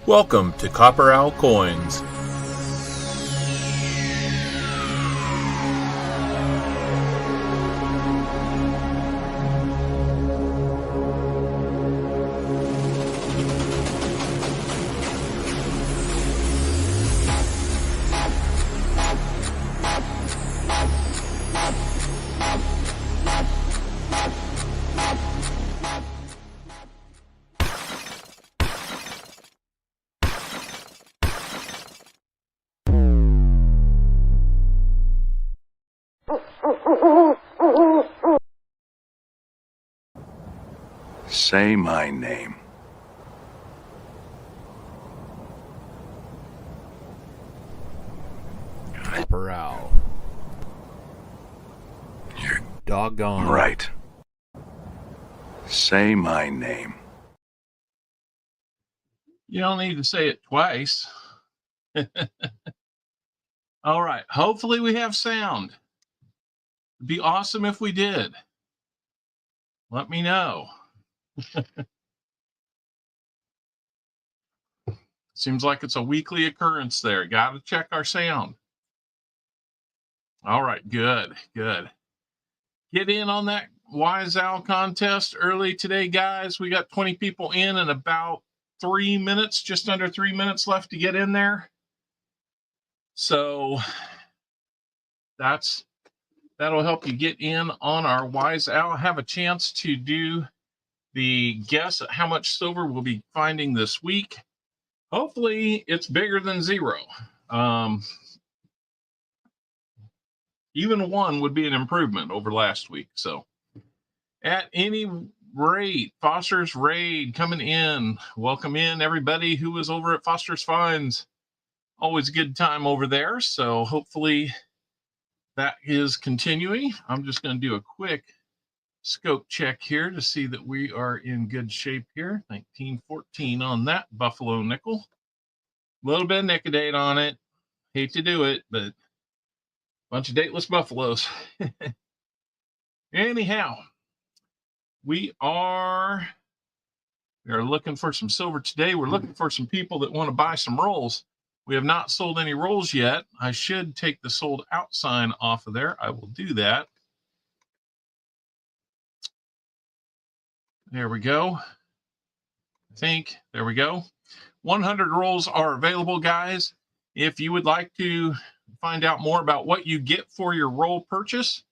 Welcome to CopperOwlCoins. Say my name. CopperOwl. You're Doggone. right. Say my name. You don't need to say it twice. All right. Hopefully we have sound. It'd be awesome if we did. Let me know. Seems like it's a weekly occurrence there. Got to check our sound. All right. Good. Good. Get in on that Wise Owl contest early today, guys. We got 20 people in and about 3 minutes, just under 3 minutes left to get in there. So that'll help you get in on our Wise Owl. Have a chance to do the guess at how much silver we'll be finding this week. Hopefully it's bigger than zero. Even one would be an improvement over last week. So at any rate, Foster's Raid coming in. Welcome in everybody who was over at Foster's Finds. Always a good time over there. So hopefully that is continuing. I'm just going to do a quick scope check here to see that we are in good shape here. 1914 on that Buffalo nickel. A little bit of nicodate on it. Hate to do it, but bunch of dateless buffaloes. Anyhow, we are looking for some silver today. We're looking for some people that want to buy some rolls. We have not sold any rolls yet. I should take the sold out sign off of there. I will do that. There we go. I think, there we go. 100 rolls are available, guys. If you would like to find out more about what you get for your roll purchase,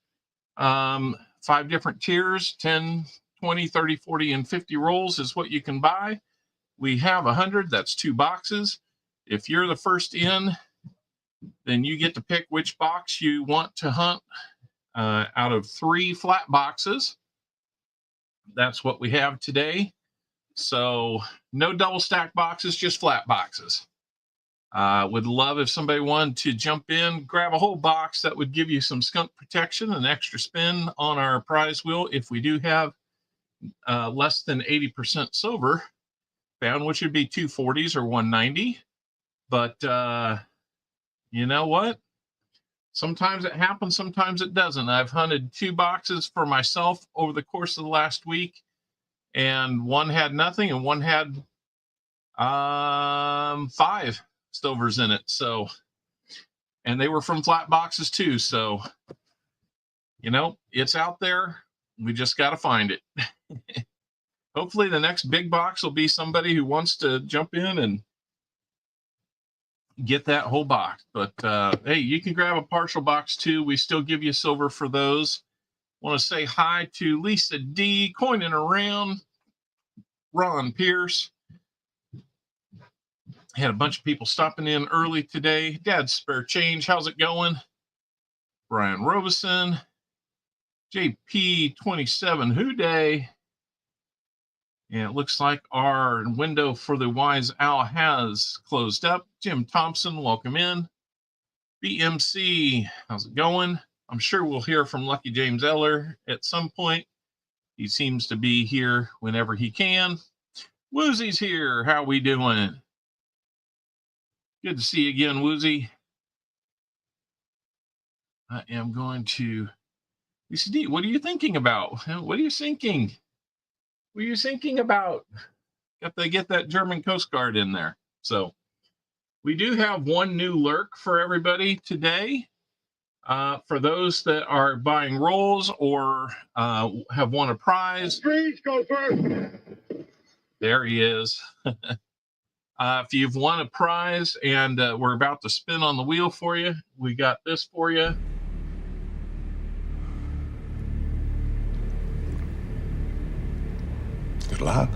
5 different tiers, 10, 20, 30, 40, and 50 rolls is what you can buy. We have 100, that's 2 boxes. If you're the first in, then you get to pick which box you want to hunt out of 3 flat boxes. That's what we have today. So no double stack boxes, just flat boxes. Would love if somebody wanted to jump in, grab a whole box. That would give you some skunk protection, an extra spin on our prize wheel if we do have less than 80% silver found, which would be 240s or 190. But you know what? Sometimes it happens, sometimes it doesn't. I've hunted 2 boxes for myself over the course of the last week, and one had nothing and one had 5 silvers in it. So, and they were from flat boxes too. So, you know, it's out there. We just got to find it. Hopefully the next big box will be somebody who wants to jump in and get that whole box. But hey, you can grab a partial box too. We still give you silver for those. Want to say hi to Lisa D, coining around, Ron Pierce. Had a bunch of people stopping in early today. Dad's Spare Change, how's it going? Brian Robeson, JP27 Who Day. And it looks like our window for the Wise Owl has closed up. Jim Thompson, welcome in. BMC, how's it going? I'm sure we'll hear from Lucky James Eller at some point. He seems to be here whenever he can. Woozy's here. How we doing? Good to see you again, Woozy. I am going to... Lisa D, what are you thinking about? What are you thinking? What are you thinking about? Got to get that German Coast Guard in there. So we do have one new lurk for everybody today. For those that are buying rolls or have won a prize. Please go first. There he is. If you've won a prize and we're about to spin on the wheel for you, we got this for you. Good luck.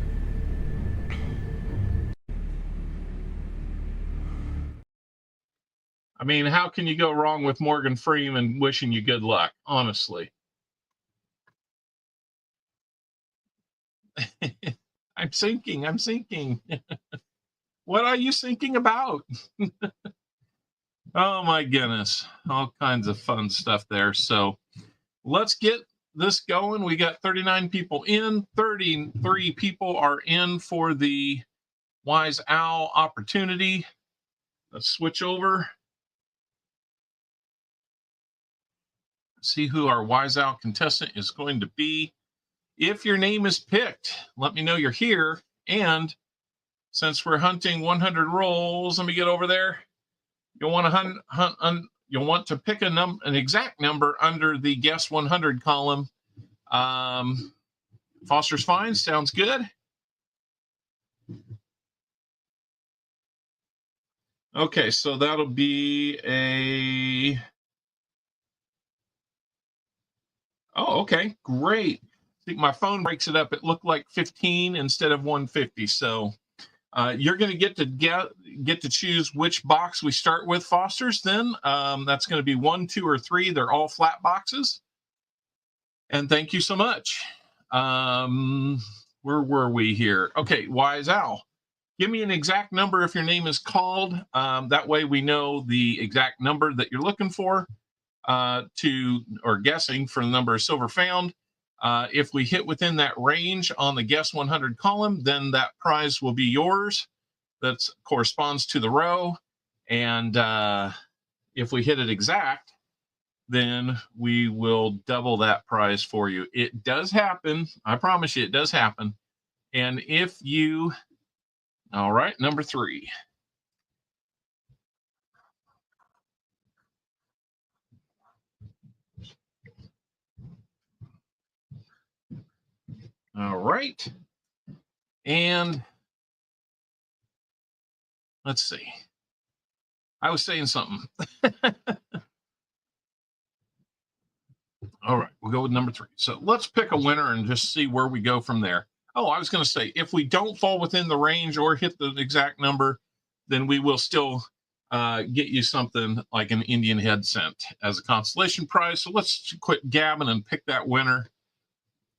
I mean, how can you go wrong with Morgan Freeman wishing you good luck, honestly? I'm sinking. What are you thinking about? Oh my goodness. All kinds of fun stuff there. So let's get this going. We got 39 people in, 33 people are in for the Wise Owl opportunity. Let's switch over. See who our Wise Owl contestant is going to be. If your name is picked, let me know you're here. And since we're hunting 100 rolls, let me get over there. You'll want to pick an exact number under the Guess 100 column. Foster's Finds sounds good. Okay, so that'll be a... Oh, okay, great. I think my phone breaks it up. It looked like 15 instead of 150. So you're going to get to choose which box we start with, Foster's. Then that's going to be 1, 2, or 3. They're all flat boxes. And thank you so much. Where were we here? Okay, Wise Owl. Give me an exact number if your name is called. That way we know the exact number that you're looking for or guessing for the number of silver found. If we hit within that range on the Guess 100 column, then that prize will be yours. That corresponds to the row. And if we hit it exact, then we will double that prize for you. It does happen. I promise you it does happen. And if you... All right, number 3. All right. And let's see. I was saying something. All right, we'll go with number 3. So let's pick a winner and just see where we go from there. Oh, I was going to say, if we don't fall within the range or hit the exact number, then we will still get you something like an Indian head sent as a consolation prize. So let's quit gabbing and pick that winner.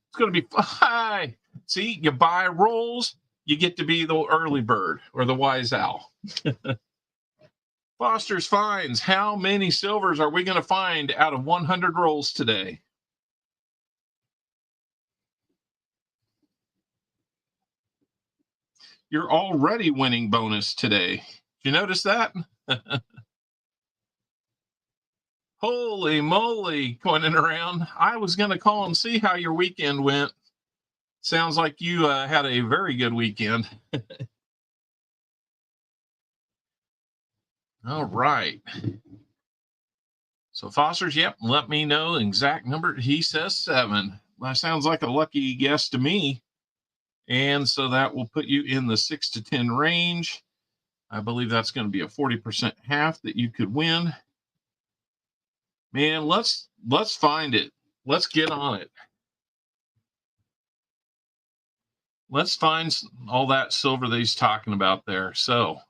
It's going to be fun. See, you buy rolls, you get to be the early bird or the Wise Owl. Foster's Finds. How many silvers are we going to find out of 100 rolls today? You're already winning bonus today. Did you notice that? Holy moly, pointing around. I was going to call and see how your weekend went. Sounds like you had a very good weekend. All right. So Foster's, yep, let me know the exact number. He says 7. That sounds like a lucky guess to me. And so that will put you in the 6 to 10 range. I believe that's going to be a 40% half that you could win. Man, let's find it. Let's get on it. Let's find all that silver that he's talking about there. So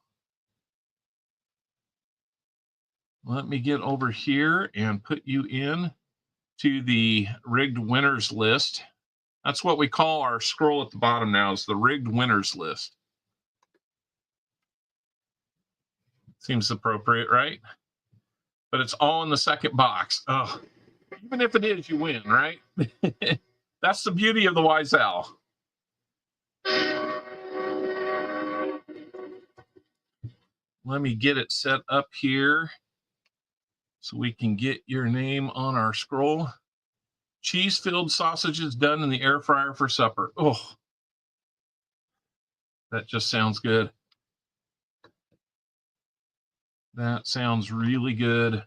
let me get over here and put you in to the rigged winners list. That's what we call our scroll at the bottom now, is the rigged winners list. Seems appropriate, right? But it's all in the second box. Oh, even if it is, you win, right? That's the beauty of the Wise Owl. Let me get it set up here so we can get your name on our scroll. Cheese-filled sausages done in the air fryer for supper. Oh, that just sounds good. That sounds really good.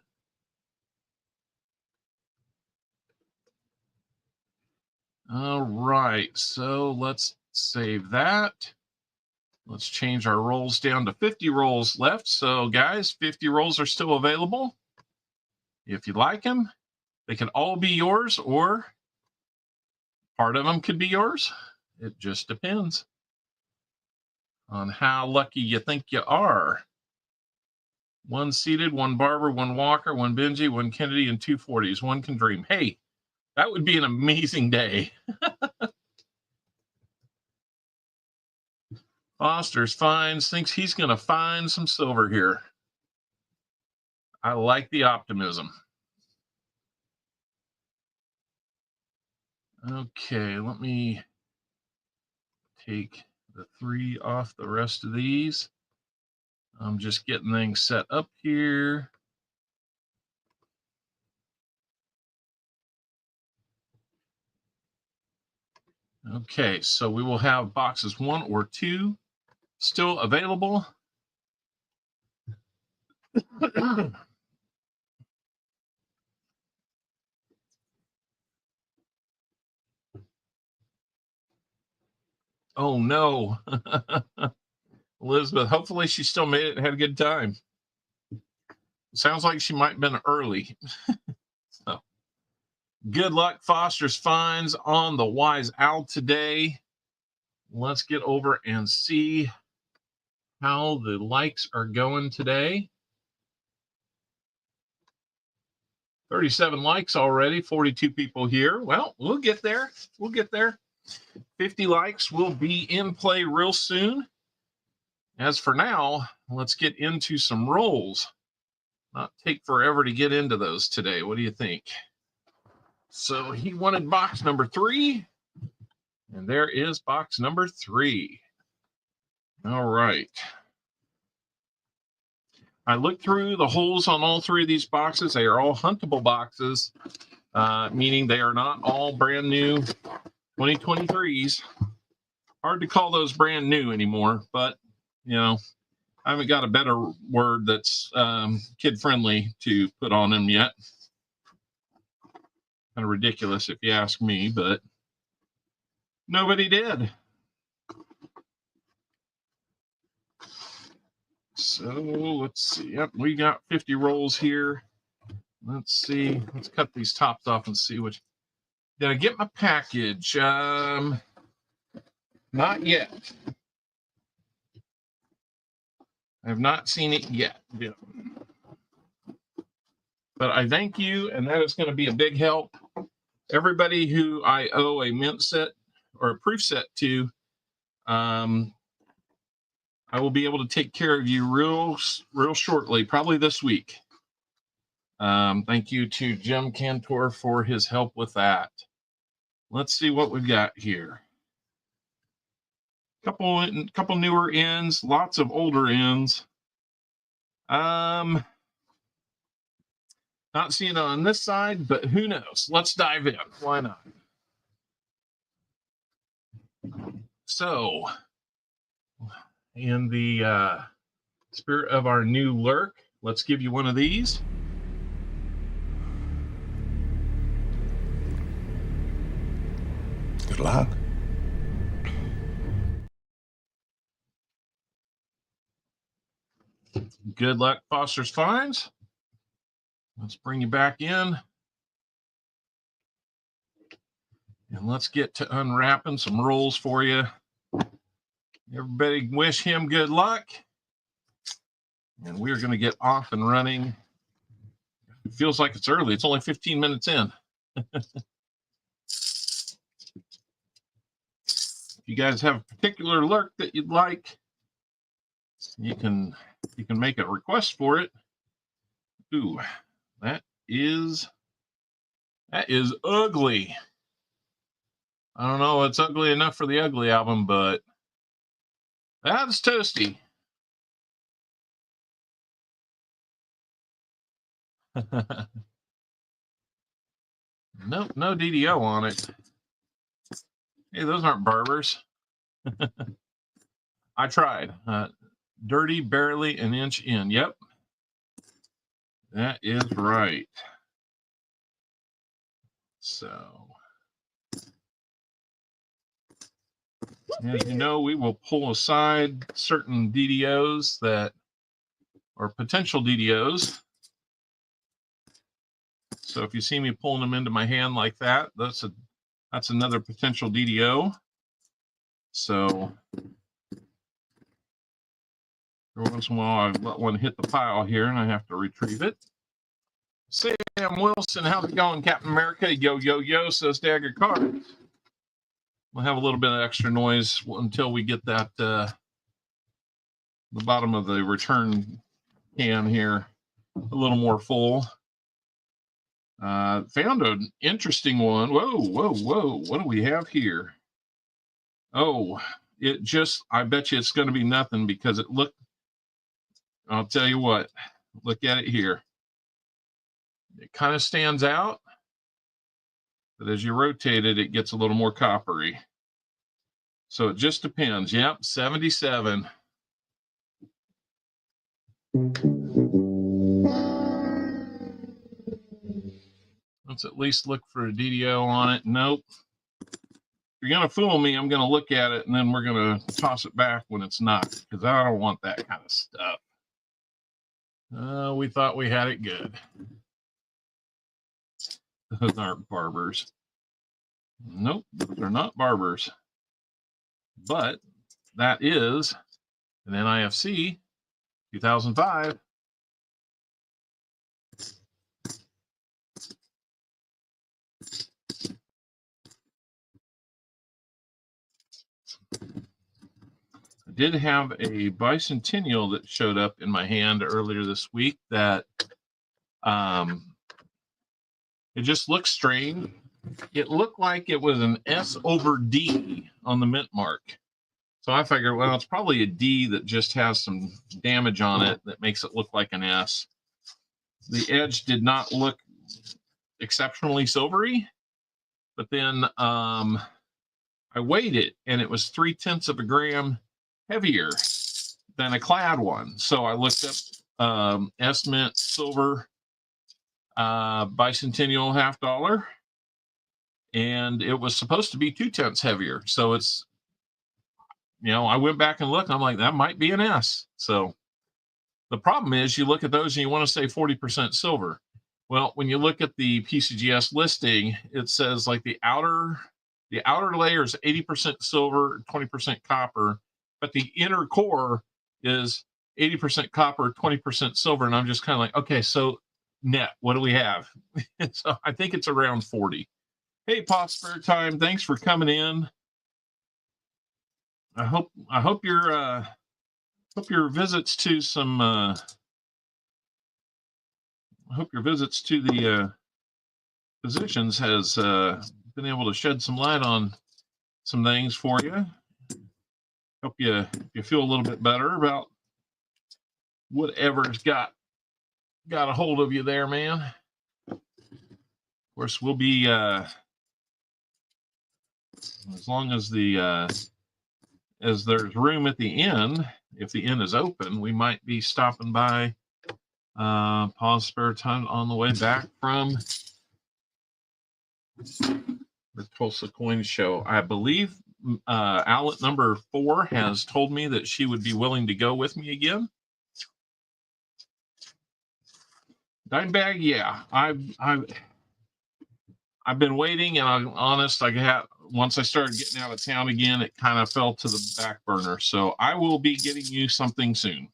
All right, so let's save that. Let's change our rolls down to 50 rolls left. So guys, 50 rolls are still available. If you like them, they can all be yours, or part of them could be yours. It just depends on how lucky you think you are. 1 seated, 1 Barber, 1 Walker, 1 Benji, 1 Kennedy, and 2 40s. One can dream. Hey, that would be an amazing day. Foster's finds, thinks he's going to find some silver here. I like the optimism. Okay, let me take the 3 off the rest of these. I'm just getting things set up here. Okay, so we will have boxes 1 or 2 still available. Oh no. Elizabeth, hopefully she still made it and had a good time. Sounds like she might have been early. So, good luck, Foster's finds on the Wise Owl today. Let's get over and see how the likes are going today. 37 likes already, 42 people here. Well, we'll get there. We'll get there. 50 likes will be in play real soon. As for now, let's get into some rolls. Not take forever to get into those today. What do you think? So he wanted box number 3, and there is box number 3. All right. I looked through the holes on all 3 of these boxes. They are all huntable boxes, meaning they are not all brand new 2023s. Hard to call those brand new anymore, but, you know, I haven't got a better word that's kid-friendly to put on them yet. Kind of ridiculous if you ask me, but nobody did. So let's see. Yep, we got 50 rolls here. Let's see. Let's cut these tops off and see which. Did I get my package? Not yet. I have not seen it yet. Yeah. But I thank you, and that is going to be a big help. Everybody who I owe a mint set or a proof set to, I will be able to take care of you real shortly, probably this week. Thank you to Jim Cantor for his help with that. Let's see what we've got here. Couple newer ends, lots of older ends. Not seeing it on this side, but who knows? Let's dive in. Why not? So, in the spirit of our new lurk, let's give you one of these. Good luck. Good luck, Foster's finds. Let's bring you back in. And let's get to unwrapping some rolls for you. Everybody wish him good luck. And we're going to get off and running. It feels like it's early. It's only 15 minutes in. If you guys have a particular lurk that you'd like, you can make a request for it. Ooh, that is ugly. I don't know, it's ugly enough for the ugly album, but that's toasty. Nope, no DDO on it. Hey, those aren't Barbers. I tried. Dirty, barely an inch in. Yep. That is right. So, as you know, we will pull aside certain DDOs that are potential DDOs. So if you see me pulling them into my hand like that, that's another potential DDO. So every once in a while, I let one hit the pile here, and I have to retrieve it. Sam Wilson, how's it going, Captain America? Yo, yo, yo, says Dagger Cards. We'll have a little bit of extra noise until we get that the bottom of the return can here a little more full. Found an interesting one. Whoa, whoa, whoa. What do we have here? Oh, I bet you it's going to be nothing because I'll tell you what, look at it here. It kind of stands out, but as you rotate it, it gets a little more coppery. So it just depends. Yep, 77. Let's at least look for a DDO on it. Nope. If you're going to fool me, I'm going to look at it and then we're going to toss it back when it's not, because I don't want that kind of stuff. We thought we had it good. Those aren't barbers. Nope, those are not barbers. But that is an NIFC 2005. I did have a bicentennial that showed up in my hand earlier this week that it just looked strange. It looked like it was an S over D on the mint mark. So I figured, well, it's probably a D that just has some damage on it that makes it look like an S. The edge did not look exceptionally silvery, but then I weighed it and it was 0.3 of a gram heavier than a clad one. So I looked up S mint silver bicentennial $50, and it was supposed to be 0.2 heavier. So it's, I went back and looked, and I'm like, that might be an S. So the problem is you look at those and you want to say 40% silver. Well, when you look at the PCGS listing, it says like the outer layer is 80% silver, 20% copper, but the inner core is 80% copper, 20% silver. And I'm just kind of like, okay, so net, what do we have? So I think it's around 40. Hey, Pop Spare Time, thanks for coming in. I hope your visits to the physicians has been able to shed some light on some things for you. Hope you feel a little bit better about whatever's got a hold of you there, man. Of course, we'll be as long as as there's room at the inn, if the inn is open, we might be stopping by Pause Spare Time on the way back from the Tulsa Coin Show. I believe outlet number 4 has told me that she would be willing to go with me again. Dime bag, yeah. I've been waiting, and I'm honest. Once I started getting out of town again, it kind of fell to the back burner. So I will be getting you something soon.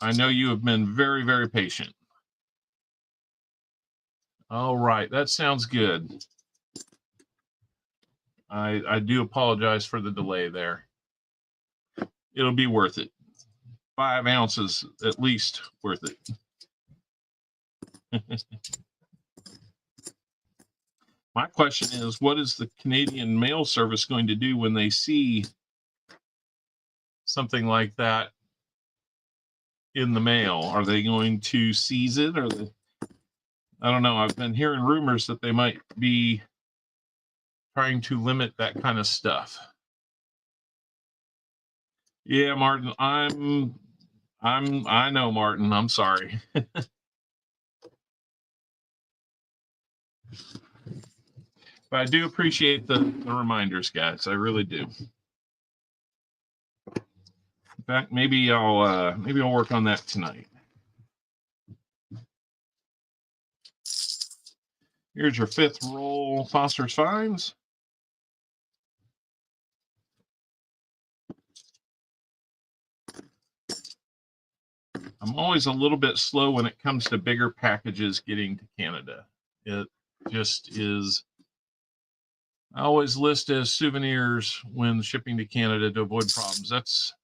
I know you have been very, very patient. All right, that sounds good. I do apologize for the delay there. It'll be worth it. 5 ounces at least worth it. My question is, what is the Canadian mail service going to do when they see something like that in the mail? Are they going to seize it? I don't know. I've been hearing rumors that they might be trying to limit that kind of stuff. Yeah, Martin, I'm I know, Martin. I'm sorry. But I do appreciate the reminders, guys. I really do. In fact, maybe I'll work on that tonight. Here's your 5th roll, Foster's Finds. I'm always a little bit slow when it comes to bigger packages getting to Canada. It just is. I always list as souvenirs when shipping to Canada to avoid problems. That's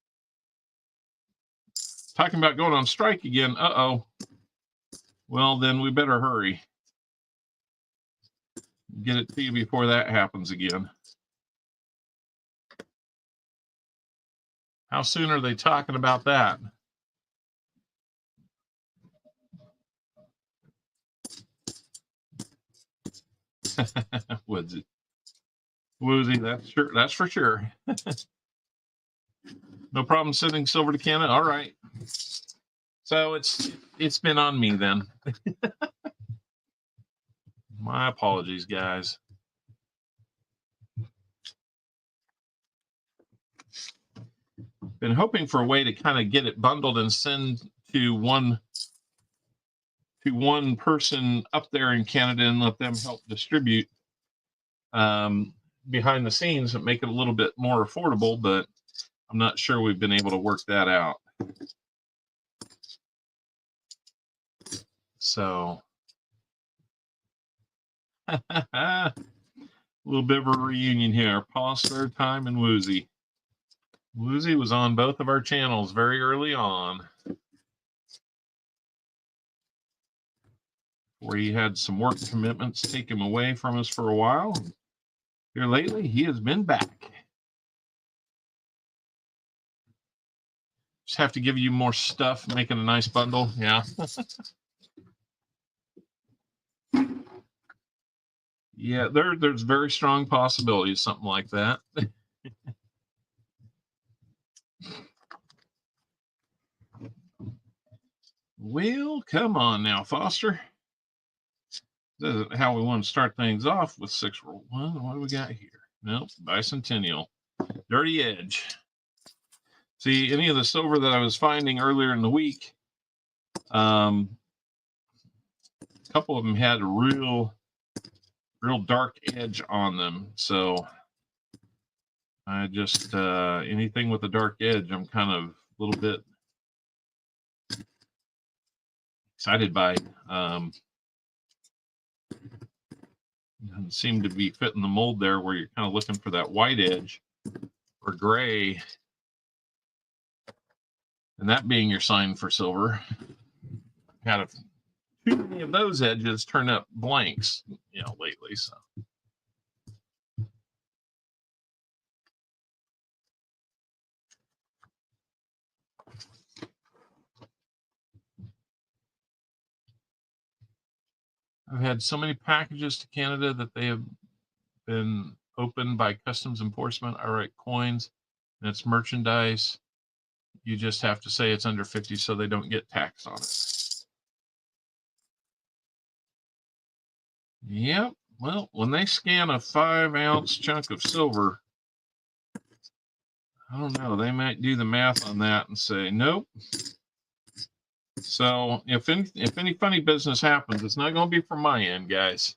talking about going on strike again. Uh-oh. Well, then we better hurry. Get it to you before that happens again. How soon are they talking about that? Woodsy. Woozy, that's for sure. No problem sending silver to Canada. All right. So it's been on me then. My apologies, guys. Been hoping for a way to kind of get it bundled and send to one person up there in Canada and let them help distribute behind the scenes and make it a little bit more affordable, but I'm not sure we've been able to work that out. So a little bit of a reunion here. Foster, Time, and Woozy. Woozy was on both of our channels very early on, where he had some work commitments take him away from us for a while. Here lately, he has been back. Just have to give you more stuff, making a nice bundle. Yeah. Yeah, there's very strong possibilities, something like that. Well, come on now, Foster. This isn't how we want to start things off with 6 roll 1. What do we got here? Nope, bicentennial. Dirty Edge. See, any of the silver that I was finding earlier in the week, a couple of them had a real dark edge on them. So I just, anything with a dark edge, I'm kind of a little bit excited by. Doesn't seem to be fitting the mold there, where you're kind of looking for that white edge or gray, and that being your sign for silver. Had too many of those edges turn up blanks, lately. So I've had so many packages to Canada that they have been opened by customs enforcement. I write coins, and it's merchandise. You just have to say it's under 50 so they don't get taxed on it. Yep. Well, when they scan a 5-ounce chunk of silver, I don't know, they might do the math on that and say, nope. So if any funny business happens, it's not going to be from my end, guys.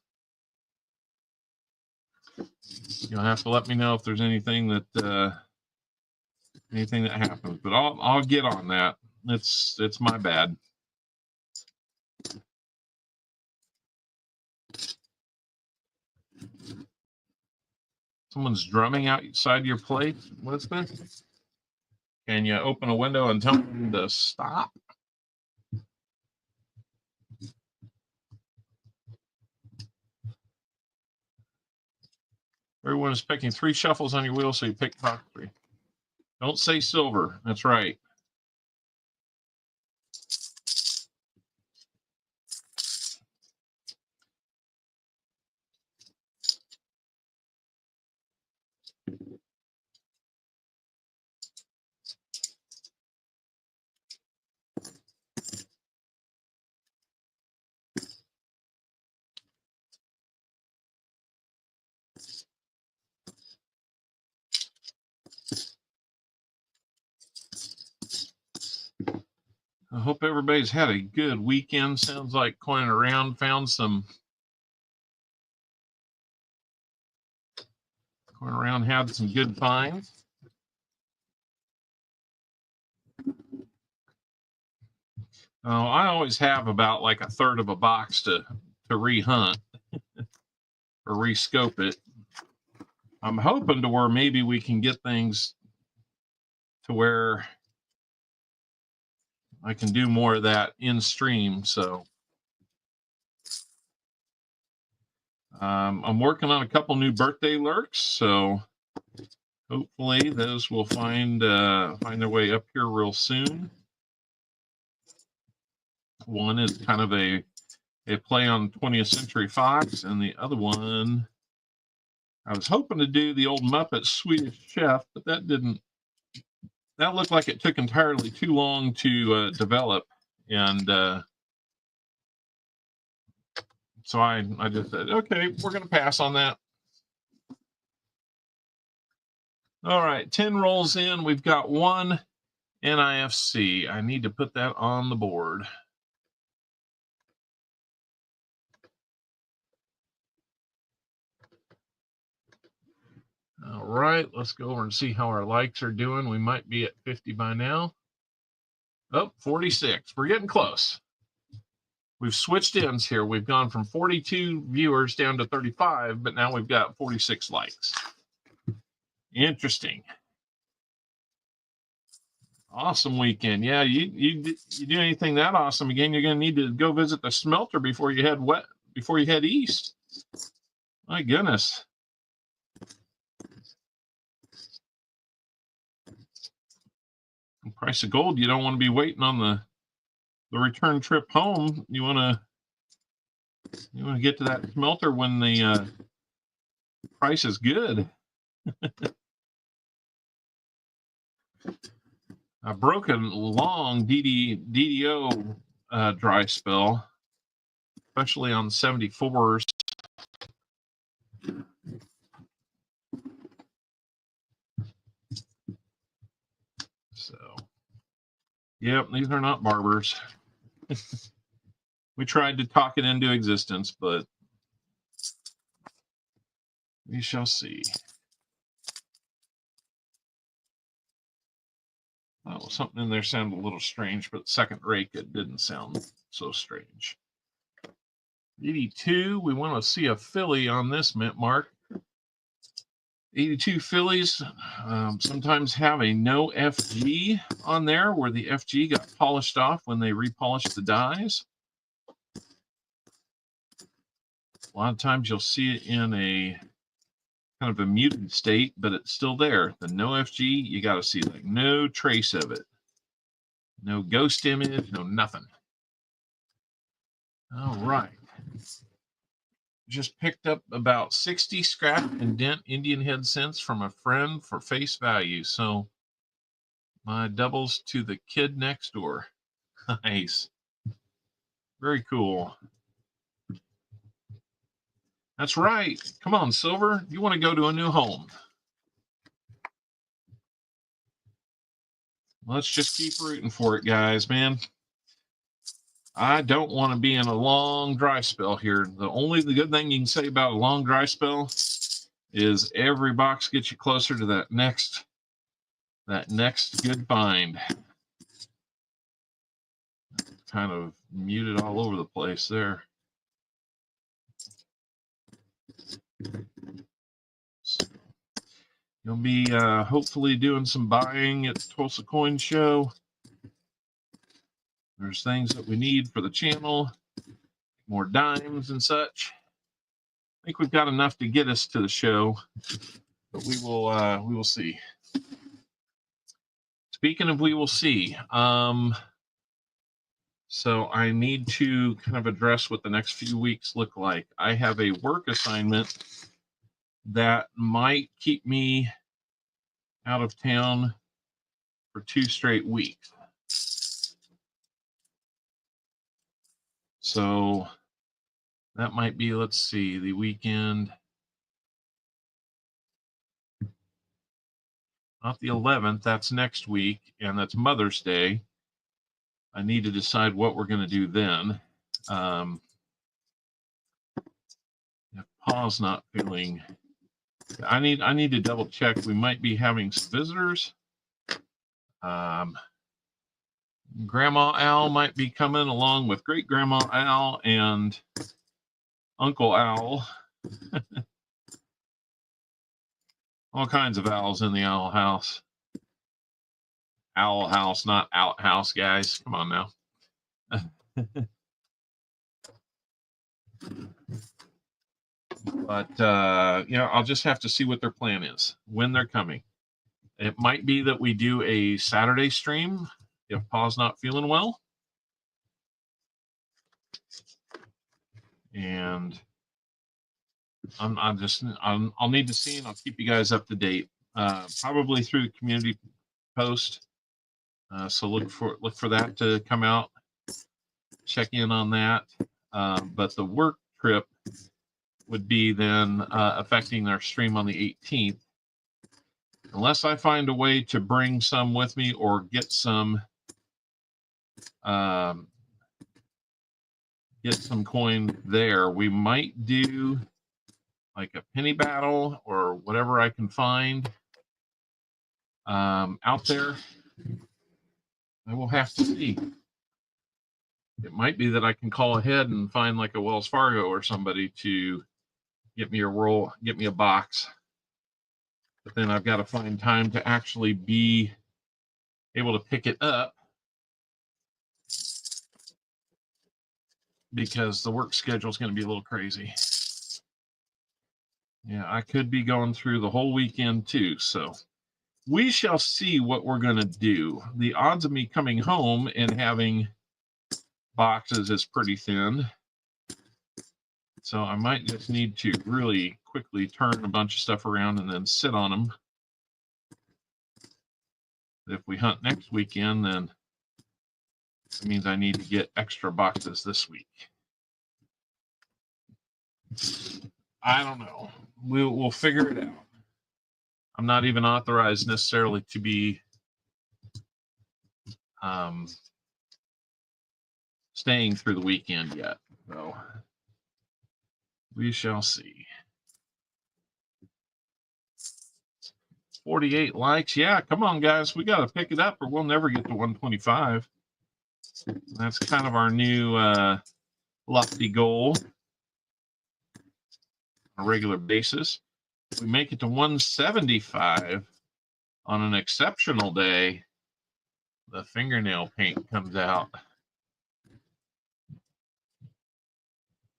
You'll have to let me know if there's anything that happens, but I'll get on that. It's my bad. Someone's drumming outside your plate. What's this? Can you open a window and tell them to stop? Everyone is picking 3 shuffles on your wheel, so you pick top 3. Don't say silver. That's right. I hope everybody's had a good weekend. Sounds like coining around, found some. Coining around, had some good finds. I always have about like a third of a box to re-hunt or re-scope it. I'm hoping to where maybe we can get things to where I can do more of that in stream. So I'm working on a couple new birthday lurks, so hopefully those will find their way up here real soon. One is kind of a play on 20th Century Fox, and the other one, I was hoping to do the old Muppet Swedish Chef, but that didn't. That looked like it took entirely too long to develop, and so I just said, okay, we're going to pass on that. All right, 10 rolls in. We've got one NIFC. I need to put that on the board. All right, let's go over and see how our likes are doing. We might be at 50 by now. Oh, 46. We're getting close. We've switched ends here. We've gone from 42 viewers down to 35, but now we've got 46 likes. Interesting. Awesome weekend. Yeah, you do anything that awesome again, you're going to need to go visit the smelter before you head east. My goodness. The price of gold, you don't want to be waiting on the return trip home. You want to get to that smelter when the price is good. A broken long DDO dry spell, especially on 74s. So, yep, these are not barbers. We tried to talk it into existence, but we shall see. Oh, something in there sounded a little strange, but second rake, it didn't sound so strange. 82, we want to see a filly on this mint mark. 82 fillies sometimes have a no FG on there where the FG got polished off when they repolished the dies. A lot of times you'll see it in a kind of a muted state, but it's still there. The no FG, you got to see like no trace of it. No ghost image, no nothing. All right. Just picked up about 60 scrap and dent Indian head cents from a friend for face value. So my doubles to the kid next door. Nice. Very cool. That's right. Come on, Silver. You want to go to a new home. Let's just keep rooting for it, guys, man. I don't want to be in a long dry spell here. The good thing you can say about a long dry spell is every box gets you closer to that next good find. Kind of muted all over the place there. So you'll be hopefully doing some buying at the Tulsa Coin Show. There's things that we need for the channel, more dimes and such. I think we've got enough to get us to the show, but we will see. Speaking of we will see, so I need to kind of address what the next few weeks look like. I have a work assignment that might keep me out of town for 2 straight weeks. So that might be, let's see, the weekend. Not the 11th, that's next week, and that's Mother's Day. I need to decide what we're going to do then. If Paul's not feeling, I need to double check. We might be having some visitors. Grandma Owl might be coming along with Great Grandma Owl and Uncle Owl. All kinds of owls in the owl house. Owl house, not outhouse, guys. Come on now. But, I'll just have to see what their plan is, when they're coming. It might be that we do a Saturday stream if Pa's not feeling well. And I'll need to see, and I'll keep you guys up to date, probably through the community post. So look for that to come out. Check in on that. But the work trip would be then affecting their stream on the 18th. Unless I find a way to bring some with me or get some coin there, we might do like a penny battle or whatever I can find out there. I will have to see. It might be that I can call ahead and find like a Wells Fargo or somebody to get me a roll, get me a box. But then I've got to find time to actually be able to pick it up because the work schedule is going to be a little crazy. Yeah, I could be going through the whole weekend too. So we shall see what we're going to do. The odds of me coming home and having boxes is pretty thin. So I might just need to really quickly turn a bunch of stuff around and then sit on them. If we hunt next weekend, then it means I need to get extra boxes this week. I don't know. We'll figure it out. I'm not even authorized necessarily to be staying through the weekend yet, so we shall see. 48 likes. Yeah, come on, guys. We got to pick it up or we'll never get to 125. That's kind of our new lofty goal on a regular basis. If we make it to 175 on an exceptional day, the fingernail paint comes out.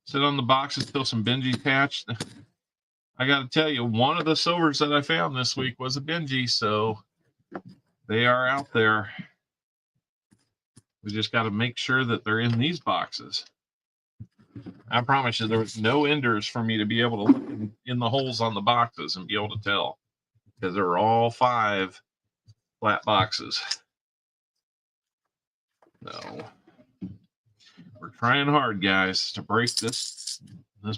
Sit on the boxes till some Benji patched. I got to tell you, one of the silvers that I found this week was a Benji, so they are out there. We just got to make sure that they're in these boxes. I promise you, there was no enders for me to be able to look in the holes on the boxes and be able to tell, because there were all 5 flat boxes. So we're trying hard, guys, to break this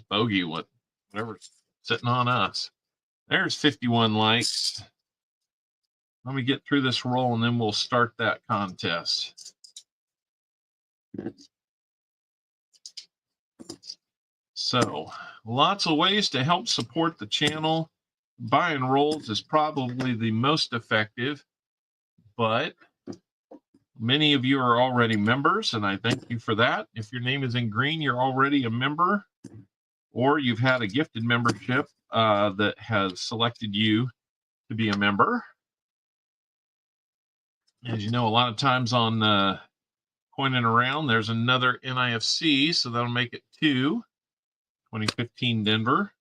bogey, whatever's sitting on us. There's 51 likes. Let me get through this roll and then we'll start that contest. So lots of ways to help support the channel. Buying rolls is probably the most effective, but many of you are already members, and I thank you for that. If your name is in green, you're already a member, or you've had a gifted membership that has selected you to be a member. As you know, a lot of times on Coining Around, there's another NIFC, so that'll make it 2. 2015 Denver.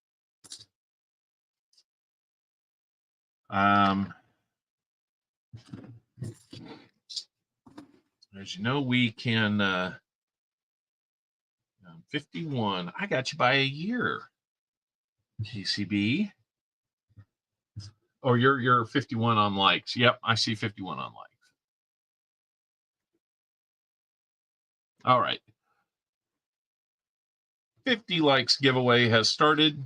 As you know, we can 51. I got you by a year, TCB. Or you're 51 on likes. Yep, I see 51 on likes. All right. 50 likes giveaway has started.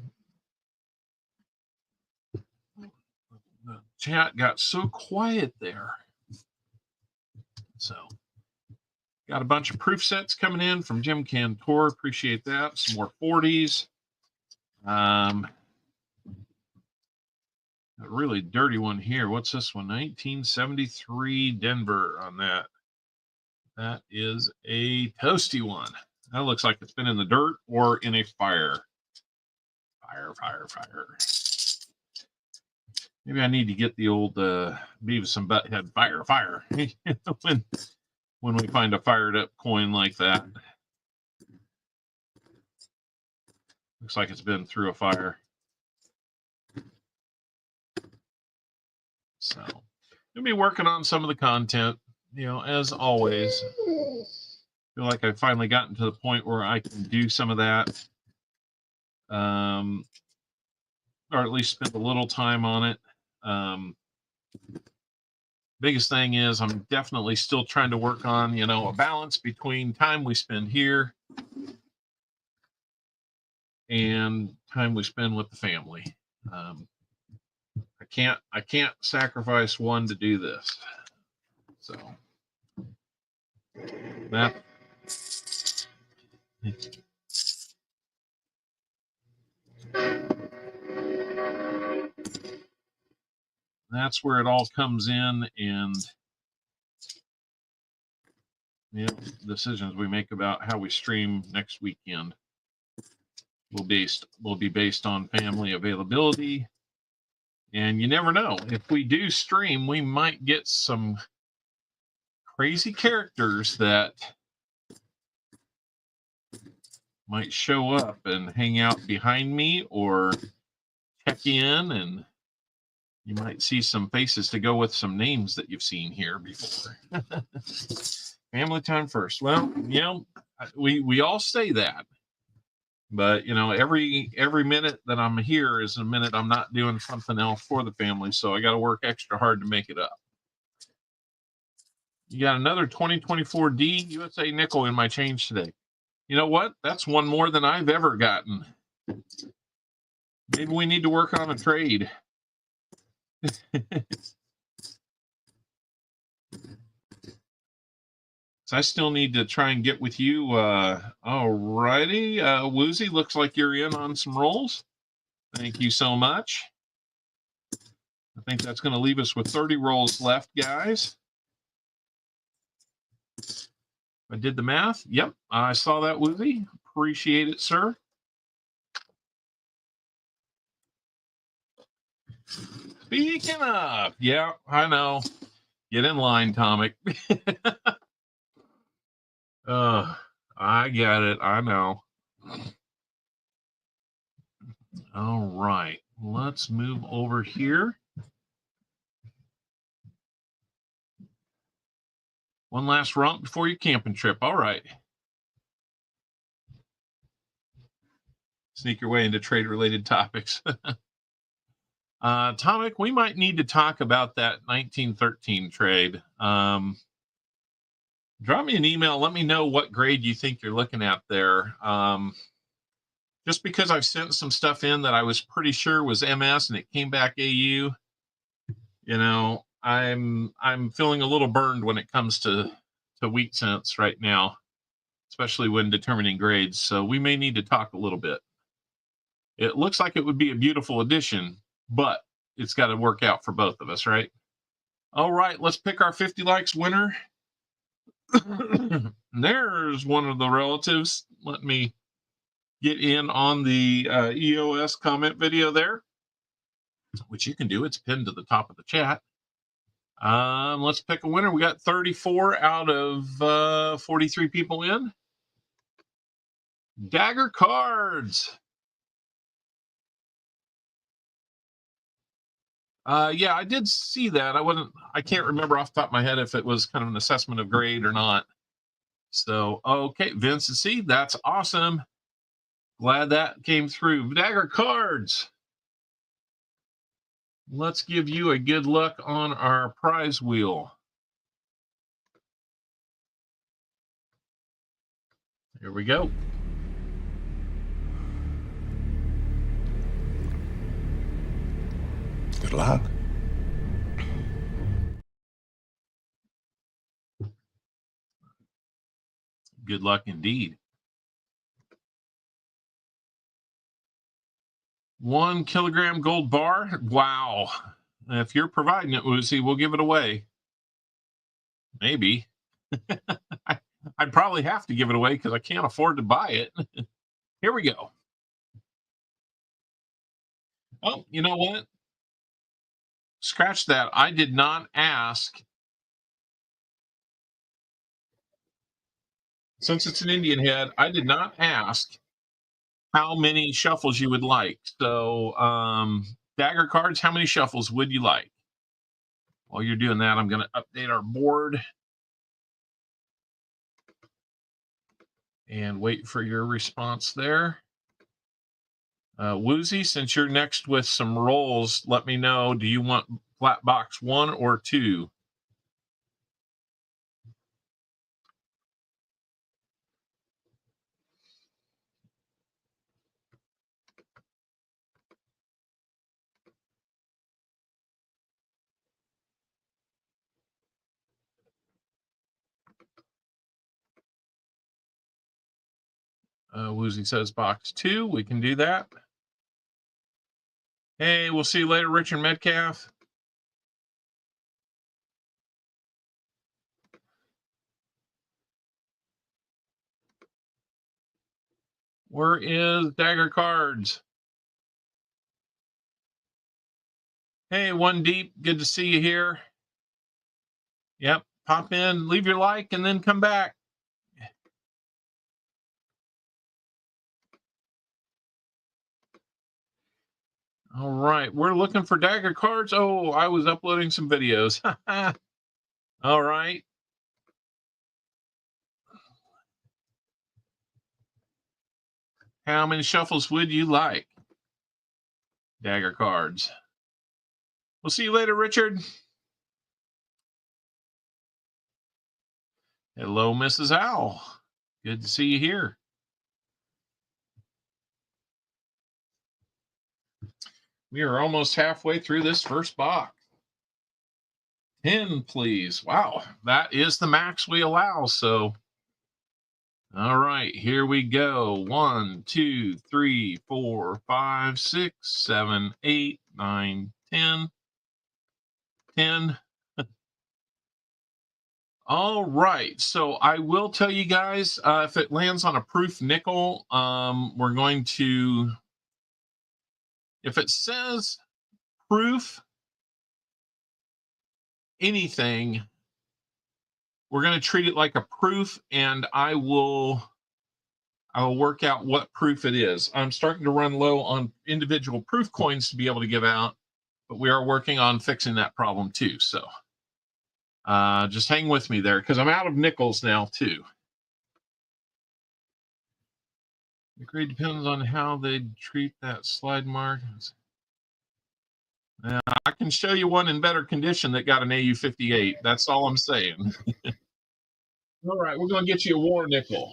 The chat got so quiet there. So Got a bunch of proof sets coming in from Jim Cantor. Appreciate that. Some more 40s. A really dirty one here. What's this one? 1973 Denver on that. That is a toasty one. That looks like it's been in the dirt or in a fire. Fire. Maybe I need to get the old Beavis and Butthead fire. when we find a fired up coin like that. Looks like it's been through a fire. So we'll be working on some of the content, you know, as always. Feel like I've finally gotten to the point where I can do some of that. Or at least spend a little time on it. Biggest thing is I'm definitely still trying to work on, you know, a balance between time we spend here and time we spend with the family. I can't sacrifice one to do this. So that that's where it all comes in, and you know, decisions we make about how we stream next weekend will be based on family availability. And you never know, if we do stream, we might get some crazy characters that might show up and hang out behind me or check in, and you might see some faces to go with some names that you've seen here before. Family time first. Well, you know, we all say that, but you know, every minute that I'm here is a minute I'm not doing something else for the family, so I got to work extra hard to make it up. You got another 2024 D USA nickel in my change today. You know what? That's one more than I've ever gotten. Maybe we need to work on a trade. So I still need to try and get with you. Alrighty. Woozy, looks like you're in on some rolls. Thank you so much. I think that's going to leave us with 30 rolls left, guys. I did the math. Yep, I saw that, Woozy. Appreciate it, sir. Speaking of, yeah, I know. Get in line, Tomic. I get it. I know. All right, let's move over here. One last romp before your camping trip. All right. Sneak your way into trade-related topics. Tomic, we might need to talk about that 1913 trade. Drop me an email. Let me know what grade you think you're looking at there. Just because I've sent some stuff in that I was pretty sure was MS and it came back AU, you know, I'm feeling a little burned when it comes to wheat cents right now, especially when determining grades. So we may need to talk a little bit. It looks like it would be a beautiful addition, but it's got to work out for both of us, right? All right, let's pick our 50 likes winner. There's one of the relatives. Let me get in on the EOS comment video there, which you can do. It's pinned to the top of the chat. Let's pick a winner. We got 34 out of 43 people in. Dagger Cards. Yeah, I did see that. I can't remember off the top of my head if it was kind of an assessment of grade or not. So, okay, Vincent C, that's awesome. Glad that came through. Dagger Cards. Let's give you a good look on our prize wheel. Here we go. Good luck. Good luck indeed. 1 kilogram gold bar. Wow. If you're providing it, Woozy, we'll give it away. Maybe. I'd probably have to give it away because I can't afford to buy it. Here we go. Oh, you know what? Scratch that. I did not ask. Since it's an Indian head, I did not ask how many shuffles you would like. So, dagger cards, how many shuffles would you like? While you're doing that, I'm going to update our board and wait for your response there. Woozy, since you're next with some rolls, let me know. Do you want flat box 1 or 2? Woozy says box 2. We can do that. Hey, we'll see you later, Richard Metcalf. Where is Dagger Cards? Hey, One Deep, good to see you here. Yep, pop in, leave your like, and then come back. All right, we're looking for Dagger Cards. Oh, I was uploading some videos. All right. How many shuffles would you like? Dagger Cards. We'll see you later, Richard. Hello, Mrs. Owl. Good to see you here. We are almost halfway through this first box. 10, please. Wow, that is the max we allow. So, all right, here we go. 1, 2, 3, 4, 5, 6, 7, 8, 9, 10. 10. All right, so I will tell you guys, if it lands on a proof nickel, we're going to, if it says proof anything, we're going to treat it like a proof, and I will work out what proof it is. I'm starting to run low on individual proof coins to be able to give out, but we are working on fixing that problem too. So just hang with me there because I'm out of nickels now too. The grade depends on how they treat that slide mark. I can show you one in better condition that got an AU58. That's all I'm saying. All right, we're going to get you a war nickel.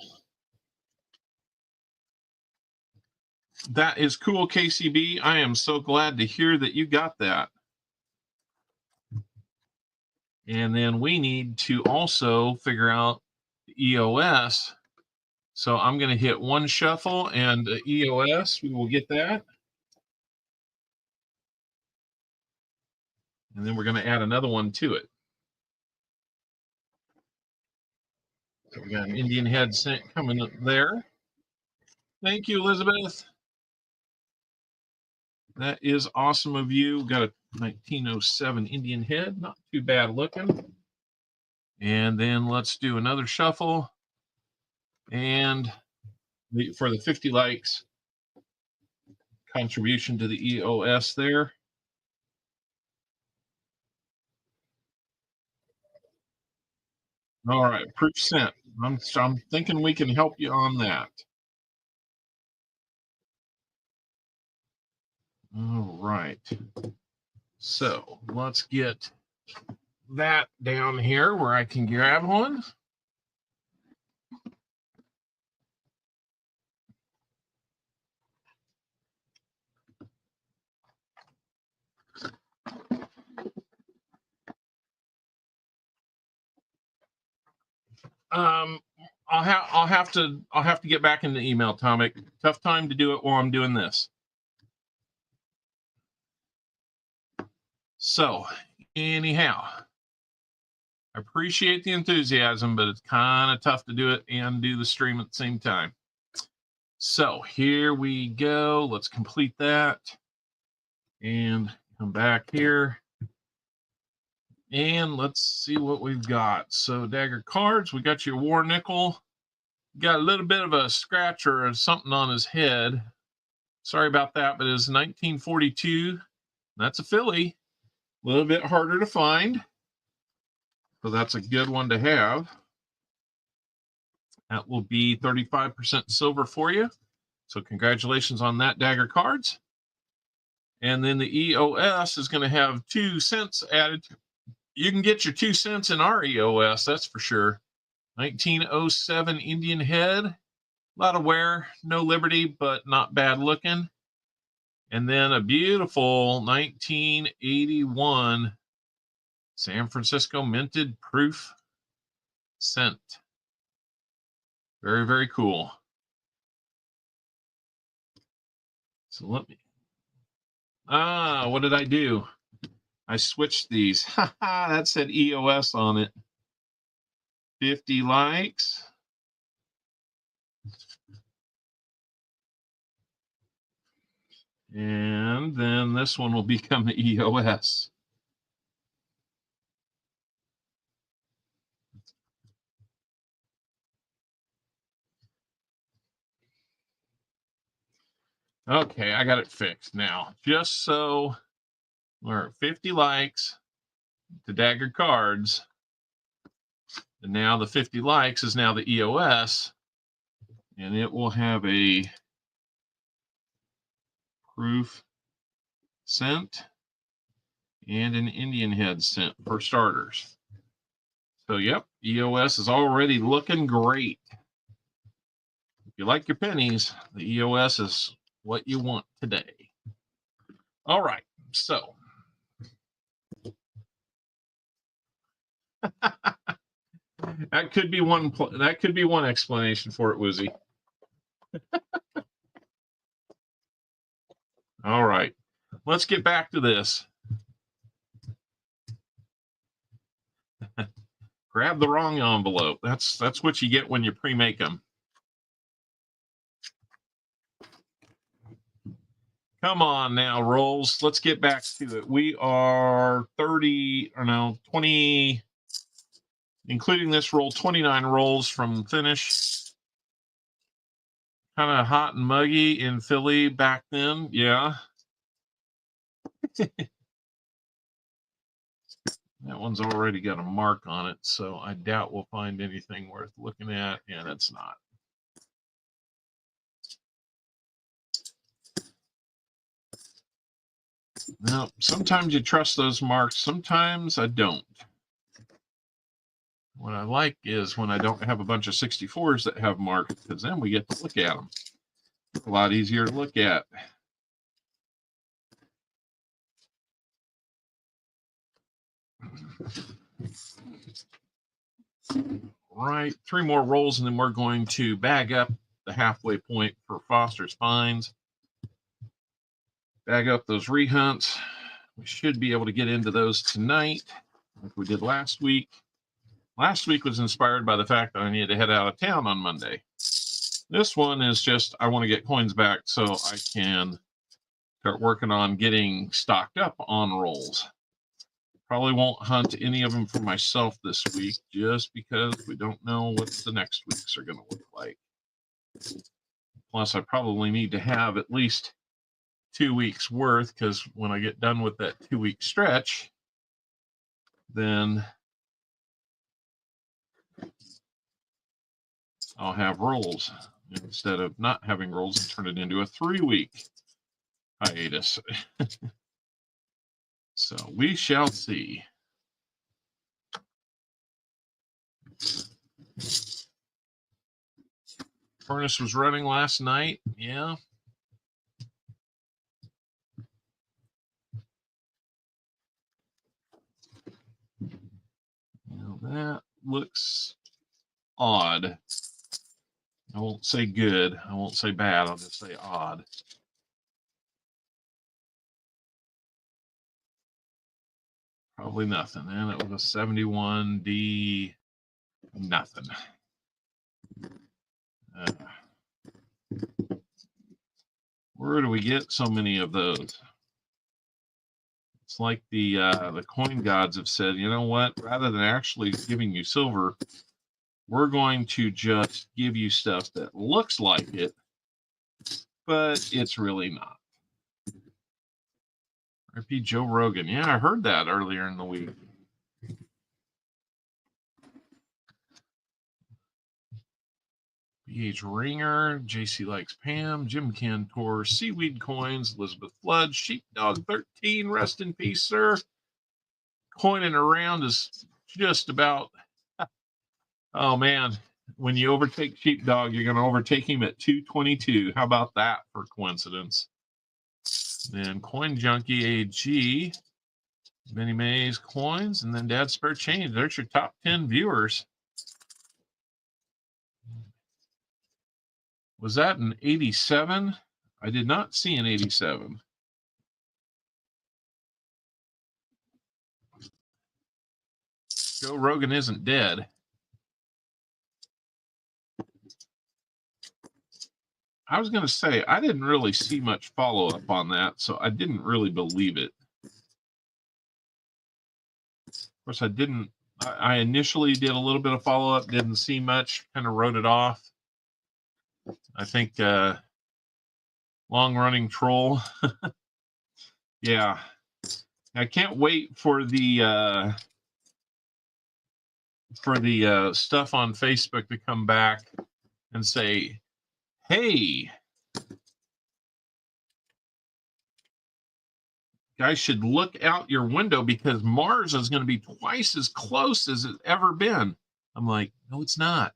That is cool, KCB. I am so glad to hear that you got that. And then we need to also figure out the EOS. So I'm going to hit one shuffle and EOS. We will get that. And then we're going to add another one to it. So we got an Indian head coming up there. Thank you, Elizabeth. That is awesome of you. Got a 1907 Indian head. Not too bad looking. And then let's do another shuffle. And for the 50 likes contribution to the EOS there. All right, proof sent. I'm thinking we can help you on that. All right. So let's get that down here where I can grab one. I'll have to get back in the email, Tomic. Tough time to do it while I'm doing this. So, anyhow, I appreciate the enthusiasm, but it's kind of tough to do it and do the stream at the same time. So here we go. Let's complete that and come back here. And let's see what we've got. So dagger cards, we got your war nickel. Got a little bit of a scratch or something on his head. Sorry about that, but it's 1942. That's a Philly. A little bit harder to find. So that's a good one to have. That will be 35% silver for you. So congratulations on that, dagger cards. And then the EOS is going to have 2 cents added. You can get your 2 cents in our EOS, that's for sure. 1907 Indian head. A lot of wear, no liberty, but not bad looking. And then a beautiful 1981 San Francisco minted proof cent. Very, very cool. So let me, what did I do? I switched these. That said EOS on it. 50 likes. And then this one will become the EOS. Okay, I got it fixed now. Just so we're at 50 likes to dagger cards. And now the 50 likes is now the EOS. And it will have a proof cent and an Indian head cent for starters. So, yep, EOS is already looking great. If you like your pennies, the EOS is what you want today. All right, so. That could be one explanation for it, Woozy. All right, let's get back to this. Grab the wrong envelope. That's what you get when you pre-make them. Come on now, rolls. Let's get back to it. We are 20, including this roll, 29 rolls from finish. Kind of hot and muggy in Philly back then. Yeah. That one's already got a mark on it, so I doubt we'll find anything worth looking at, and it's not. Now, sometimes you trust those marks, sometimes I don't. What I like is when I don't have a bunch of 64s that have marks, because then we get to look at them. It's a lot easier to look at. Right, 3 more rolls, and then we're going to bag up the halfway point for Foster's Finds. Bag up those rehunts. We should be able to get into those tonight, like we did last week. Last week was inspired by the fact that I needed to head out of town on Monday. This one is just, I want to get coins back so I can start working on getting stocked up on rolls. Probably won't hunt any of them for myself this week just because we don't know what the next weeks are going to look like. Plus, I probably need to have at least 2 weeks worth, because when I get done with that 2-week stretch, then I'll have rolls instead of not having rolls and turn it into a 3-week hiatus. So we shall see. Furnace was running last night. Yeah. Now that looks odd. I won't say good. I won't say bad. I'll just say odd. Probably nothing. And it was a 71D. Nothing. Where do we get so many of those? It's like the coin gods have said, you know what? Rather than actually giving you silver, we're going to just give you stuff that looks like it, but it's really not. RP Joe Rogan. Yeah, I heard that earlier in the week. BH Ringer, JC Likes Pam, Jim Cantor, Seaweed Coins, Elizabeth Flood, Sheepdog 13, rest in peace, sir. Coining around is just about, oh man, when you overtake Sheepdog, you're going to overtake him at 222. How about that for coincidence? Then Coin Junkie AG, Benny Mays Coins, and then Dad's Spare Change. There's your top 10 viewers. Was that an 87? I did not see an 87. Joe Rogan isn't dead. I was going to say, I didn't really see much follow-up on that, so I didn't really believe it. Of course, I initially did a little bit of follow-up, didn't see much, kind of wrote it off. I think long-running troll. Yeah. I can't wait for the stuff on Facebook to come back and say, hey, guys should look out your window because Mars is going to be twice as close as it's ever been. I'm like, no, it's not.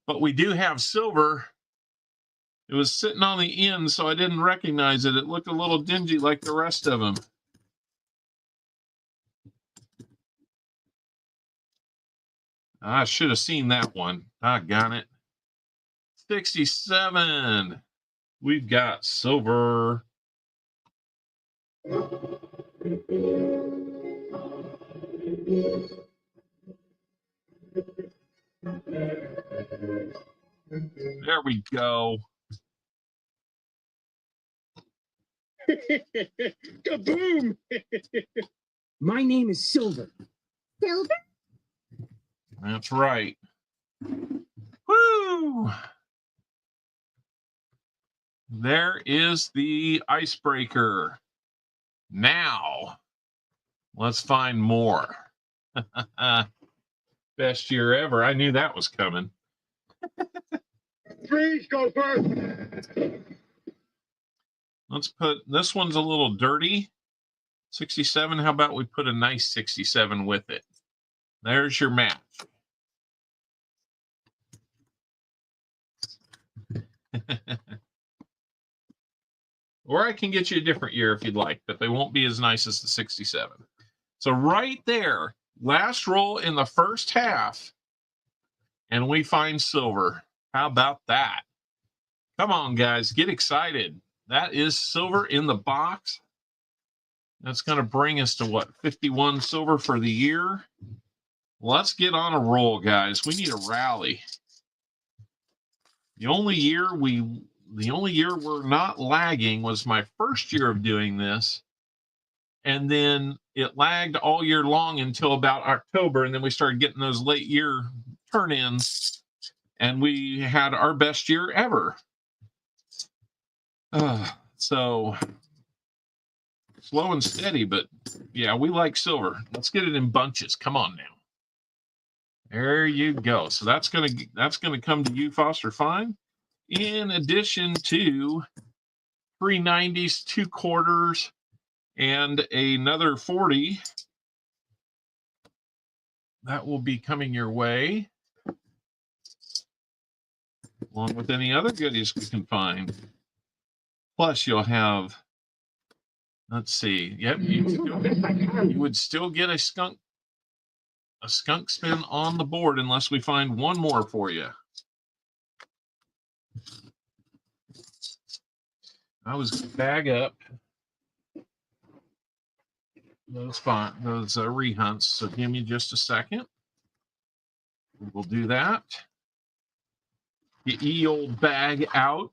But we do have silver. It was sitting on the end, so I didn't recognize it. It looked a little dingy like the rest of them. I should have seen that one. Doggone it. 67. We've got silver. There we go. Kaboom! My name is Silver. Silver? That's right. Woo! There is the icebreaker. Now, let's find more. Best year ever. I knew that was coming. Please go first. Let's put, this one's a little dirty. 67. How about we put a nice 67 with it? There's your match. Or I can get you a different year if you'd like, but they won't be as nice as the 67. So right there, last roll in the first half, and we find silver. How about that? Come on, guys, get excited. That is silver in the box. That's going to bring us to what, 51 silver for the year? Let's get on a roll, guys. We need a rally. The only year we're not lagging was my first year of doing this. And then it lagged all year long until about October. And then we started getting those late year turn-ins. And we had our best year ever. So slow and steady, but yeah, we like silver. Let's get it in bunches. Come on now. There you go. So that's gonna come to you, Foster Fine. In addition to 390s, 2 quarters, and another 40 that will be coming your way, along with any other goodies we can find. Plus, you'll have, let's see, yep, you would still get a skunk spin on the board unless we find one more for you. I was gonna bag up those rehunts. So give me just a second. We'll do that. Get ye old bag out.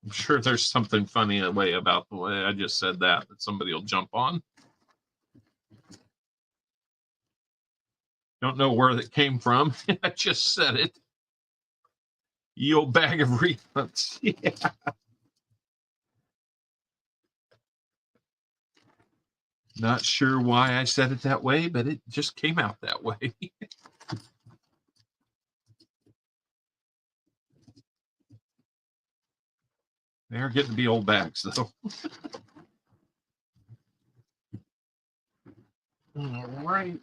I'm sure there's something funny about the way I just said that somebody will jump on. Don't know where that came from. I just said it. Ye old bag of refunds. Yeah. Not sure why I said it that way, but it just came out that way. They're getting to be old bags, though. All right.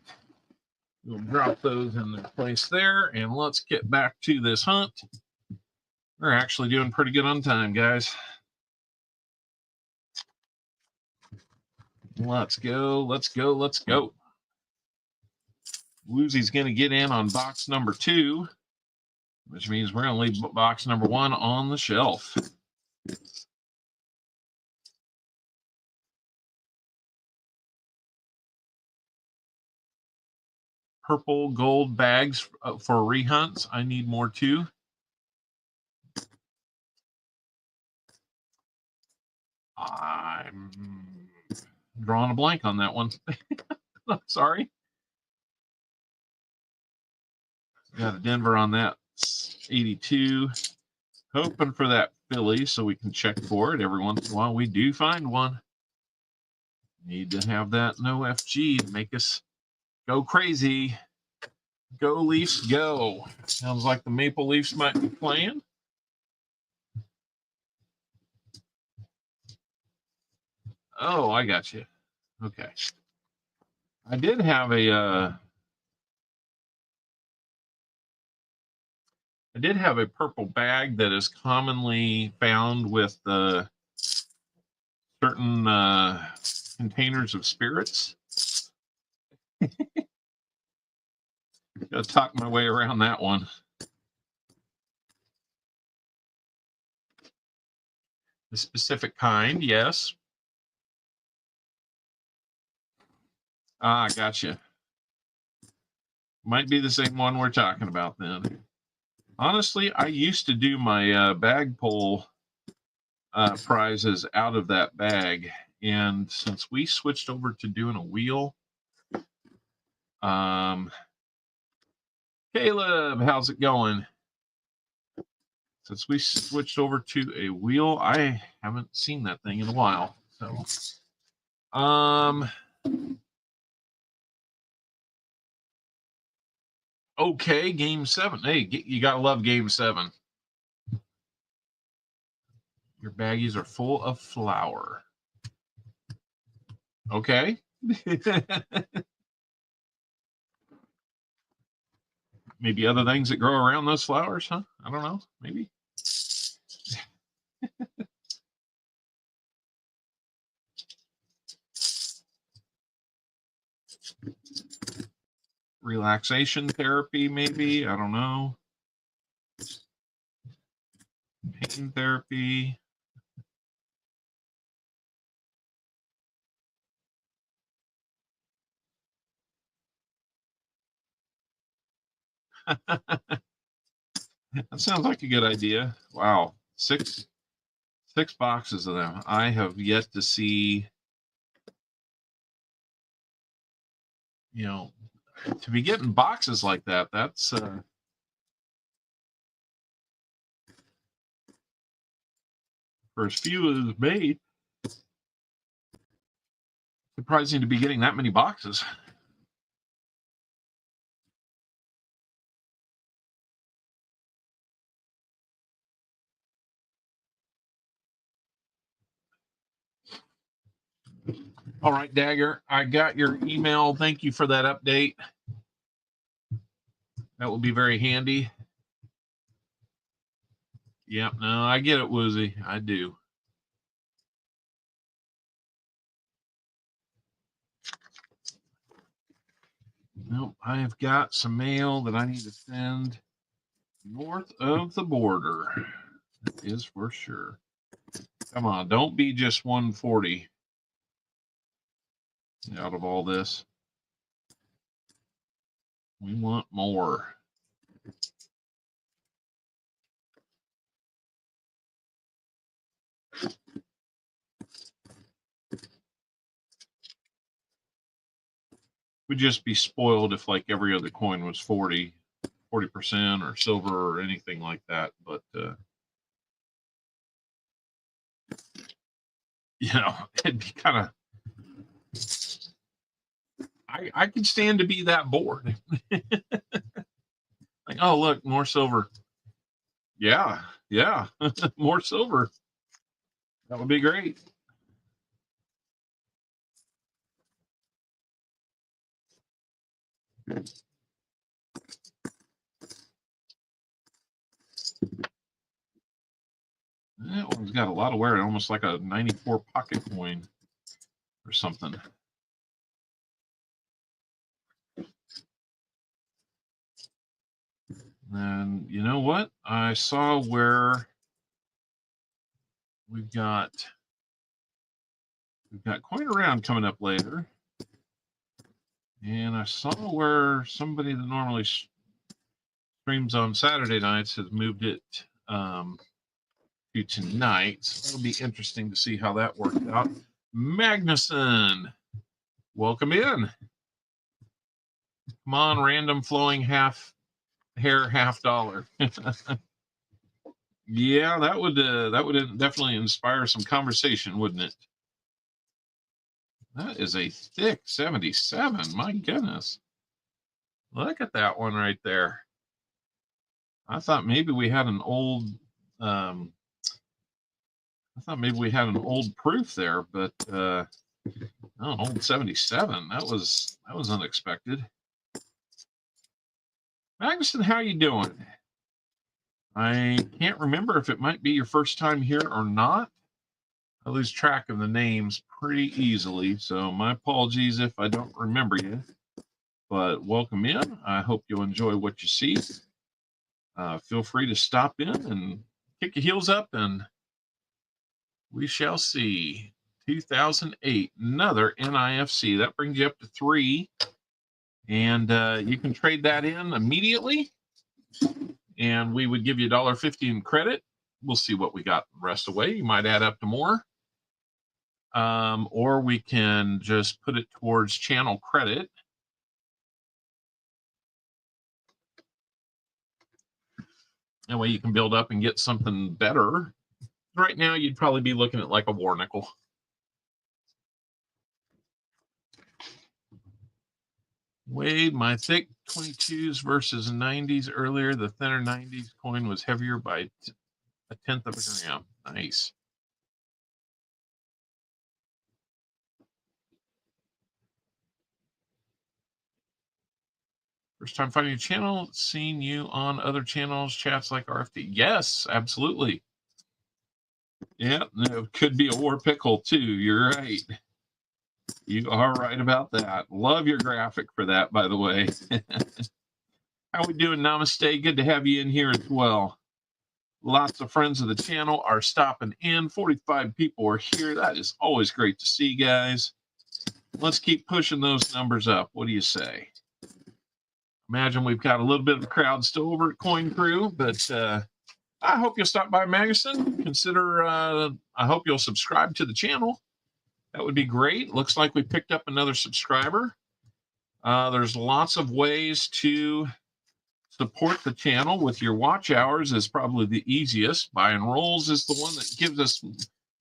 We'll drop those in their place there, and let's get back to this hunt. We're actually doing pretty good on time, guys. Let's go, let's go, let's go. Woozy's going to get in on box number 2, which means we're going to leave box number 1 on the shelf. Purple gold bags for rehunts. I need more too. I'm drawing a blank on that one. I'm sorry. Got a Denver on that. 82. Hoping for that Philly so we can check for it every once in a while. We do find one. Need to have that no FG to make us go crazy. Go Leafs, go. Sounds like the Maple Leafs might be playing. Oh, I got you. Okay. I did have a purple bag that is commonly found with certain containers of spirits. Gotta talk my way around that one. The specific kind, yes. Ah, gotcha. Might be the same one we're talking about then. Honestly, I used to do my bag pull prizes out of that bag, and since we switched over to doing a wheel, Caleb, how's it going? Since we switched over to a wheel, I haven't seen that thing in a while. So, okay, game 7. Hey, you gotta love game 7. Your baggies are full of flour. Okay. Maybe other things that grow around those flowers, huh? I don't know. Maybe. Relaxation therapy, maybe. I don't know. Pain therapy. That sounds like a good idea. Wow. Six boxes of them. I have yet to see, to be getting boxes like that. That's for as few as made. Surprising to be getting that many boxes. All right, Dagger, I got your email. Thank you for that update. That will be very handy. Yep, no, I get it, Woozy. I do. Nope, I have got some mail that I need to send north of the border. That is for sure. Come on, don't be just 140 out of all this. We want more. We'd just be spoiled if like every other coin was 40% or silver or anything like that. But, you know, it'd be kind of, I could stand to be that bored. Like, oh, look, more silver. Yeah, yeah, more silver. That would be great. That one's got a lot of wear, almost like a 94 pocket coin or something. And you know what? I saw where we've got Coin Around coming up later. And I saw where somebody that normally streams on Saturday nights has moved it to tonight. So it'll be interesting to see how that worked out. Magnuson, welcome in. Come on, random flowing half hair, half dollar. Yeah, that would definitely inspire some conversation, wouldn't it? That is a thick 77. My goodness. Look at that one right there. I thought maybe we had an old proof there, but no, an old 77. That was unexpected. Magnuson, how you doing? I can't remember if it might be your first time here or not. I lose track of the names pretty easily, so my apologies if I don't remember you. But welcome in. I hope you'll enjoy what you see. Feel free to stop in and kick your heels up, and we shall see. 2008, another NIFC. That brings you up to 3. And you can trade that in immediately. And we would give you $1.50 in credit. We'll see what we got the rest of the way. You might add up to more. Or we can just put it towards channel credit. That way you can build up and get something better. Right now, you'd probably be looking at like a war nickel. Wade, my thick 22s versus 90s earlier. The thinner 90s coin was heavier by a tenth of a gram. Nice. First time finding your channel, seeing you on other channels, chats like RFD. Yes, absolutely. Yeah, it could be a war pickle too. You're right. You are right about that. Love your graphic for that, by the way. How we doing? Namaste. Good to have you in here as well. Lots of friends of the channel are stopping in. 45 people are here. That is always great to see, guys. Let's keep pushing those numbers up. What do you say? Imagine we've got a little bit of a crowd still over at Coin Crew, but I hope you'll stop by Magnuson. Consider, I hope you'll subscribe to the channel. That would be great. Looks like we picked up another subscriber. There's lots of ways to support the channel. With your watch hours is probably the easiest. Buy and rolls is the one that gives us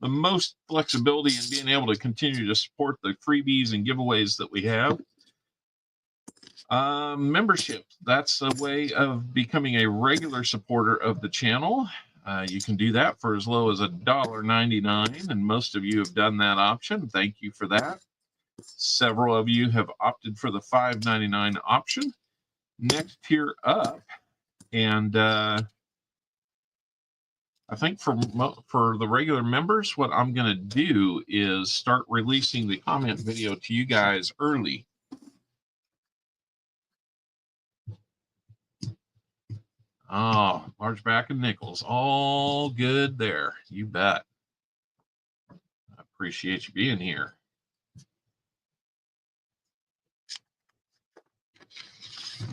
the most flexibility in being able to continue to support the freebies and giveaways that we have. Membership, that's a way of becoming a regular supporter of the channel. You can do that for as low as $1.99, and most of you have done that option. Thank you for that. Several of you have opted for the $5.99 option. Next tier up, and I think for the regular members, what I'm going to do is start releasing the comment video to you guys early. Oh, large back and nickels. All good there. You bet. I appreciate you being here.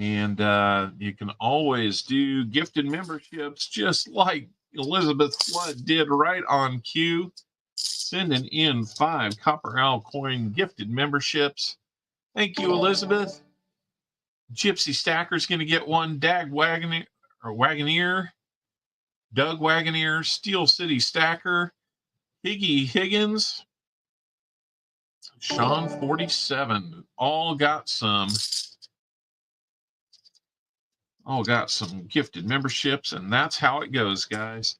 And you can always do gifted memberships just like Elizabeth Flood did right on cue, sending in 5 Copper Owl Coin gifted memberships. Thank you, Elizabeth. Gypsy Stacker's going to get one. Wagoneer, Doug Wagoneer, Steel City Stacker, Higgy Higgins, Sean 47. All got some gifted memberships, and that's how it goes, guys.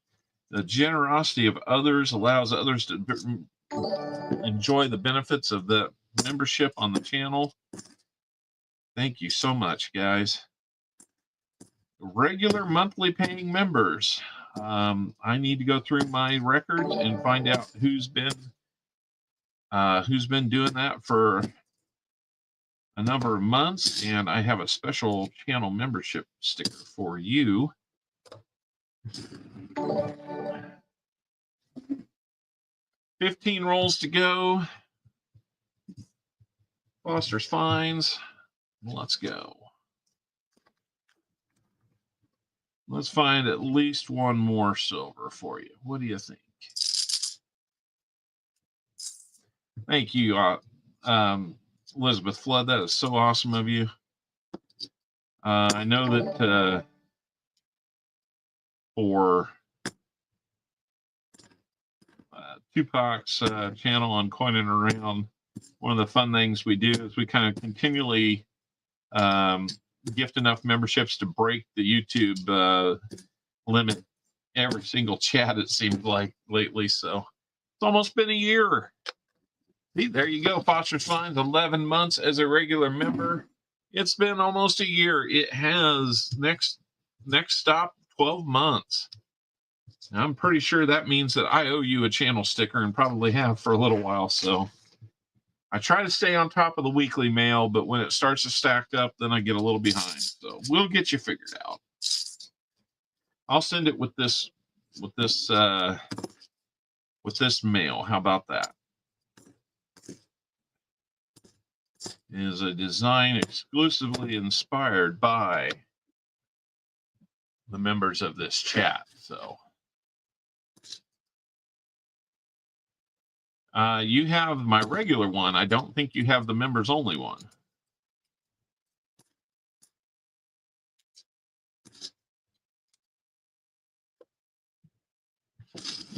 The generosity of others allows others to enjoy the benefits of the membership on the channel. Thank you so much, guys. Regular monthly paying members. I need to go through my records and find out who's been doing that for a number of months, and I have a special channel membership sticker for you. 15 rolls to go. Foster's Finds. Let's go. Let's find at least one more silver for you. What do you think? Thank you, Elizabeth Flood. That is so awesome of you. I know that for Tupac's channel on Coining Around, one of the fun things we do is we kind of continually gift enough memberships to break the YouTube limit every single chat, it seems like lately. So it's almost been a year. See, there you go. Foster's Finds, 11 months as a regular member. It's been almost a year. It has next stop 12 months. I'm pretty sure that means that I owe you a channel sticker and probably have for a little while. So I try to stay on top of the weekly mail, but when it starts to stack up, then I get a little behind. So we'll get you figured out. I'll send it with this mail. How about that? It is a design exclusively inspired by the members of this chat. So you have my regular one. I don't think you have the members only one.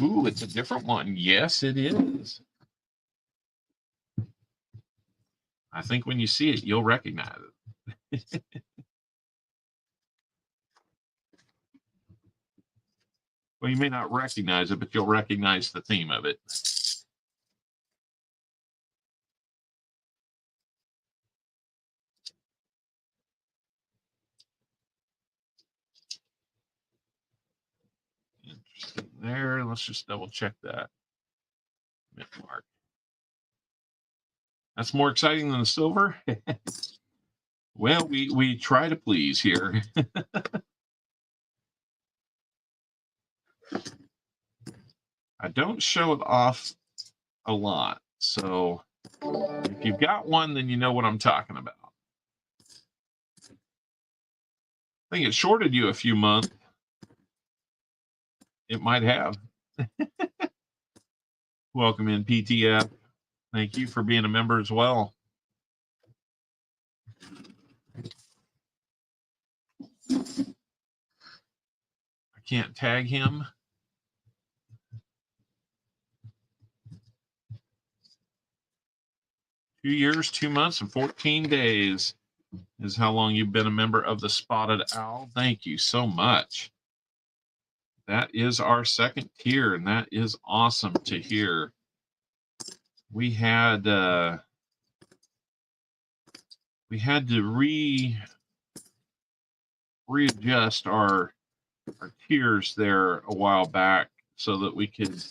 Ooh, it's a different one. Yes, it is. I think when you see it, you'll recognize it. Well, you may not recognize it, but you'll recognize the theme of it. Interesting there. Let's just double check that. Mint mark. That's more exciting than the silver. Well, we try to please here. I don't show it off a lot. So if you've got one, then you know what I'm talking about. I think it shorted you a few months. It might have. Welcome in, PTF. Thank you for being a member as well. I can't tag him. Two years, 2 months, and 14 days is how long you've been a member of the Spotted Owl. Thank you so much. That is our second tier, and that is awesome to hear. We had to readjust our tiers there a while back so that we could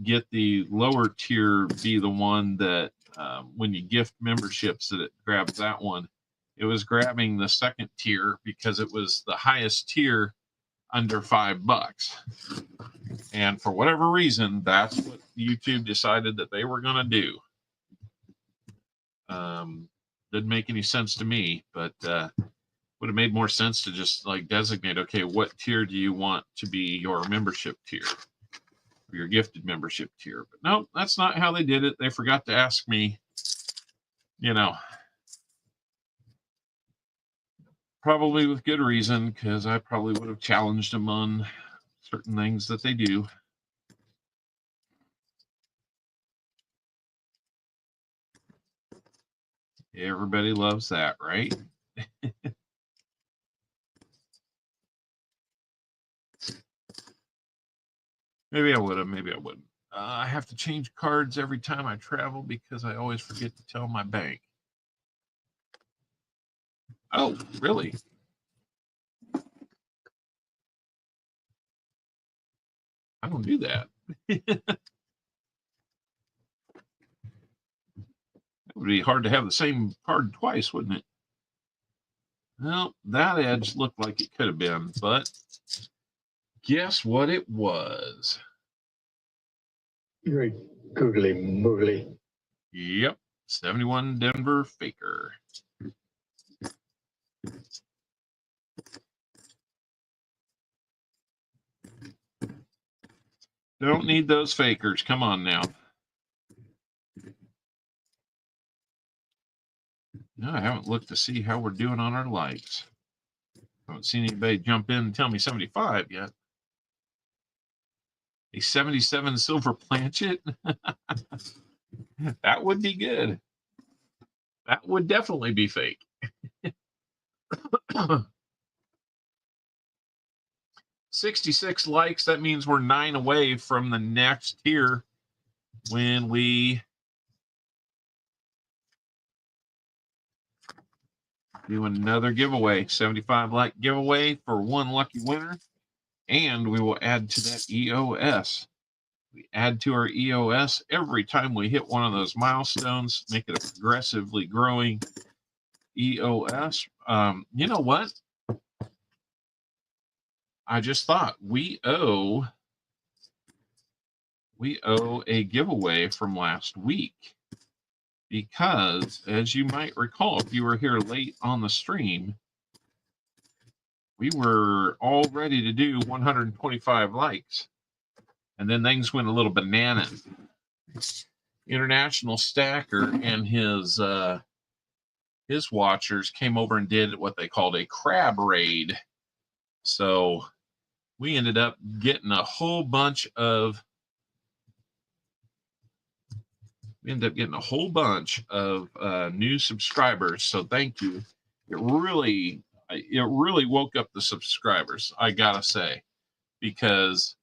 get the lower tier be the one that when you gift memberships that it grabs that one. It was grabbing the second tier because it was the highest tier under $5. And for whatever reason, that's what YouTube decided that they were going to do. Didn't make any sense to me, but would have made more sense to just like designate, okay, what tier do you want to be your membership tier, or your gifted membership tier? But no, that's not how they did it. They forgot to ask me, you know, probably with good reason, because I probably would have challenged them on certain things that they do. Everybody loves that, right? Maybe I would have, maybe I wouldn't. I have to change cards every time I travel because I always forget to tell my bank. Oh, really? I don't do that. It would be hard to have the same card twice, wouldn't it? Well, that edge looked like it could have been, but guess what it was? You're a googly moogly. Yep, 71 Denver Faker. Don't need those fakers. Come on now. No, I haven't looked to see how we're doing on our likes. I haven't seen anybody jump in and tell me 75 yet. A 77 silver planchet? That would be good. That would definitely be fake. 66 likes. That means we're 9 away from the next tier when we do another giveaway. 75 like giveaway for one lucky winner. And we will add to that EOS. We add to our EOS every time we hit one of those milestones, make it a progressively growing EOS. You know what? I just thought we owe a giveaway from last week, because as you might recall, if you were here late on the stream, we were all ready to do 125 likes, and then things went a little bananas. International Stacker and his watchers came over and did what they called a crab raid. So we ended up getting a whole bunch of new subscribers. So thank you. It really woke up the subscribers, I gotta say, because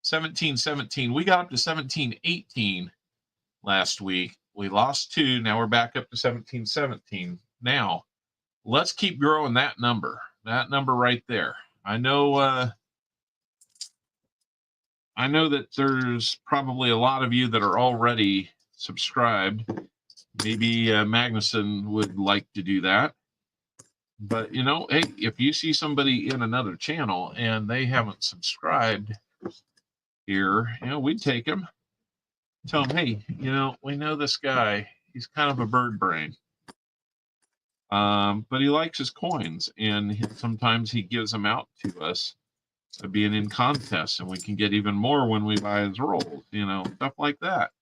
1717, we got up to 1718 last week. We lost 2. Now we're back up to 1717. Now let's keep growing that number right there. I know that there's probably a lot of you that are already subscribed. Maybe Magnuson would like to do that. But, you know, hey, if you see somebody in another channel and they haven't subscribed here, you know, we'd take them. Tell them, hey, you know, we know this guy. He's kind of a bird brain. But he likes his coins, and sometimes he gives them out to us being in contests, and we can get even more when we buy his rolls, you know, stuff like that.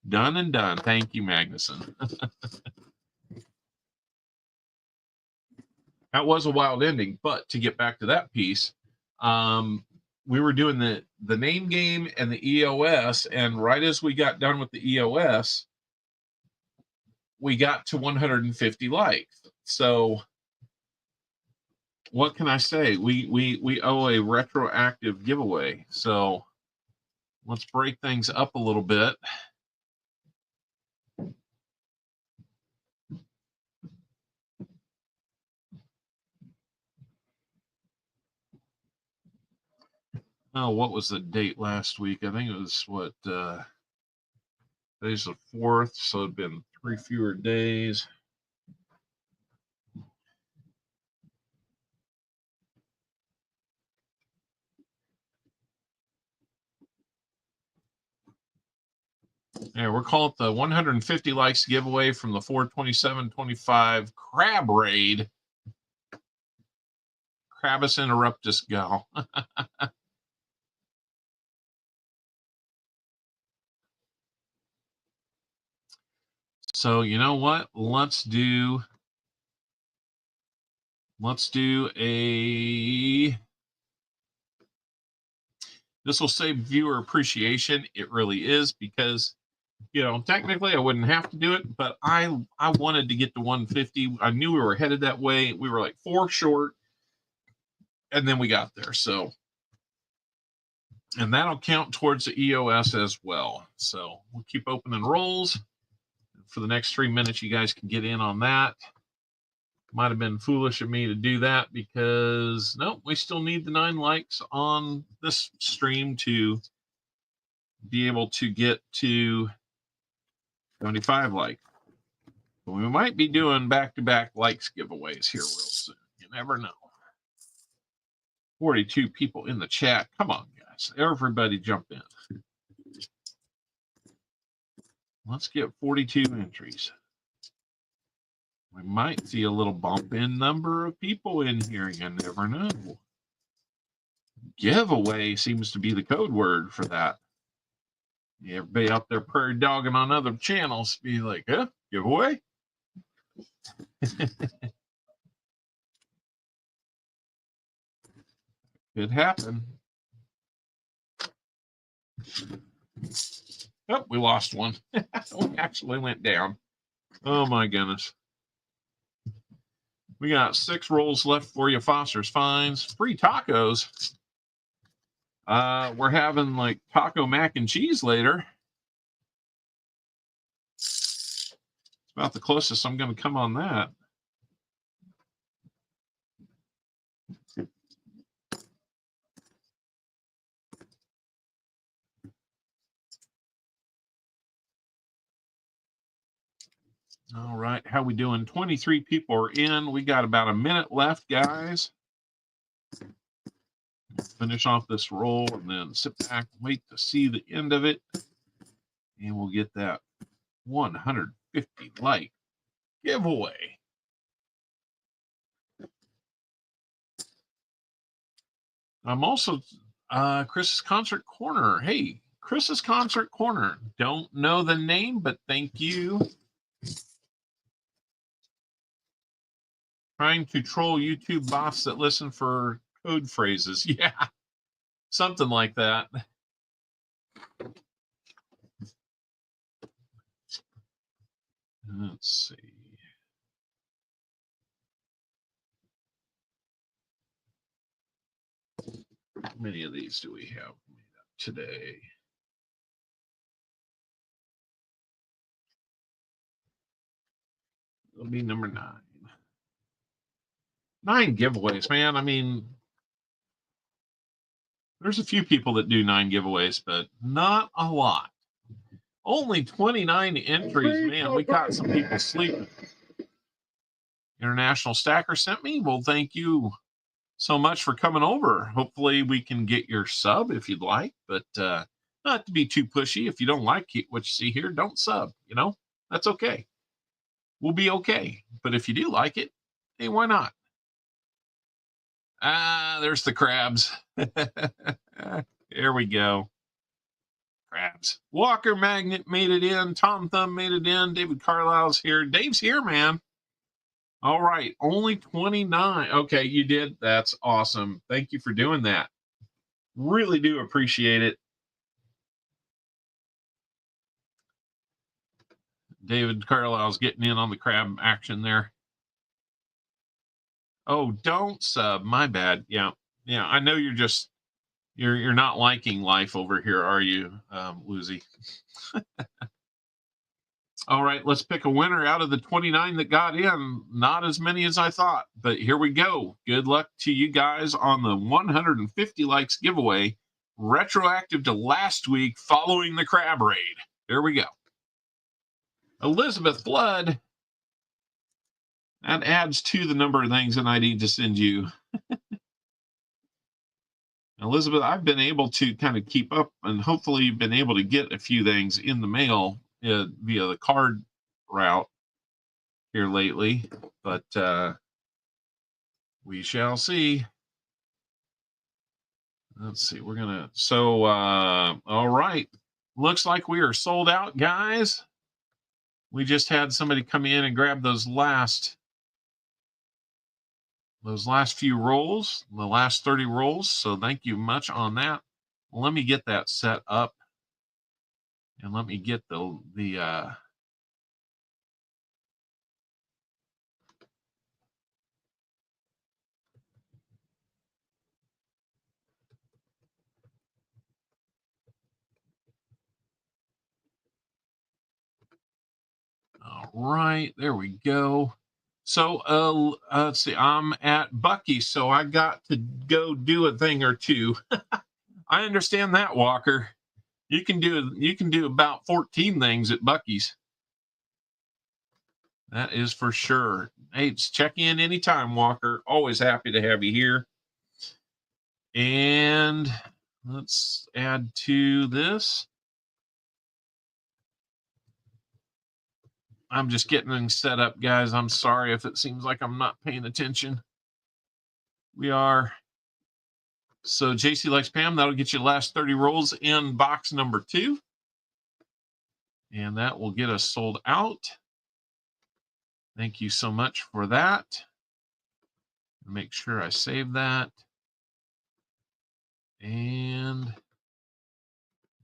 Done and done. Thank you, Magnuson. That was a wild ending, but to get back to that piece, we were doing the name game and the EOS, and right as we got done with the EOS, we got to 150 likes. So what can I say? We owe a retroactive giveaway. So let's break things up a little bit. Oh, what was the date last week? I think it was what, today's the 4th, so it'd been 3 fewer days. Yeah, we'll call it the 150 likes giveaway from the 427.25 crab raid. Crabus interruptus GAW. So you know what? Let's do a. This will save viewer appreciation. It really is, because, you know, technically I wouldn't have to do it, but I wanted to get to 150. I knew we were headed that way. We were like 4 short, and then we got there. So, and that'll count towards the EOS as well. So we'll keep opening rolls for the next 3 minutes. You guys can get in on that. Might have been foolish of me to do that, because no, we still need the 9 likes on this stream to be able to get to 75 likes. But we might be doing back-to-back likes giveaways here real soon. You never know. 42 people in the chat. Come on, guys. Everybody jump in. Let's get 42 entries. We might see a little bump in number of people in here. You never know. Giveaway seems to be the code word for that. Everybody out there prairie dogging on other channels be like, huh? Giveaway? Could happen. Oh, we lost one. We actually went down. Oh my goodness. We got 6 rolls left for you, Foster's Finds. Free tacos. We're having like taco mac and cheese later. It's about the closest I'm going to come on that. All right, how we doing? 23 people are in. We got about a minute left, guys. Finish off this roll and then sit back and wait to see the end of it. And we'll get that 150 like giveaway. I'm also Chris's Concert Corner. Hey, Chris's Concert Corner. Don't know the name, but thank you. Trying to troll YouTube bots that listen for code phrases. Yeah, something like that. Let's see. How many of these do we have made up today? It'll be number 9. 9 giveaways, man. I mean, there's a few people that do 9 giveaways, but not a lot. Only 29 entries, man. We caught some people sleeping. International Stacker sent me. Well, thank you so much for coming over. Hopefully we can get your sub if you'd like, but not to be too pushy. If you don't like what you see here, don't sub. You know, that's okay. We'll be okay. But if you do like it, hey, why not? There's the crabs. Here we go. Crabs. Walker Magnet made it in. Tom Thumb made it in. David Carlisle's here. Dave's here, man. All right. Only 29. Okay, you did. That's awesome. Thank you for doing that. Really do appreciate it. David Carlisle's getting in on the crab action there. Oh, don't sub. My bad. Yeah. Yeah. I know you're just, you're not liking life over here, are you, Lucy? All right. Let's pick a winner out of the 29 that got in. Not as many as I thought, but here we go. Good luck to you guys on the 150 likes giveaway, retroactive to last week following the crab raid. Here we go. Elizabeth Blood. That adds to the number of things that I need to send you. Elizabeth, I've been able to kind of keep up, and hopefully you've been able to get a few things in the mail via the card route here lately, but we shall see. Let's see. We're gonna. So, all right. Looks like we are sold out, guys. We just had somebody come in and grab those last few rolls, the last 30 rolls. So thank you much on that. Well, let me get that set up, and let me get the all right, there we go. So let's see, I'm at Bucky, so I got to go do a thing or two. I understand that, Walker. You can do about 14 things at Bucky's. That is for sure. Hey, check in anytime, Walker. Always happy to have you here. And let's add to this. I'm just getting things set up, guys. I'm sorry if it seems like I'm not paying attention. We are. So JC Likes Pam, that'll get you the last 30 rolls in box number 2. And that will get us sold out. Thank you so much for that. Make sure I save that. And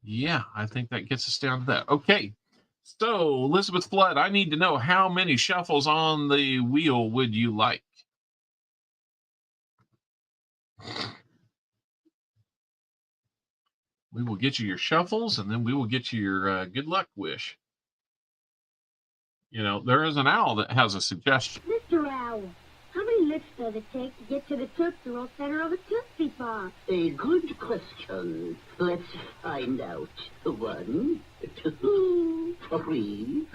yeah, I think that gets us down to that. Okay. So, Elizabeth Flood, I need to know how many shuffles on the wheel would you like? We will get you your shuffles, and then we will get you your good luck wish. You know, there is an owl that has a suggestion. Mr. Owl, how many licks does it take to get to the Tootsie Roll center of a Tootsie Pop? A good question. Let's find out. 1, 2, 3,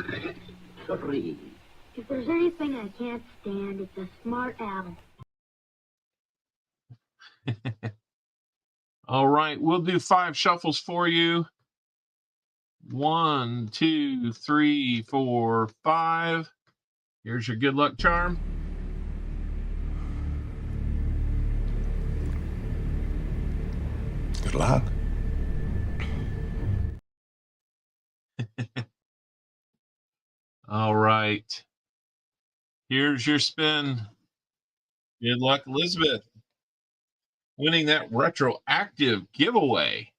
3. If there's anything I can't stand, it's a smart owl. All right, we'll do 5 shuffles for you. 1, 2, 3, 4, 5. Here's your good luck charm. Good luck. All right. Here's your spin. Good luck, Elizabeth. Winning that retroactive giveaway.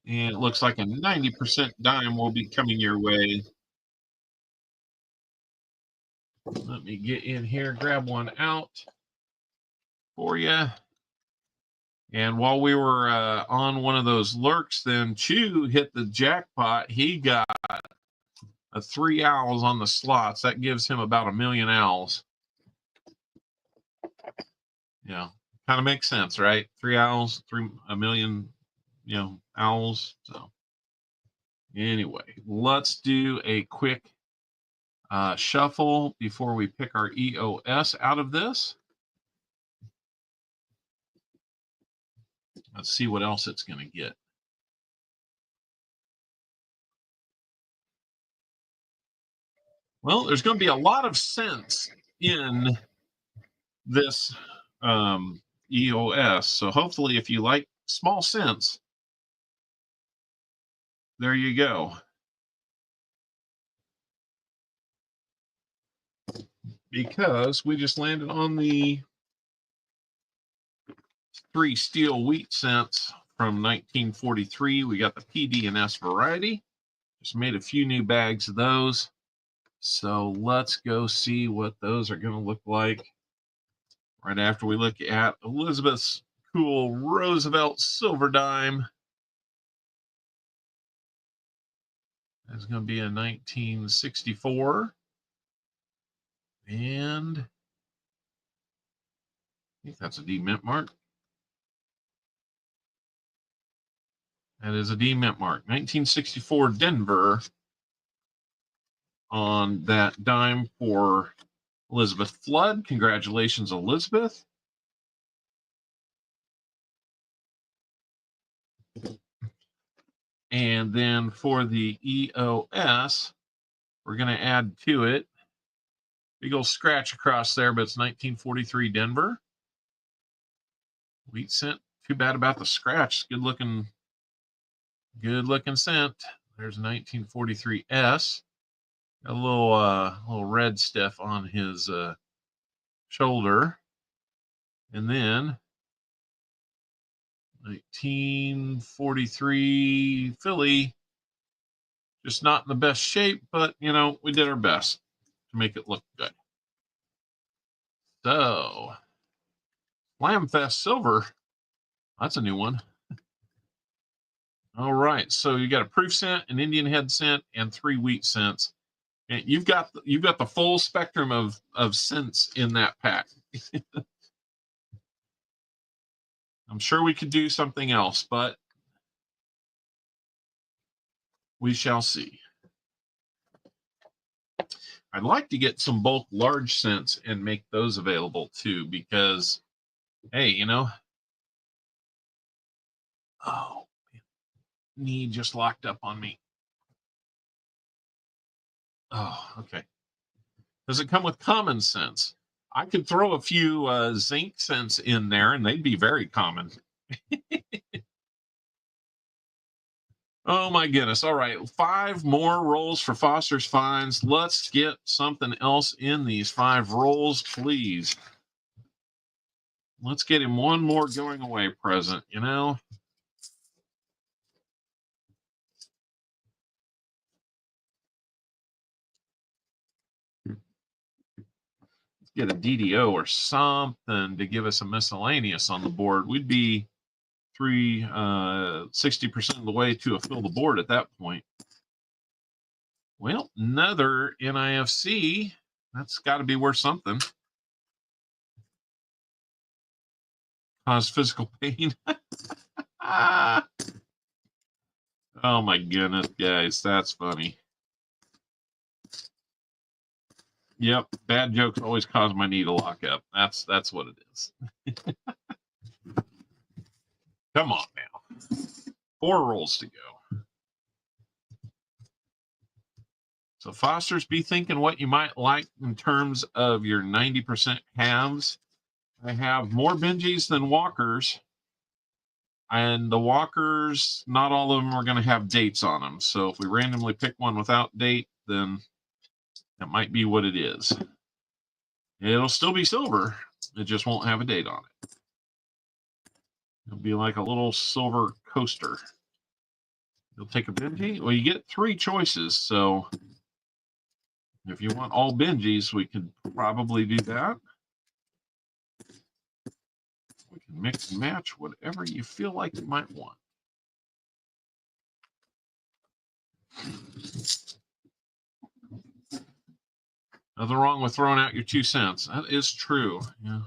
And it looks like a 90% dime will be coming your way. Let me get in here, grab one out for you. And while we were on one of those lurks, then Chew hit the jackpot. He got 3 owls on the slots. That gives him about 1 million owls. Yeah, kind of makes sense, right? 3 owls, 1 million, owls. So anyway, let's do a quick shuffle before we pick our EOS out of this. Let's see what else it's going to get. Well, there's going to be a lot of cents in this EOS. So hopefully, if you like small cents, there you go. Because we just landed on the 3 steel wheat cents from 1943. We got the PD and S variety. Just made a few new bags of those. So let's go see what those are going to look like right after we look at Elizabeth's cool Roosevelt silver dime. That's going to be a 1964. And I think that's a D mint mark. That is a D mint mark. 1964 Denver on that dime for Elizabeth Flood. Congratulations, Elizabeth. And then for the EOS, we're going to add to it. Big old scratch across there, but it's 1943 Denver. Wheat cent. Too bad about the scratch. Good looking cent. There's 1943S. Got a little red stuff on his shoulder. And then 1943 Philly. Just not in the best shape, but you know, we did our best to make it look good. So, Slamfest Silver. That's a new one. All right, so you got a proof cent, an Indian head cent, and 3 wheat cents. And you've got the full spectrum of cents in that pack. I'm sure we could do something else, but we shall see. I'd like to get some bulk large cents and make those available too, because, hey, you know, oh, knee just locked up on me. Oh, okay. Does it come with common cents? I could throw a few zinc cents in there and they'd be very common. Oh my goodness. All right. 5 more rolls for Foster's Finds. Let's get something else in these 5 rolls, please. Let's get him one more going away present, you know? Let's get a DDO or something to give us a miscellaneous on the board. We'd be 60% of the way to a fill the board at that point. Well, another NIFC. That's got to be worth something. Cause physical pain. Oh my goodness, guys, that's funny. Yep, bad jokes always cause my knee to lock up. That's what it is. Come on now. 4 rolls to go. So Fosters, be thinking what you might like in terms of your 90% halves. I have more Benjis than Walkers. And the Walkers, not all of them are going to have dates on them. So if we randomly pick one without date, then that might be what it is. It'll still be silver. It just won't have a date on it. It'll be like a little silver coaster. You'll take a Benji. Well, you get 3 choices. So if you want all Benjis, we could probably do that. We can mix and match whatever you feel like you might want. Nothing wrong with throwing out your 2 cents. That is true. Yeah.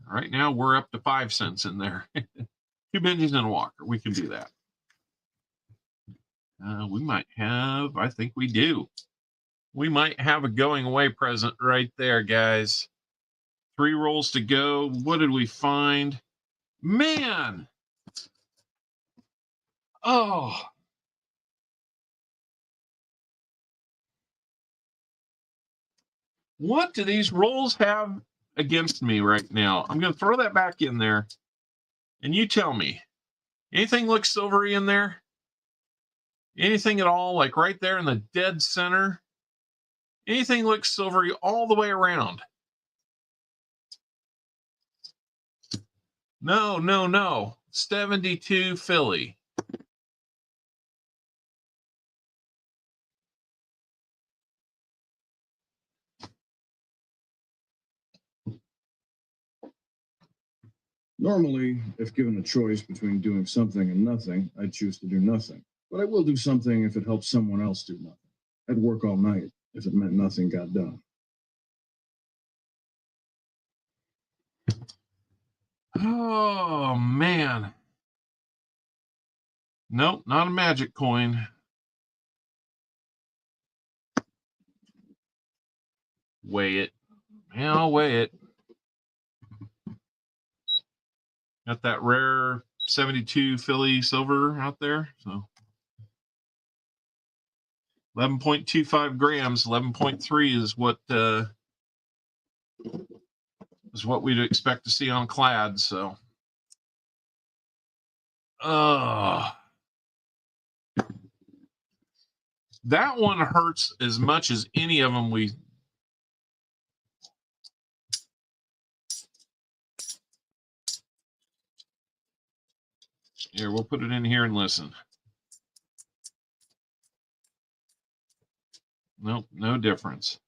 Right now, we're up to 5 cents in there. 2 Benjis and a Walker. We can do that. We might have, I think we do. We might have a going away present right there, guys. 3 rolls to go. What did we find? Man! Oh! What do these rolls have against me right now? I'm going to throw that back in there. And you tell me. Anything look silvery in there? Anything at all? Like right there in the dead center? Anything looks silvery all the way around? No, no, no. 72 Philly. Normally, if given a choice between doing something and nothing, I'd choose to do nothing. But I will do something if it helps someone else do nothing. I'd work all night if it meant nothing got done. Oh, man. Nope, not a magic coin. Weigh it. Yeah, I'll weigh it. Got that rare 72 Philly silver out there. So 11.25 grams, 11.3 is what we'd expect to see on clad. So, that one hurts as much as any of them we. Here, we'll put it in here and listen. Nope, no difference.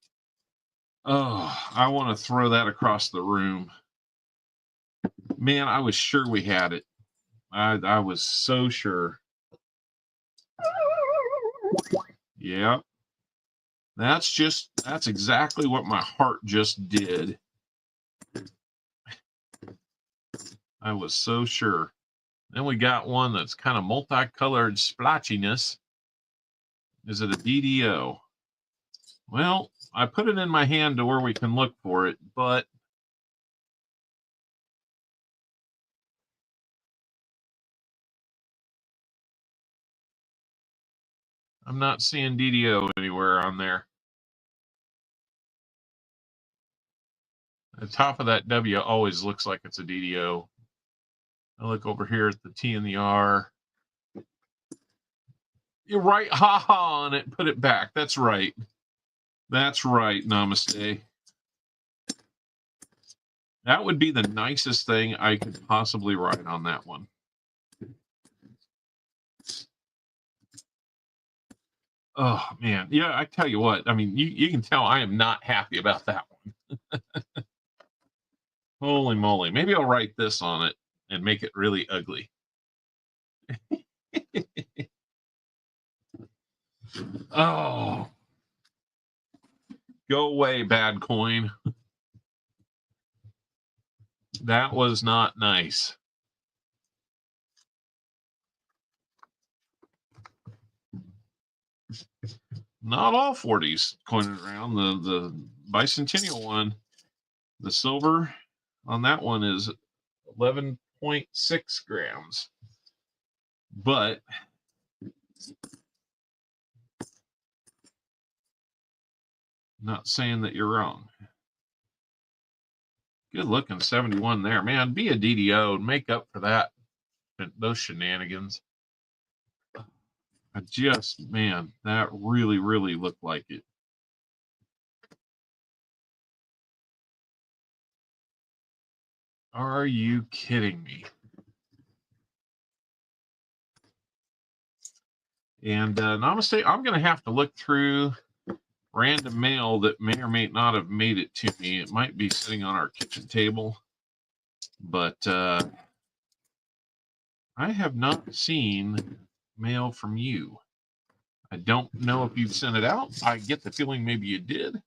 Oh, I want to throw that across the room. Man, I was sure we had it. I was so sure. Yeah. That's exactly what my heart just did. I was so sure. Then we got one that's kind of multicolored splotchiness. Is it a DDO? Well, I put it in my hand to where we can look for it, but I'm not seeing DDO anywhere on there. The top of that W always looks like it's a DDO. I look over here at the T and the R. You're right, ha-ha on it, put it back. That's right. That's right, namaste. That would be the nicest thing I could possibly write on that one. Oh, man. Yeah, I tell you what. I mean, you can tell I am not happy about that one. Holy moly. Maybe I'll write this on it and make it really ugly. Oh. Go away, bad coin. That was not nice. Not all 40s coined around. The bicentennial one, the silver on that one is 11.6 grams. But not saying that you're wrong. Good looking 71 there, man. Be a DDO and make up for that, those shenanigans. Man, that really, really looked like it. Are you kidding me? And namaste, I'm going to have to look through random mail that may or may not have made it to me. It might be sitting on our kitchen table, but I have not seen mail from you. I don't know if you've sent it out. I get the feeling maybe you did.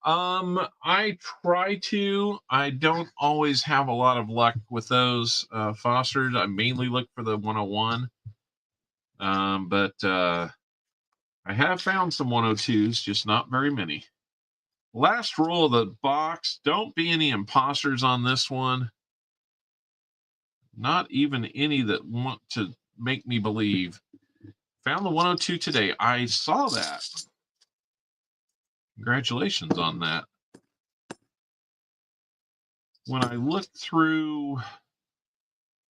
I try to. I don't always have a lot of luck with those Fosters. I mainly look for the 101. But I have found some 102s, just not very many. Last roll of the box. Don't be any imposters on this one. Not even any that want to make me believe. Found the 102 today. I saw that. Congratulations on that. When I looked through,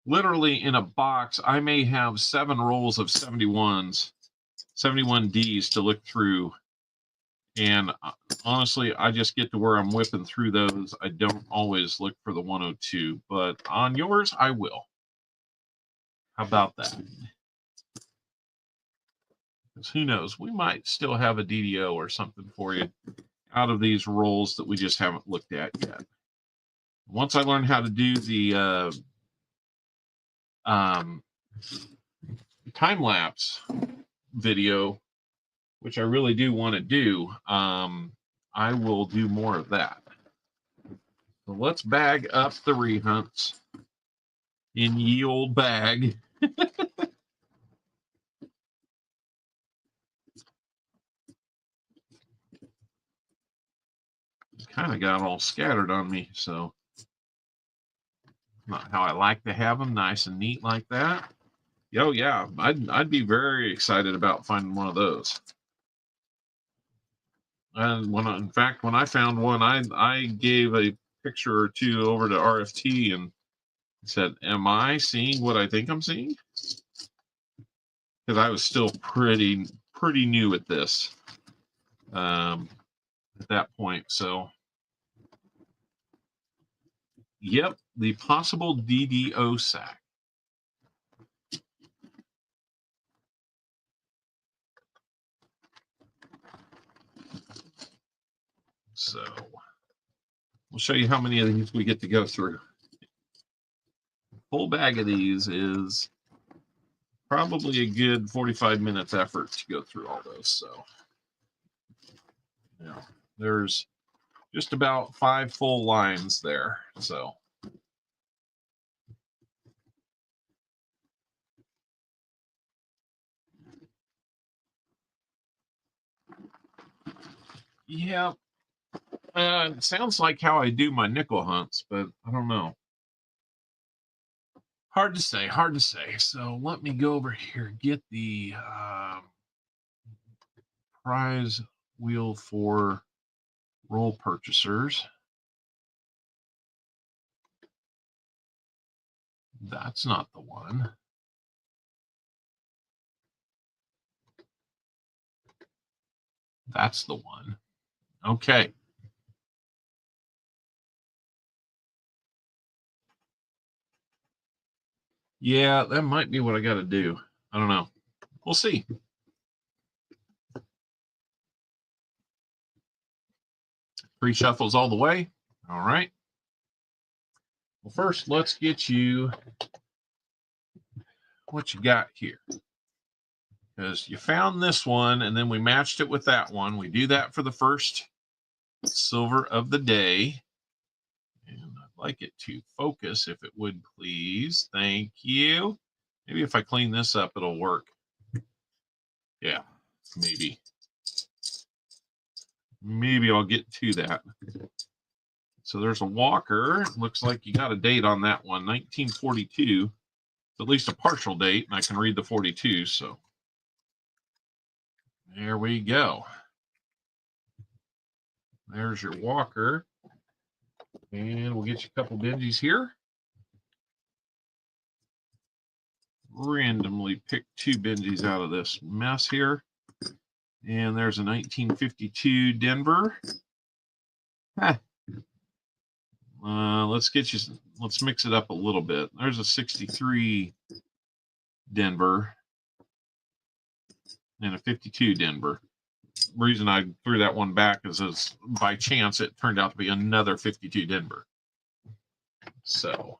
literally in a box, I may have 7 rolls of 71s, 71Ds to look through. And honestly, I just get to where I'm whipping through those. I don't always look for the 102, but on yours, I will. How about that? Because who knows, we might still have a DDO or something for you out of these rolls that we just haven't looked at yet. Once I learn how to do the time-lapse video, which I really do want to do, I will do more of that. So let's bag up the rehunts in ye old bag. Kind of got all scattered on me, so Not how I like to have them, nice and neat like that. Oh yeah, I'd be very excited about finding one of those. And in fact, when I found one, I gave a picture or two over to RFT and said, "Am I seeing what I think I'm seeing?" Because I was still pretty new at this at that point. So, yep, the possible DDO sack. So we'll show you how many of these we get to go through. Full bag of these is probably a good 45 minutes effort to go through all those. So, yeah, there's just about 5 full lines there. So, yeah, it sounds like how I do my nickel hunts, but I don't know. Hard to say, hard to say. So let me go over here, get the prize wheel for roll purchasers. That's not the one. That's the one. Okay. Yeah, that might be what I got to do. I don't know. We'll see. Pre-shuffles all the way. All right. Well, first, let's get you what you got here. Because you found this one, and then we matched it with that one. We do that for the first silver of the day. And I'd like it to focus, if it would, please. Thank you. Maybe if I clean this up, it'll work. Yeah, maybe. Maybe I'll get to that. So there's a walker. Looks like you got a date on that one, 1942. It's at least a partial date, and I can read the 42. So there we go. There's your walker. And we'll get you a couple Benjis here. Randomly pick 2 Benjis out of this mess here. And there's a 1952 Denver. Let's mix it up a little bit. There's a 63 Denver and a 52 Denver. The reason I threw that one back is by chance it turned out to be another 52 Denver. So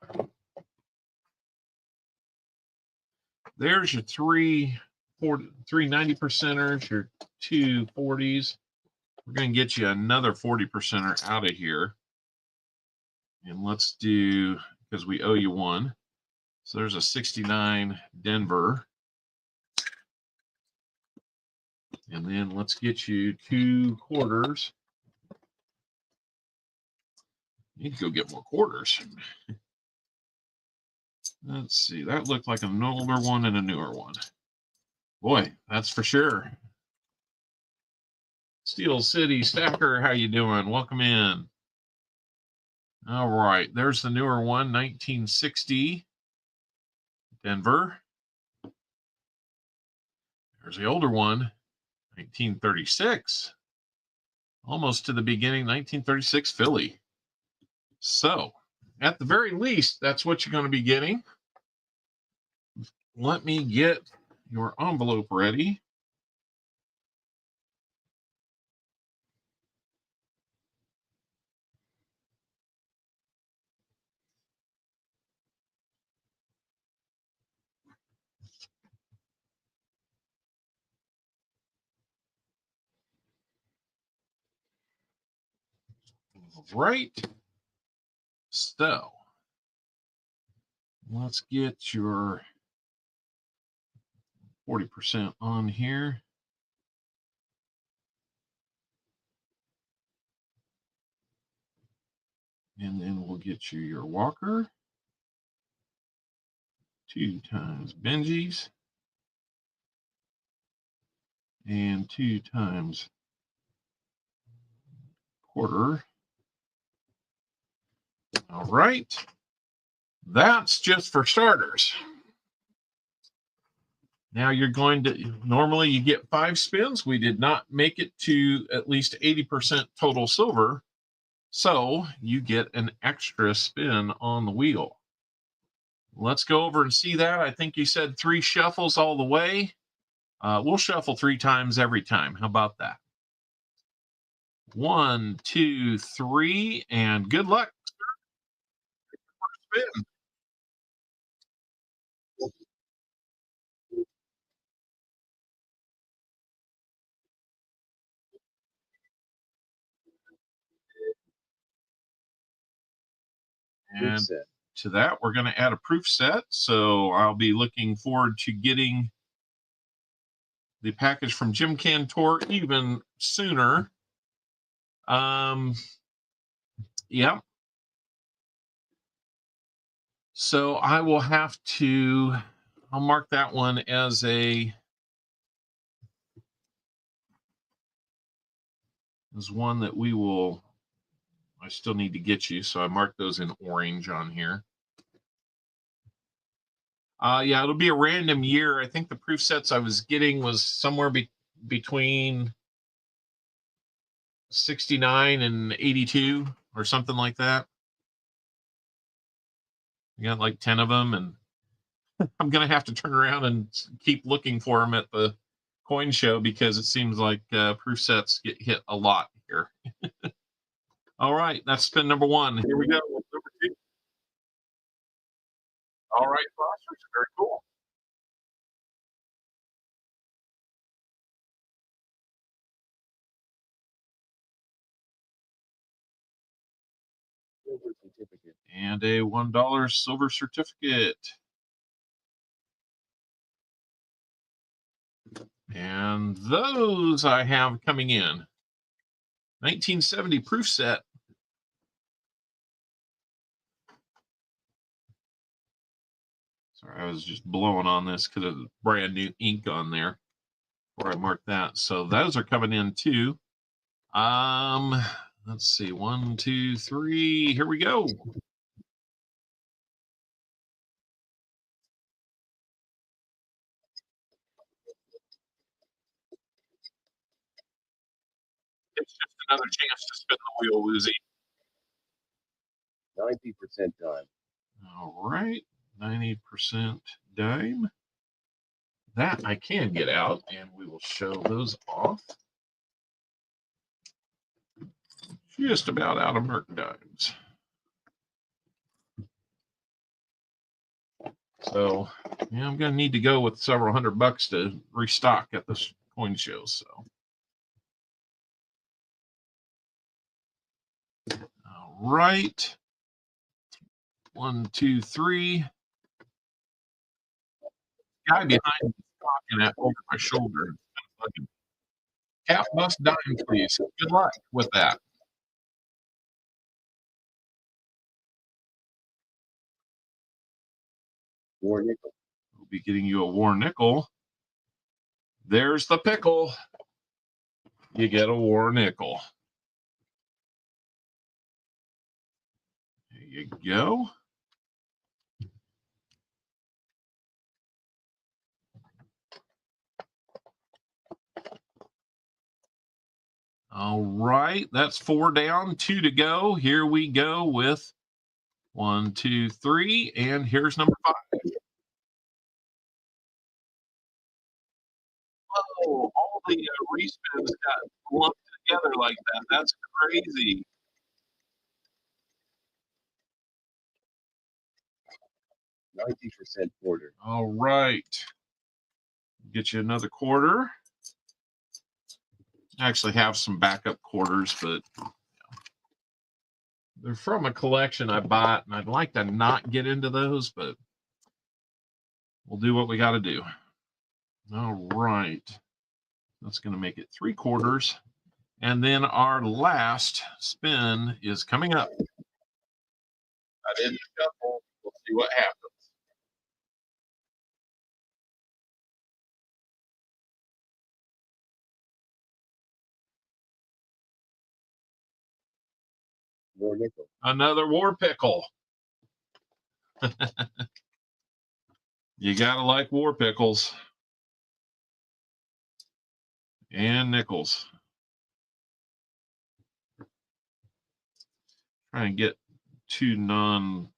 there's your 3 90%ers, your 2 40s. We're going to get you another 40%er out of here. And let's do, because we owe you one. So there's a 69 Denver. And then let's get you 2 quarters. Need to go get more quarters. Let's see. That looked like an older one and a newer one. Boy, that's for sure. Steel City Stacker, how you doing? Welcome in. All right, there's the newer one, 1960 Denver. There's the older one, 1936. Almost to the beginning, 1936 Philly. So, at the very least, that's what you're going to be getting. Let me get your envelope ready. Right. So, let's get your 40% on here. And then we'll get you your walker. 2 times Benji's. And 2 times quarter. All right. That's just for starters. Now you're going to, normally you get 5 spins. We did not make it to at least 80% total silver. So you get an extra spin on the wheel. Let's go over and see that. I think you said 3 shuffles all the way. We'll shuffle 3 times every time. How about that? 1, 2, 3, and good luck. Spin. And to that, we're going to add a proof set. So I'll be looking forward to getting the package from Jim Cantor even sooner. Yeah. So I will have to, I'll mark that one as one that we will, I still need to get you. So I marked those in orange on here. Yeah, it'll be a random year. I think the proof sets I was getting was somewhere between 69 and 82 or something like that. I got like 10 of them, and I'm going to have to turn around and keep looking for them at the coin show because it seems like proof sets get hit a lot here. All right, that's spin number 1. Here we go. Number 2. All right, Fosters, very cool. Silver certificate. And a $1 silver certificate. And those I have coming in. 1970 proof set. Sorry, I was just blowing on this because of the brand new ink on there before I marked that. So those are coming in too. Let's see. 1, 2, 3. Here we go. It's just another chance to spin the wheel, Woozy. 90% dime. All right. 90% dime. That I can get out, and we will show those off. Just about out of Merc dimes. So, yeah, I'm going to need to go with several $100 to restock at this coin show. So, all right. 1, 2, 3. Guy behind me talking at over my shoulder. Cap bust dime, please. Good luck with that. War nickel. We'll be getting you a war nickel. There's the pickle. You get a war nickel. There you go. All right, that's 4 down, 2 to go. Here we go with 1, 2, 3, and here's number 5. Oh, all the respins got lumped together like that. That's crazy. 90% quarter. All right. Get you another quarter. I actually have some backup quarters, but they're from a collection I bought, and I'd like to not get into those, but we'll do what we got to do. All right. That's going to make it 3 quarters. And then our last spin is coming up. I didn't shuffle. We'll see what happens. War nickel. Another war pickle. You gotta like war pickles and nickels. Try and get two non-similar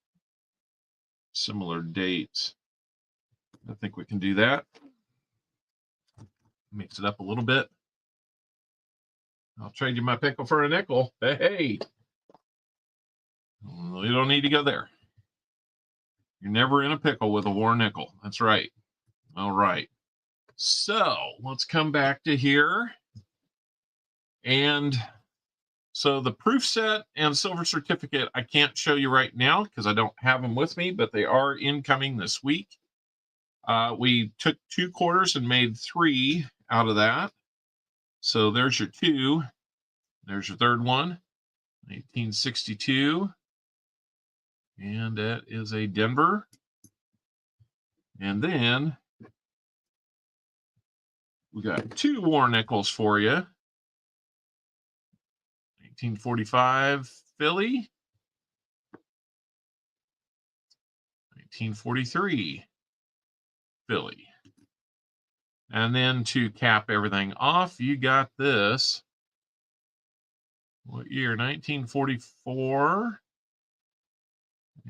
dates. I think we can do that. Mix it up a little bit. I'll trade you my pickle for a nickel. Hey, you don't need to go there. You're never in a pickle with a war nickel. That's right. All right. So let's come back to here. And so the proof set and silver certificate, I can't show you right now because I don't have them with me, but they are incoming this week. We took 2 quarters and made 3 out of that. So there's your 2. There's your third one, 1862. And that is a Denver. And then we got 2 war nickels for you. 1945 Philly. 1943 Philly. And then to cap everything off, you got this. What year? 1944.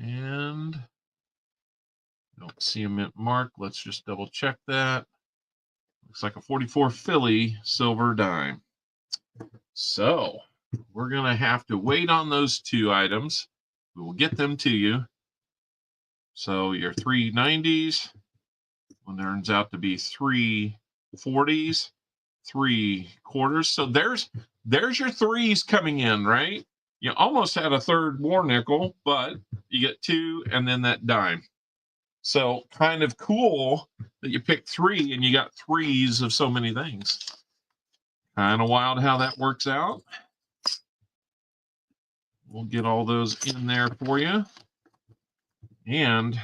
And don't see a mint mark. Let's just double check that. Looks like a 44 Philly silver dime. So we're going to have to wait on those 2 items. We will get them to you. So your 390s, one turns out to be 340s, 3 quarters. So there's your 3s coming in, right? You almost had a third war nickel, but you get 2 and then that dime. So kind of cool that you picked 3 and you got 3s of so many things. Kind of wild how that works out. We'll get all those in there for you. And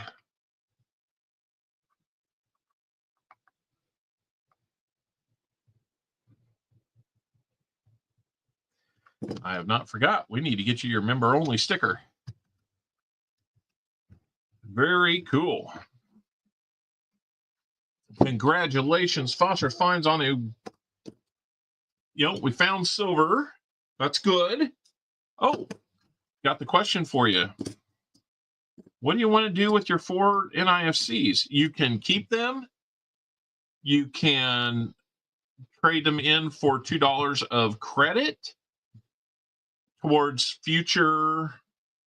I have not forgot, we need to get you your member only sticker. Very cool. Congratulations, Foster finds on a, we found silver. That's good. Oh, got the question for you. What do you want to do with your 4 NIFCs? You can keep them. You can trade them in for $2 of credit towards future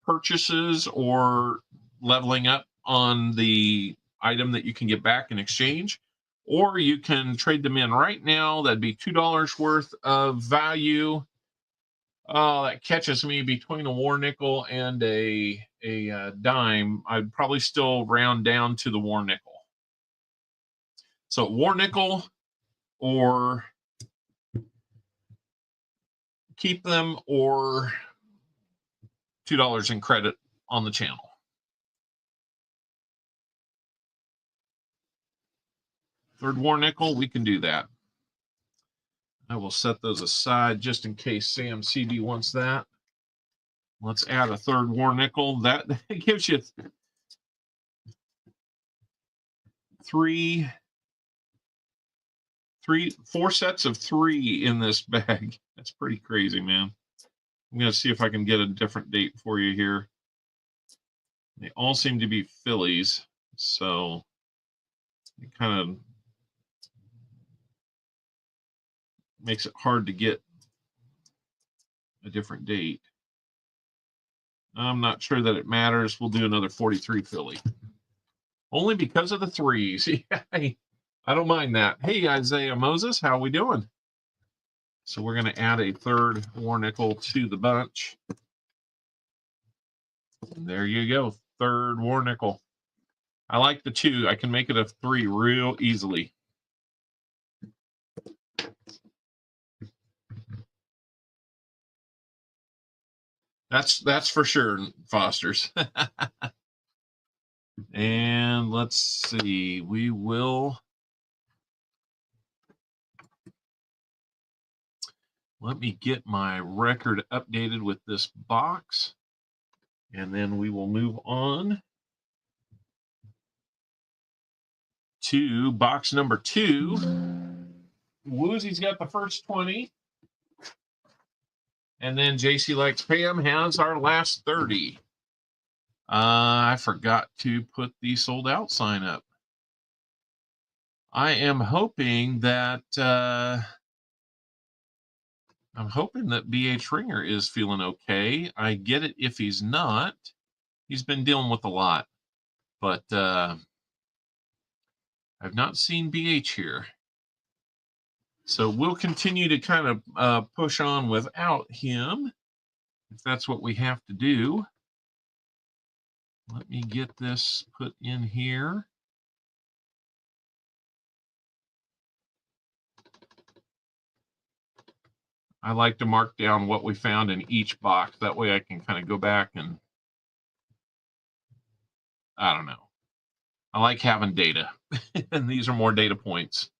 purchases or leveling up on the item that you can get back in exchange, or you can trade them in right now. That'd be $2 worth of value. Oh, that catches me between a war nickel and a dime. I'd probably still round down to the war nickel. So war nickel, or keep them, or $2 in credit on the channel. Third war nickel, we can do that. I will set those aside just in case Sam CD wants that. Let's add a third war nickel. That gives you 4 sets of 3 in this bag. That's pretty crazy, man. I'm going to see if I can get a different date for you here. They all seem to be Phillies, so it kind of makes it hard to get a different date. I'm not sure that it matters. We'll do another 43 Philly. Only because of the 3s. I don't mind that. Hey, Isaiah Moses, how we doing? So we're going to add a third war nickel to the bunch. And there you go. Third war nickel. I like the 2. I can make it a 3 real easily. That's for sure, Fosters. And let's see. We will Let me get my record updated with this box, and then we will move on to box number 2. Woozy's got the first 20. And then JC Likes Pam has our last 30. I forgot to put the sold out sign up. I am hoping that BH Ringer is feeling okay. I get it if he's not. He's been dealing with a lot. But I've not seen BH here. So we'll continue to kind of push on without him, if that's what we have to do. Let me get this put in here. I like to mark down what we found in each box. That way I can kind of go back and, I don't know. I like having data, and these are more data points.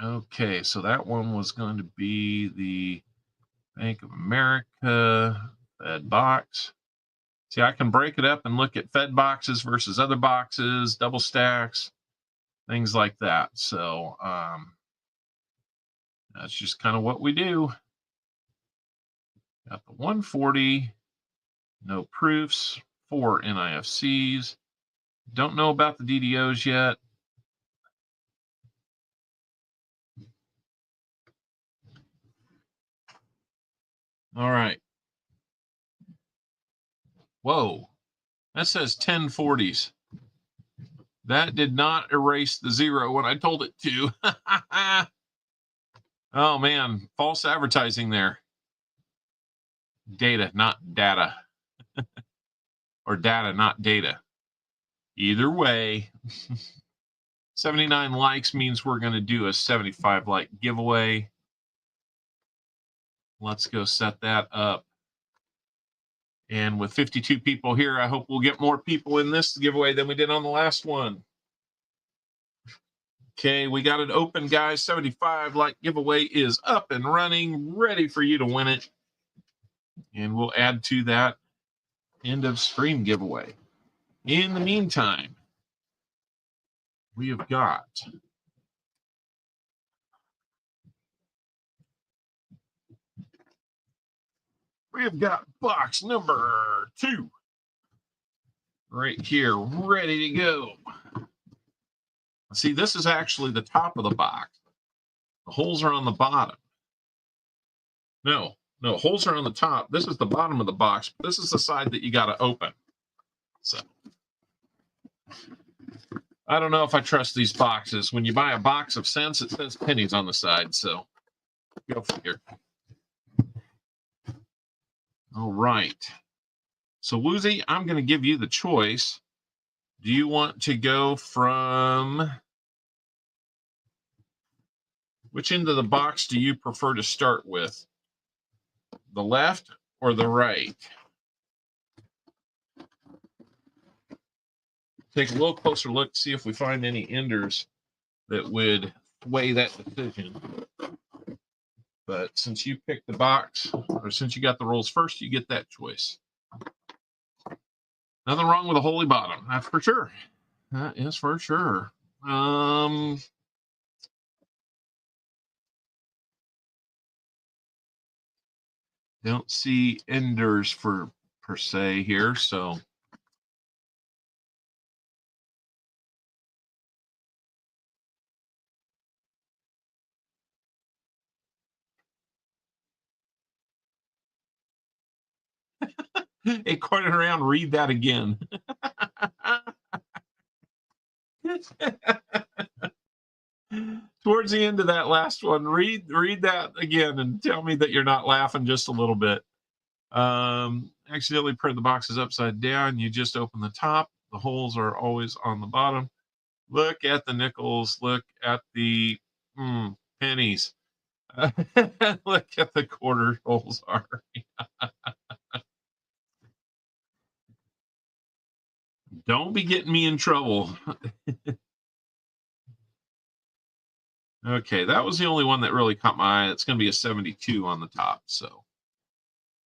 Okay, so that one was going to be the Bank of America Fed box. See, I can break it up and look at Fed boxes versus other boxes, double stacks, things like that. So that's just kind of what we do. Got the 140, no proofs, 4 NIFCs. Don't know about the DDOs yet. All right. Whoa, that says 1040s. That did not erase the 0 when I told it to. Oh man, false advertising there. Data, not data. Or data, not data. Either way, 79 likes means we're going to do a 75 like giveaway. Let's go set that up. And with 52 people here, I hope we'll get more people in this giveaway than we did on the last one. Okay, we got it open, guys. 75 like giveaway is up and running, ready for you to win it. And we'll add to that end of stream giveaway. In the meantime, we have got box number 2 right here, ready to go. See, this is actually the top of the box. The holes are on the bottom. No, holes are on the top. This is the bottom of the box. This is the side that you got to open. So I don't know if I trust these boxes. When you buy a box of cents, it says pennies on the side. So go figure. All right. So Woozy, I'm going to give you the choice. Do you want to go from which end of the box do you prefer to start with? The left or the right? Take a little closer look, see if we find any enders that would sway that decision. But since you picked the box, or since you got the rolls first, you get that choice. Nothing wrong with a holy bottom, that's for sure. That is for sure. Don't see enders per se here, so hey, coin it around, read that again. Towards the end of that last one, read that again and tell me that you're not laughing just a little bit. Accidentally print the boxes upside down. You just open the top. The holes are always on the bottom. Look at the nickels. Look at the pennies. Look at the quarter holes are. Don't be getting me in trouble. Okay, that was the only one that really caught my eye. It's going to be a 72 on the top. So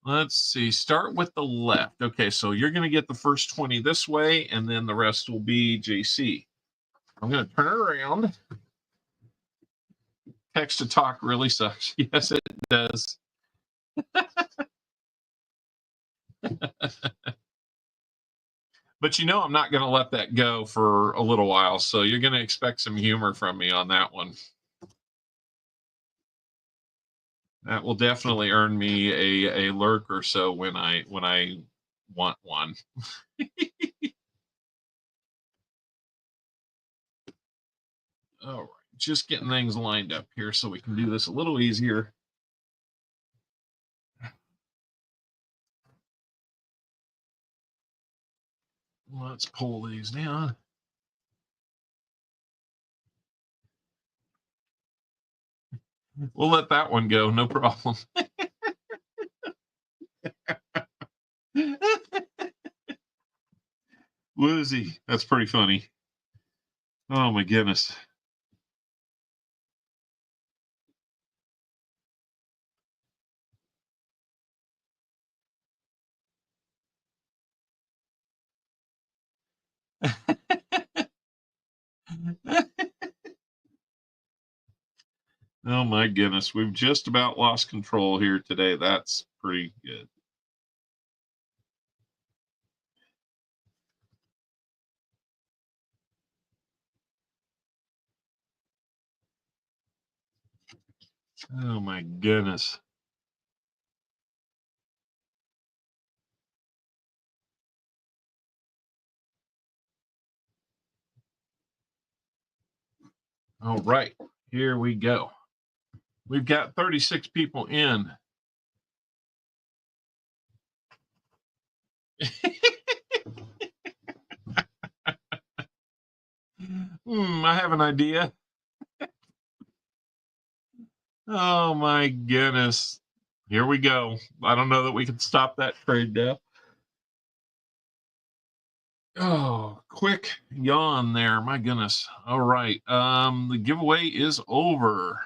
let's see. Start with the left. Okay, so you're going to get the first 20 this way, and then the rest will be JC. I'm going to turn it around. Text to talk really sucks. Yes, it does. But you know I'm not going to let that go for a little while, so you're going to expect some humor from me on that one. That will definitely earn me a lurk or so when I want one. All right, just getting things lined up here so we can do this a little easier. Let's pull these down. We'll let that one go, no problem. Woozy, that's pretty funny. Oh my goodness. Oh my goodness, we've just about lost control here today. That's pretty good. Oh my goodness. All right, here we go. We've got 36 people in. I have an idea. Oh my goodness. Here we go. I don't know that we can stop that trade now. Oh, quick yawn there. My goodness. All right. The giveaway is over.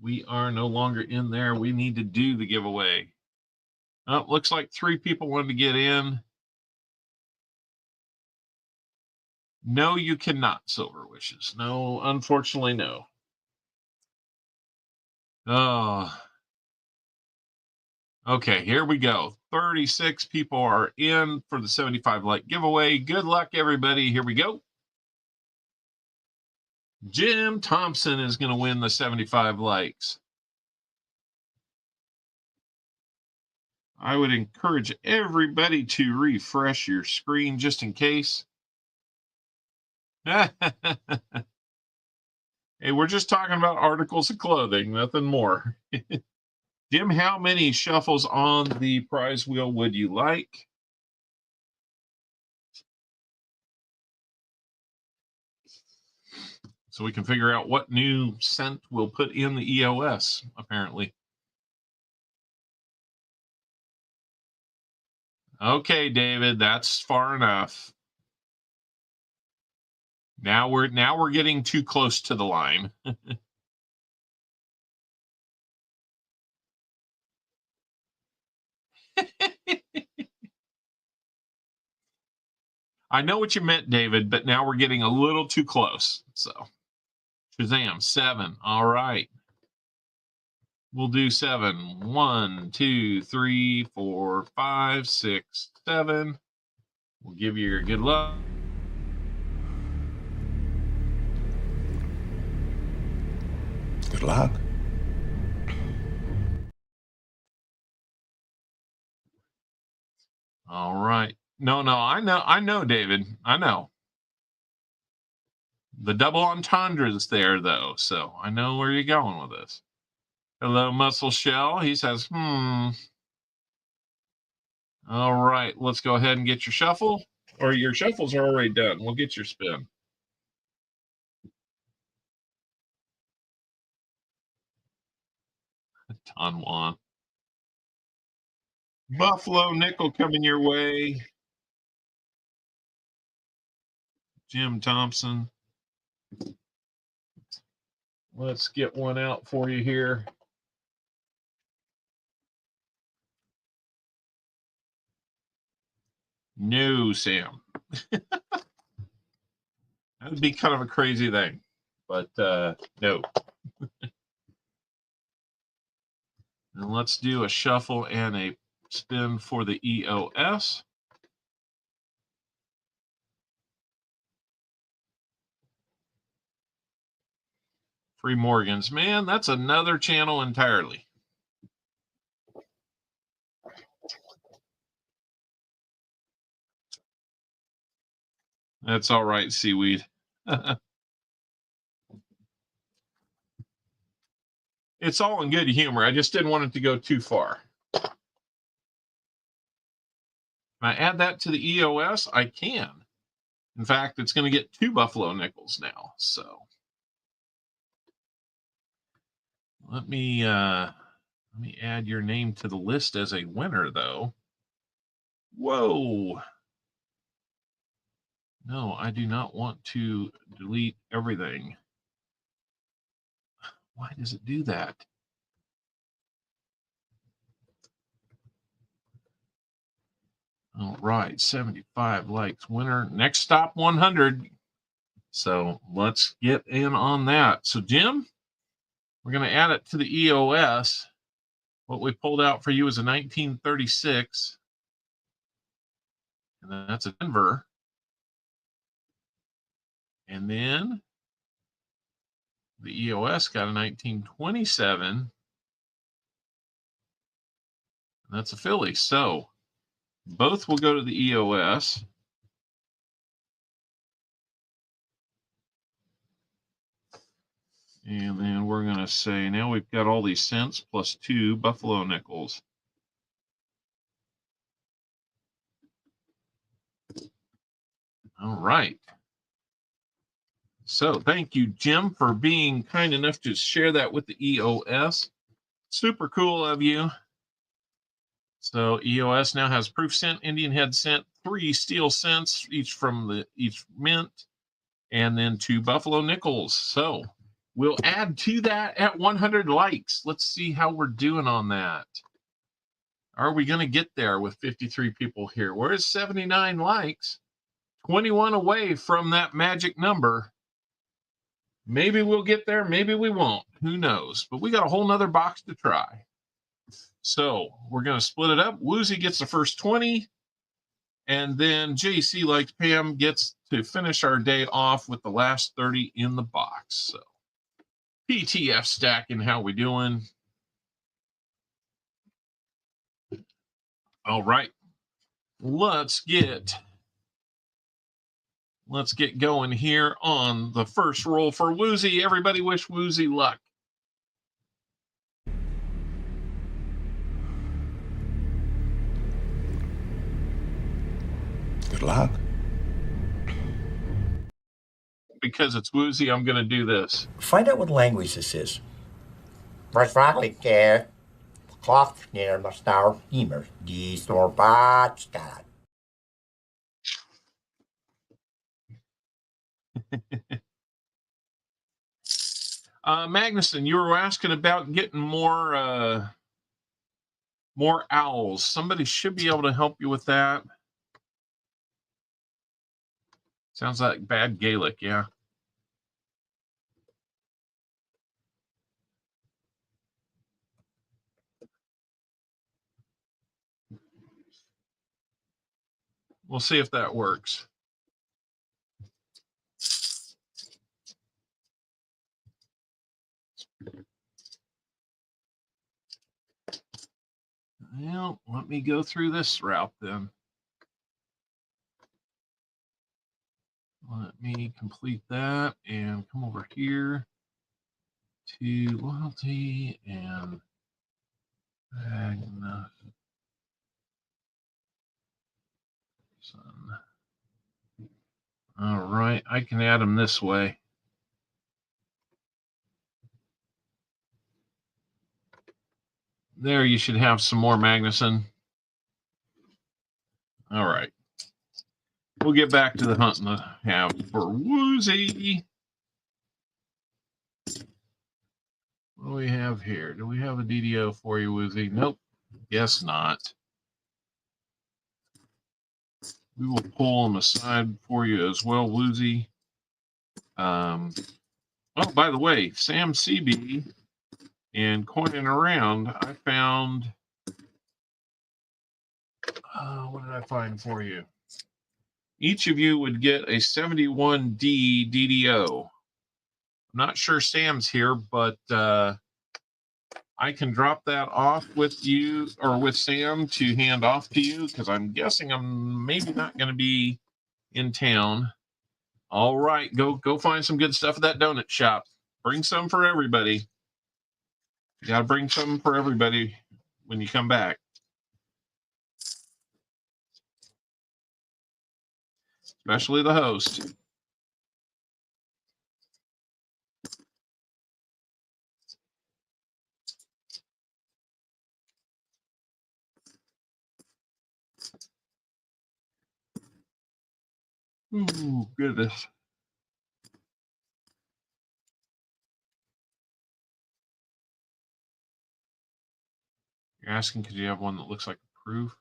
We are no longer in there. We need to do the giveaway. Oh, looks like 3 people wanted to get in. No, you cannot, Silver Wishes. No, unfortunately, no. Oh. Okay, here we go. 36 people are in for the 75 like giveaway. Good luck, everybody. Here we go. Jim Thompson is going to win the 75 likes. I would encourage everybody to refresh your screen just in case. Hey, we're just talking about articles of clothing, nothing more. Jim, how many shuffles on the prize wheel would you like? So we can figure out what new scent we'll put in the EOS, apparently. Okay, David, that's far enough. Now we're getting too close to the line. I know what you meant, David, but now we're getting a little too close. So, Shazam, 7. All right. We'll do 7. 1, 2, 3, 4, 5, 6, 7. We'll give you your good luck. Good luck. All right. No, I know, David. I know. The double entendre is there, though, so I know where you're going with this. Hello, Muscle Shell. He says, All right, let's go ahead and get your shuffle. Or your shuffles are already done. We'll get your spin. Don Juan. Buffalo Nickel coming your way. Jim Thompson. Let's get one out for you here. No, Sam. That would be kind of a crazy thing, but no. And let's do a shuffle and a spin for the EOS. Free Morgans. Man, that's another channel entirely. That's all right, Seaweed. It's all in good humor. I just didn't want it to go too far. Can I add that to the EOS? I can. In fact, it's going to get 2 Buffalo nickels now. So let me add your name to the list as a winner, though. Whoa. No, I do not want to delete everything. Why does it do that? All right, 75 likes winner. Next stop 100. So let's get in on that. So Jim, we're going to add it to the EOS. What we pulled out for you is a 1936. And that's a Denver. And then the EOS got a 1927. And that's a Philly. So both will go to the EOS. And then we're going to say, now we've got all these cents plus 2 Buffalo nickels. All right. So thank you, Jim, for being kind enough to share that with the EOS. Super cool of you. So EOS now has proof cent, Indian head cent, 3 steel cents, each from each mint, and then 2 Buffalo nickels. So we'll add to that at 100 likes. Let's see how we're doing on that. Are we going to get there with 53 people here? Where's 79 likes? 21 away from that magic number. Maybe we'll get there. Maybe we won't. Who knows? But we got a whole nother box to try. So we're going to split it up. Woozy gets the first 20. And then JC Likes Pam gets to finish our day off with the last 30 in the box. So PTF stacking, how we doing? All right. Let's get going here on the first roll for Woozy. Everybody wish Woozy luck. Good luck. Because it's Woozy, I'm going to do this. Find out what language this is. Waarschijnlijk klopt neer maar stout immer die storbaat staat. Magnuson, you were asking about getting more owls. Somebody should be able to help you with that. Sounds like bad Gaelic, yeah. We'll see if that works. Well, let me go through this route then. Let me complete that and come over here to loyalty and Magnuson. All right, I can add them this way. There, you should have some more Magnuson. All right. We'll get back to the hunting I have for Woozy. What do we have here? Do we have a DDO for you, Woozy? Nope. Guess not. We will pull them aside for you as well, Woozy. Oh, by the way, Sam CB and Coining Around, I found. What did I find for you? Each of you would get a 71D DDO. I'm not sure Sam's here, but I can drop that off with you or with Sam to hand off to you because I'm guessing I'm maybe not going to be in town. All right, go find some good stuff at that donut shop. Bring some for everybody. You got to bring some for everybody when you come back. Especially the host. Ooh, goodness. You're asking because you have one that looks like a proof?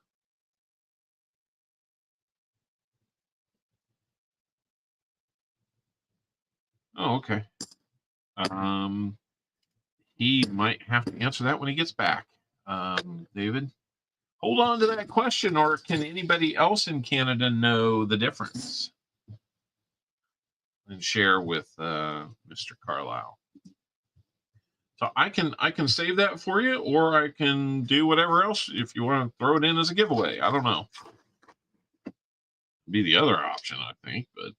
Oh, okay. He might have to answer that when he gets back. David, hold on to that question, or can anybody else in Canada know the difference? And share with Mr. Carlisle. So I can save that for you, or I can do whatever else if you want to throw it in as a giveaway. I don't know. Be the other option, I think, but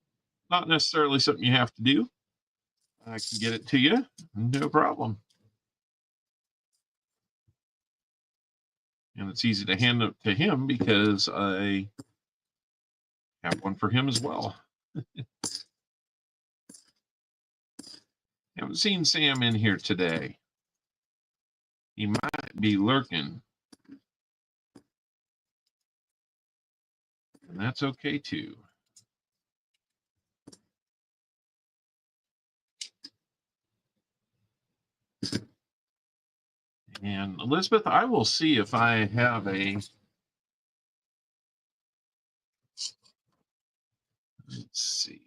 not necessarily something you have to do. I can get it to you, no problem. And it's easy to hand it to him because I have one for him as well. Haven't seen Sam in here today. He might be lurking. And that's okay too. And Elizabeth, I will see if I have a. Let's see.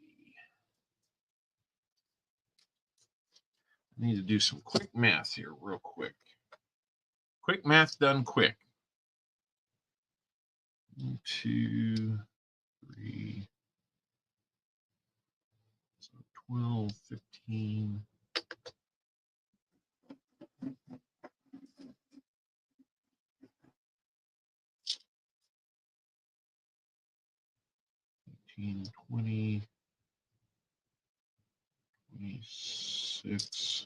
I need to do some quick math here, real quick. Quick math done quick. 1, 2, 3, so 12, 15. 20, 26.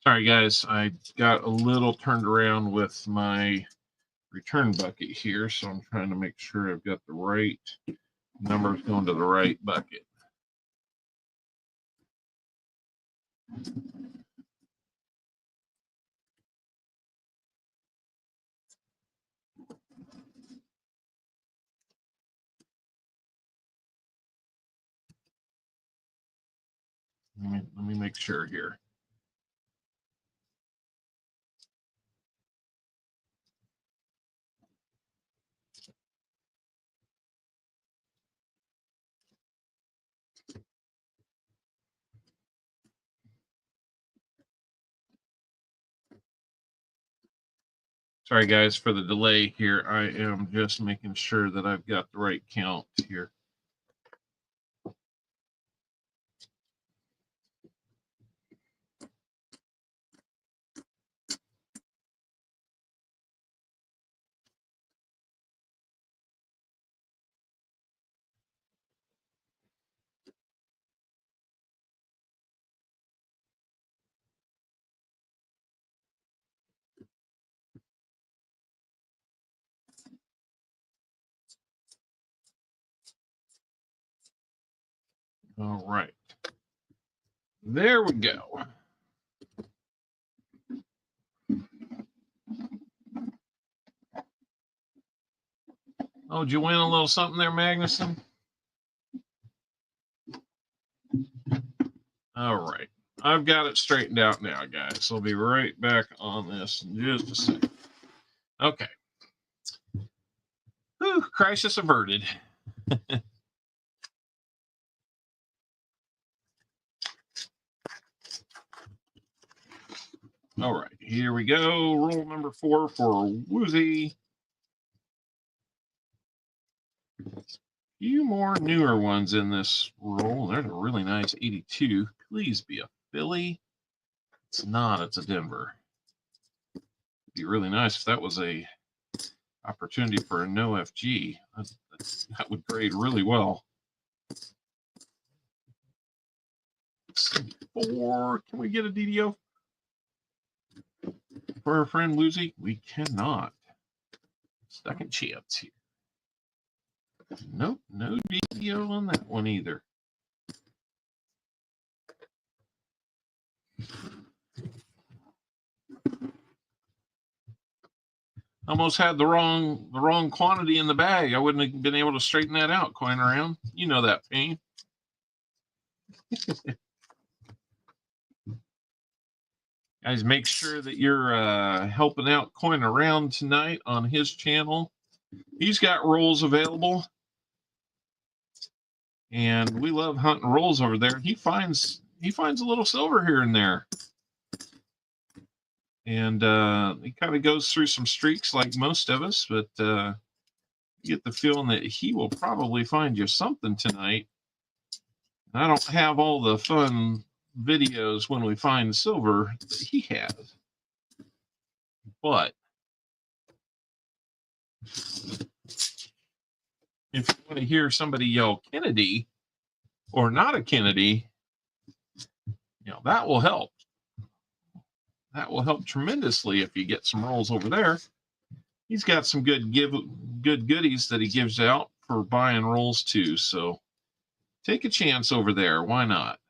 Sorry, guys, I got a little turned around with my return bucket here, so I'm trying to make sure I've got the right numbers going to the right bucket. Let me make sure here. Sorry, guys, for the delay here. I am just making sure that I've got the right count here. All right. There we go. Oh, did you win a little something there, Magnuson? All right. I've got it straightened out now, guys. So I'll be right back on this in just a second. Okay. Whew, crisis averted. All right, here we go. Roll number 4 for Woozy. A few more newer ones in this roll. There's a really nice 82. Please be a Philly. It's not. It's a Denver. It'd be really nice if that was a opportunity for a no FG. That would grade really well. 4. Can we get a DDO for our friend Woozy? We cannot. Second chance here. Nope, no DDO on that one either. Almost had the wrong quantity in the bag. I wouldn't have been able to straighten that out, Coin Around. You know that pain. Guys, make sure that you're helping out Coin Around tonight on his channel. He's got rolls available. And we love hunting rolls over there. He finds a little silver here and there. And he kind of goes through some streaks like most of us, but you get the feeling that he will probably find you something tonight. I don't have all the fun videos when we find silver that he has. But if you want to hear somebody yell Kennedy or not a Kennedy, you know, that will help. That will help tremendously if you get some rolls over there. He's got some good goodies that he gives out for buying rolls too. So take a chance over there. Why not?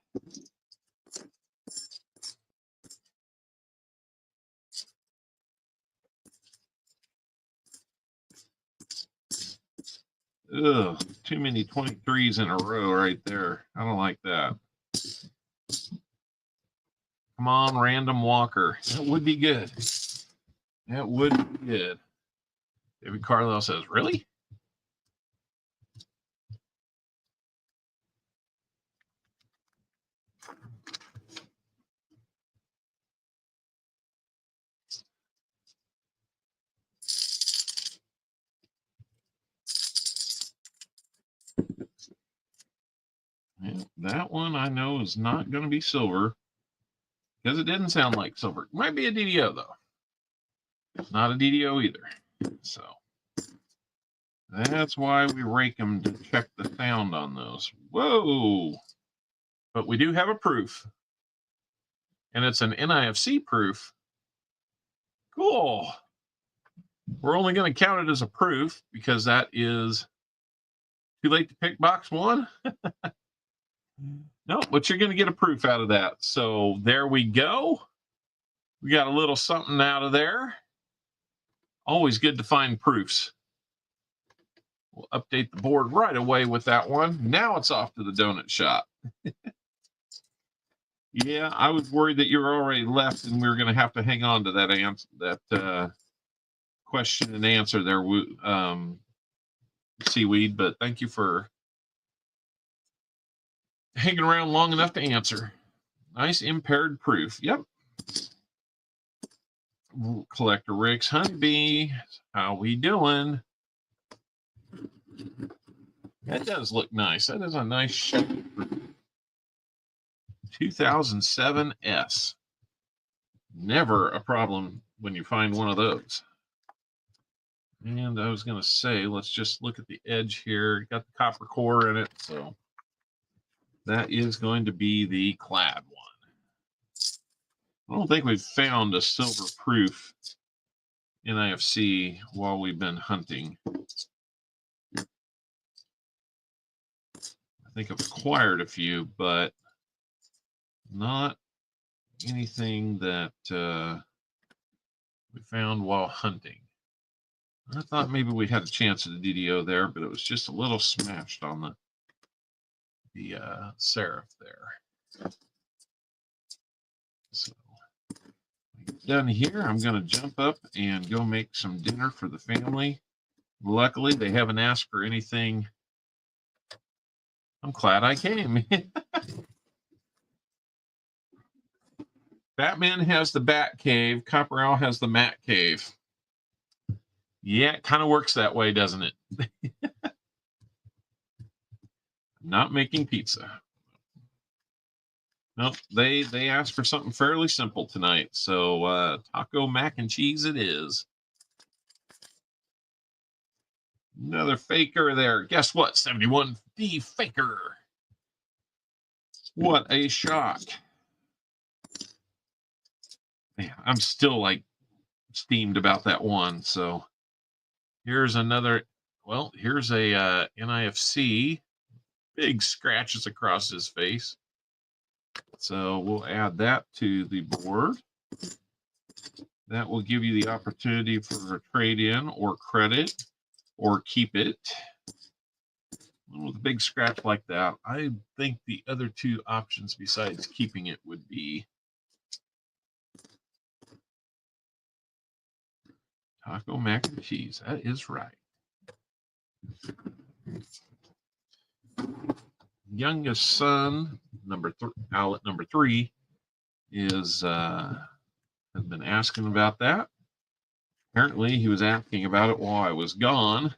Ugh, too many 23s in a row right there. I don't like that. Come on, Random Walker. That would be good. That would be good. David Carlisle says, really? Yeah, that one I know is not going to be silver because it didn't sound like silver. It might be a DDO though. Not a DDO either. So that's why we rake them to check the sound on those. Whoa! But we do have a proof. And it's an NIFC proof. Cool. We're only going to count it as a proof because that is too late to pick box 1. No, but you're going to get a proof out of that. So there we go. We got a little something out of there. Always good to find proofs. We'll update the board right away with that one. Now it's off to the donut shop. Yeah, I was worried that you were already left and we were going to have to hang on to that answer, that question and answer there, Seaweed. But thank you for hanging around long enough to answer. Nice impaired proof. Yep. Collector Rick's Honeybee. How we doing? That does look nice. That is a nice shape. 2007 S. Never a problem when you find one of those. And I was going to say, let's just look at the edge here. Got the copper core in it, so that is going to be the clad one. I don't think we've found a silver proof NIFC while we've been hunting. I think I've acquired a few, but not anything that we found while hunting. I thought maybe we had a chance at a DDO there, but it was just a little smashed on the Seraph there. So done here, I'm going to jump up and go make some dinner for the family. Luckily, they haven't asked for anything. I'm glad I came. Batman has the Bat Cave. Copper Owl has the Mat Cave. Yeah, it kind of works that way, doesn't it? I'm not making pizza. Nope, they asked for something fairly simple tonight. So taco mac and cheese it is. Another faker there. Guess what? 71D faker. What a shock. Man, I'm still like steamed about that one. So here's another. Well, here's a NIFC. Big scratches across his face. So we'll add that to the board. That will give you the opportunity for a trade-in or credit or keep it. With a big scratch like that, I think the other two options besides keeping it would be taco mac and cheese. That is right. Youngest son, outlet number 3, is has been asking about that. Apparently, he was asking about it while I was gone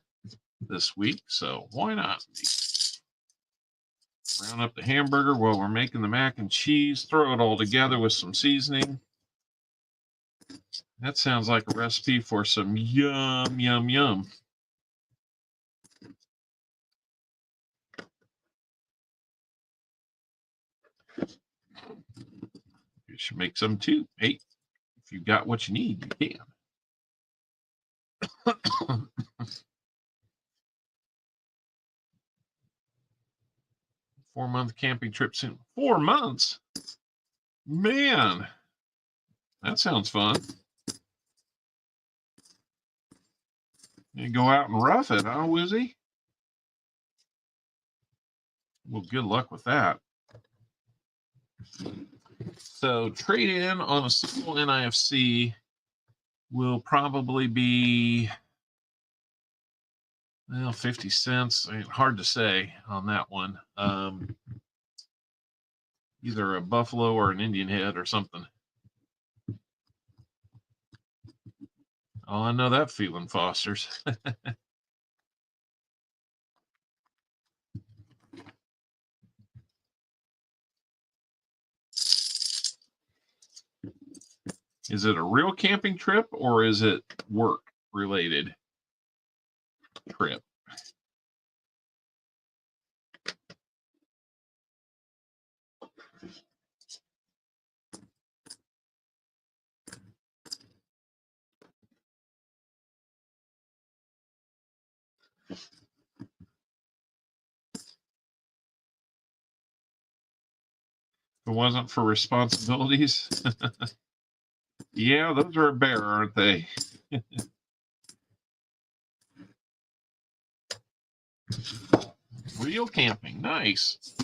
this week, so why not? Brown up the hamburger while we're making the mac and cheese. Throw it all together with some seasoning. That sounds like a recipe for some yum, yum, yum. You should make some too. Hey, if you've got what you need, you can. 4-month camping trip soon. 4 months? Man, that sounds fun. You go out and rough it, huh, Woozy? Well, good luck with that. So trade in on a simple NIFC will probably be, well, 50 cents. I mean, hard to say on that one. Either a buffalo or an Indian head or something. Oh, I know that feeling, Fosters. Is it a real camping trip or is it work related trip? If it wasn't for responsibilities. Yeah, those are a bear, aren't they? Real camping. Nice.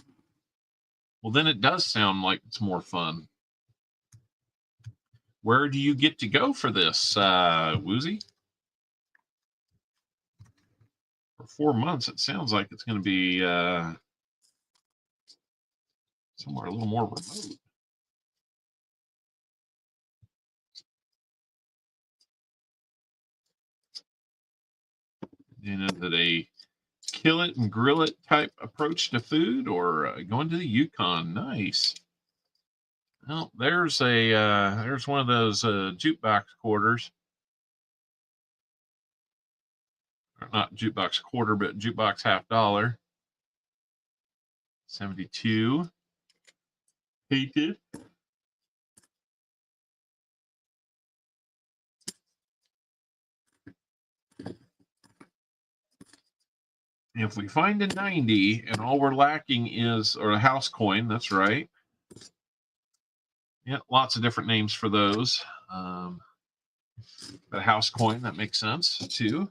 Well, then it does sound like it's more fun. Where do you get to go for this, Woozy? For 4 months, it sounds like it's going to be somewhere a little more remote. And is it a kill it and grill it type approach to food, or going to the Yukon? Nice. Well, there's one of those jukebox quarters. Or not jukebox quarter, but jukebox $50. 72. Hated. If we find a 90 and all we're lacking is, or a house coin, that's right. Yeah, lots of different names for those. But a house coin, that makes sense too.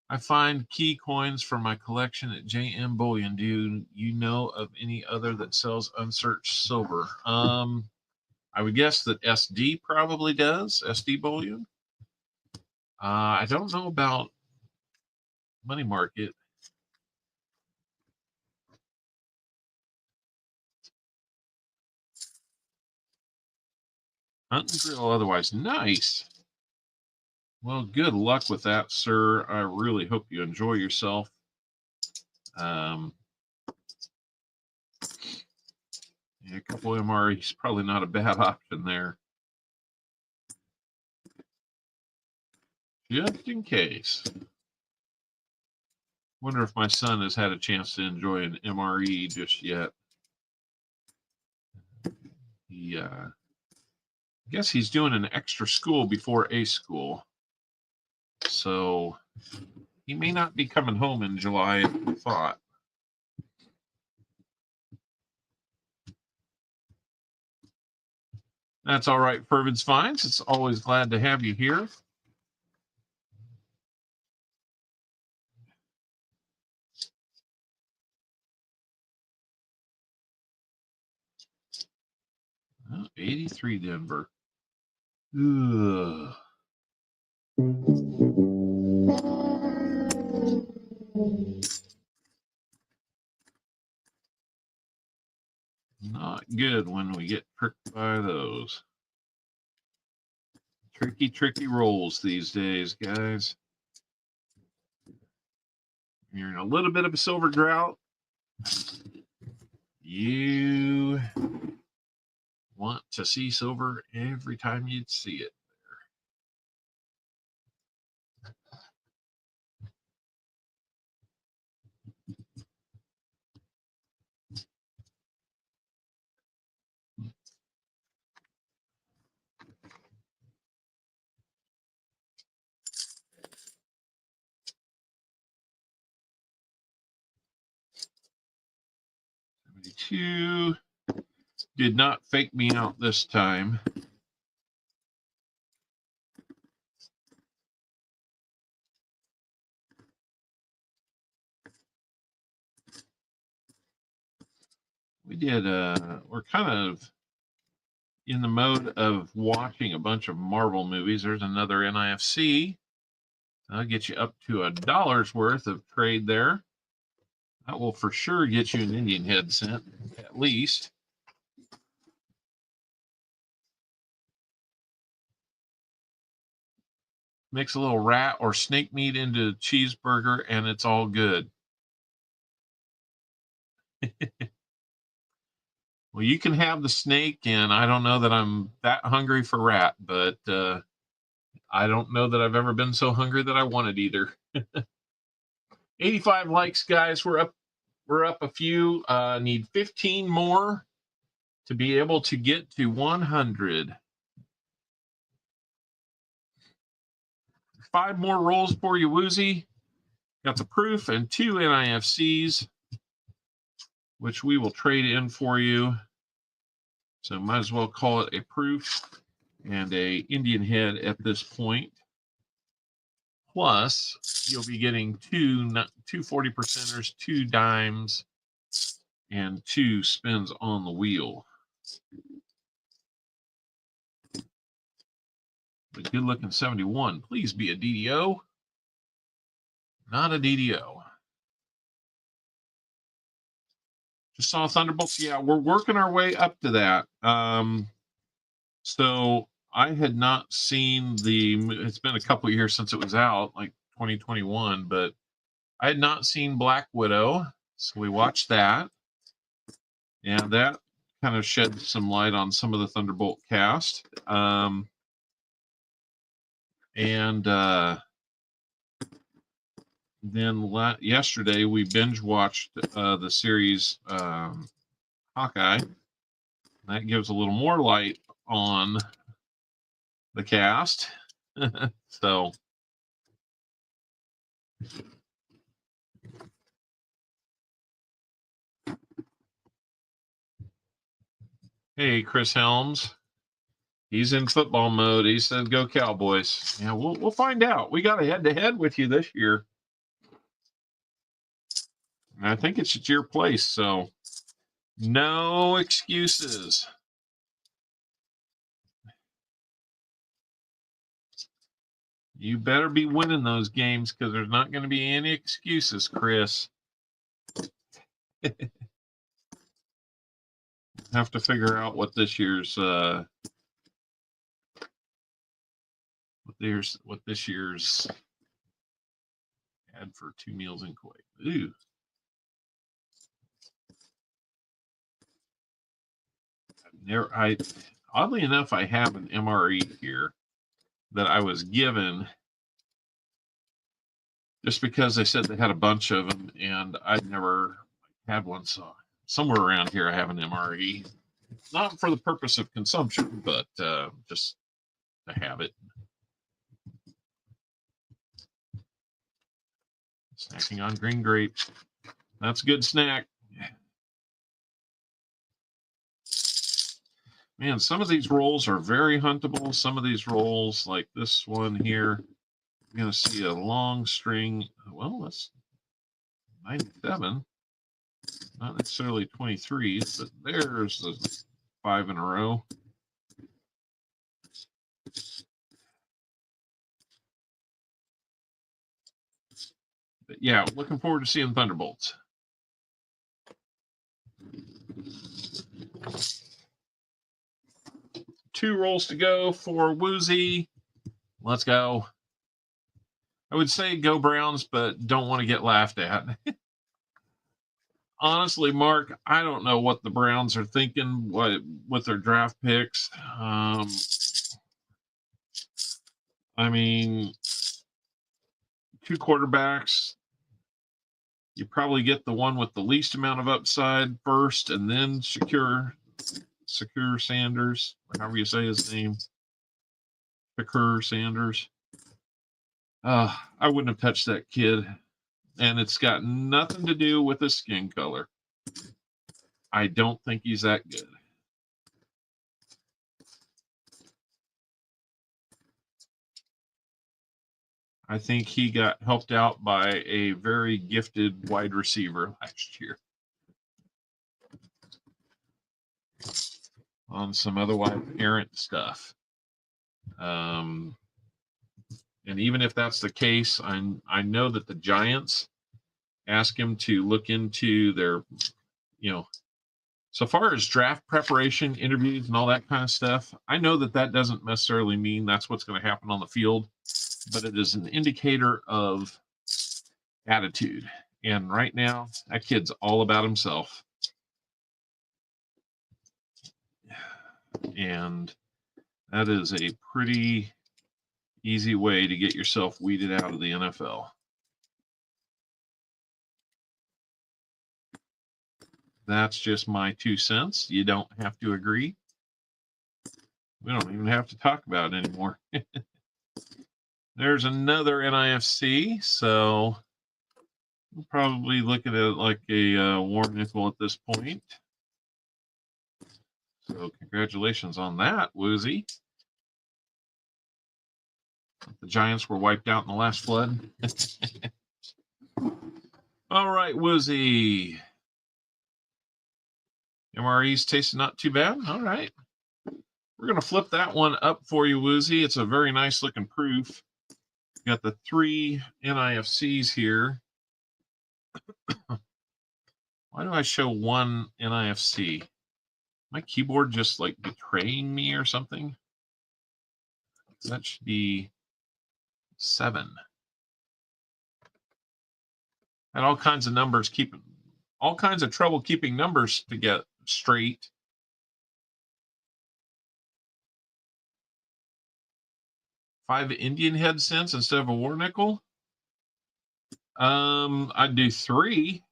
I find key coins for my collection at JM Bullion. Do you know of any other that sells unsearched silver? I would guess that SD probably does, SD Bullion. I don't know about Money Market. Hunt and Grill otherwise. Nice. Well, good luck with that, sir. I really hope you enjoy yourself. Yeah, a couple MREs, probably not a bad option there. Just in case. Wonder if my son has had a chance to enjoy an MRE just yet. I guess he's doing an extra school before A school. So he may not be coming home in July as we thought. That's all right, Fervid's Finds. It's always glad to have you here. Oh, 83 Denver. Ugh. Not good when we get tricked by those. Tricky rolls these days, guys. You're in a little bit of a silver drought. You want to see silver every time you see it. Two did not fake me out this time. We did we're kind of in the mode of watching a bunch of Marvel movies. There's another NIFC. That'll get you up to $1 worth of trade there. That will for sure get you an Indian head cent, at least. Mix a little rat or snake meat into a cheeseburger, and it's all good. Well, you can have the snake, and I don't know that I'm that hungry for rat, but I don't know that I've ever been so hungry that I wanted either. 85 likes, guys. We're up a few. Need 15 more to be able to get to 100. 5 more rolls for you, Woozy. Got the proof and 2 NIFCs, which we will trade in for you. So might as well call it a proof and a Indian head at this point. Plus, you'll be getting two 40%ers, 2 dimes, and 2 spins on the wheel. The good looking 71. Please be a DDO. Not a DDO. Just saw Thunderbolts. Yeah, we're working our way up to that. So I had not seen it's been a couple of years since it was out, like 2021, but I had not seen Black Widow. So we watched that. And that kind of shed some light on some of the Thunderbolt cast. Then yesterday we binge watched the series Hawkeye. That gives a little more light on the cast. So Hey, Chris Helms. He's in football mode. He said, "Go Cowboys." Yeah, we'll find out. We got a head-to-head with you this year. And I think it's at your place, so no excuses. You better be winning those games because there's not going to be any excuses, Chris. Have to figure out what this year's ad for 2 meals in Kuwait. Ooh. Oddly enough, I have an MRE here that I was given just because they said they had a bunch of them and I'd never had one. So somewhere around here, I have an MRE, not for the purpose of consumption, but just to have it. Snacking on green grapes. That's a good snack. Man, some of these rolls are very huntable. Some of these rolls, like this one here, you're going to see a long string. Well, that's 97. Not necessarily 23s, but there's the 5 in a row. But yeah, looking forward to seeing Thunderbolts. Two rolls to go for Woozy. Let's go. I would say go Browns, but don't want to get laughed at. Honestly, Mark, I don't know what the Browns are thinking with their draft picks. I mean, 2 quarterbacks. You probably get the one with the least amount of upside first, and then secure Sanders, or however you say his name. Secure Sanders. I wouldn't have touched that kid. And it's got nothing to do with his skin color. I don't think he's that good. I think he got helped out by a very gifted wide receiver last year on some otherwise errant stuff. And even if that's the case, I know that the Giants ask him to look into their, so far as draft preparation, interviews, and all that kind of stuff, I know that doesn't necessarily mean that's what's going to happen on the field, but it is an indicator of attitude. And right now, that kid's all about himself. And that is a pretty easy way to get yourself weeded out of the NFL. That's just my 2 cents. You don't have to agree. We don't even have to talk about it anymore. There's another NIFC, so we'll probably look at it like a war nickel at this point. So congratulations on that, Woozy. The Giants were wiped out in the last flood. All right, Woozy. MRE's tasted not too bad. All right. We're going to flip that one up for you, Woozy. It's a very nice looking proof. Got the 3 NIFCs here. Why do I show 1 NIFC? My keyboard just like betraying me or something? That should be 7. Had all kinds of numbers all kinds of trouble keeping numbers to get straight. Five Indian head cents instead of a war nickel. I'd do 3.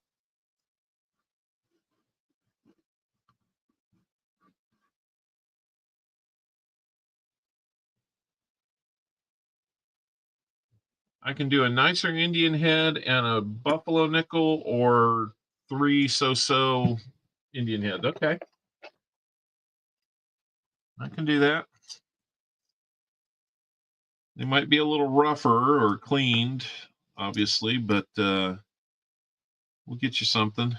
I can do a nicer Indian head and a buffalo nickel, or 3 so-so Indian head. Okay. I can do that. They might be a little rougher or cleaned, obviously, but we'll get you something.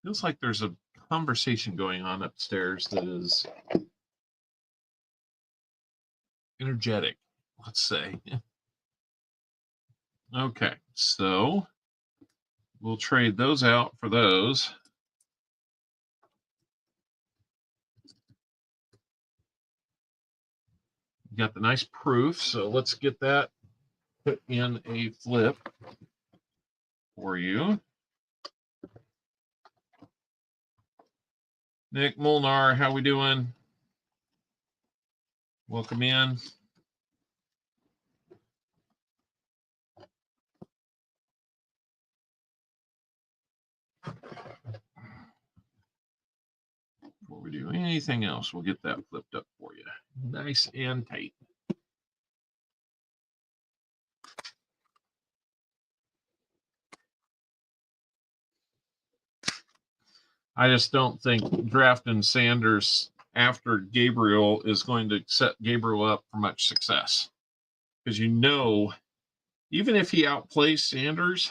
Feels like there's a conversation going on upstairs that is energetic, let's say. Okay, so we'll trade those out for those. Got the nice proof, so let's get that put in a flip for you. Nick Molnar, how we doing? Welcome in. Before we do anything else, we'll get that flipped up for you. Nice and tight. I just don't think drafting Sanders after Gabriel is going to set Gabriel up for much success. Because you know, even if he outplays Sanders,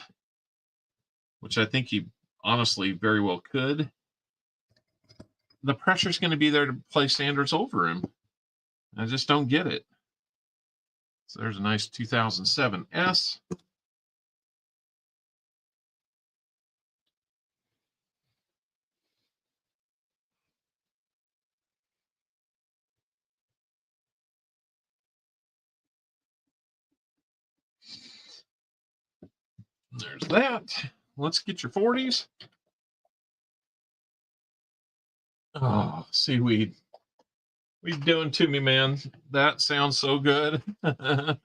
which I think he honestly very well could, the pressure's going to be there to play Sanders over him. I just don't get it. So there's a nice 2007 S. There's that. Let's get your 40s. Oh, seaweed. What are you doing to me, man? That sounds so good. Let's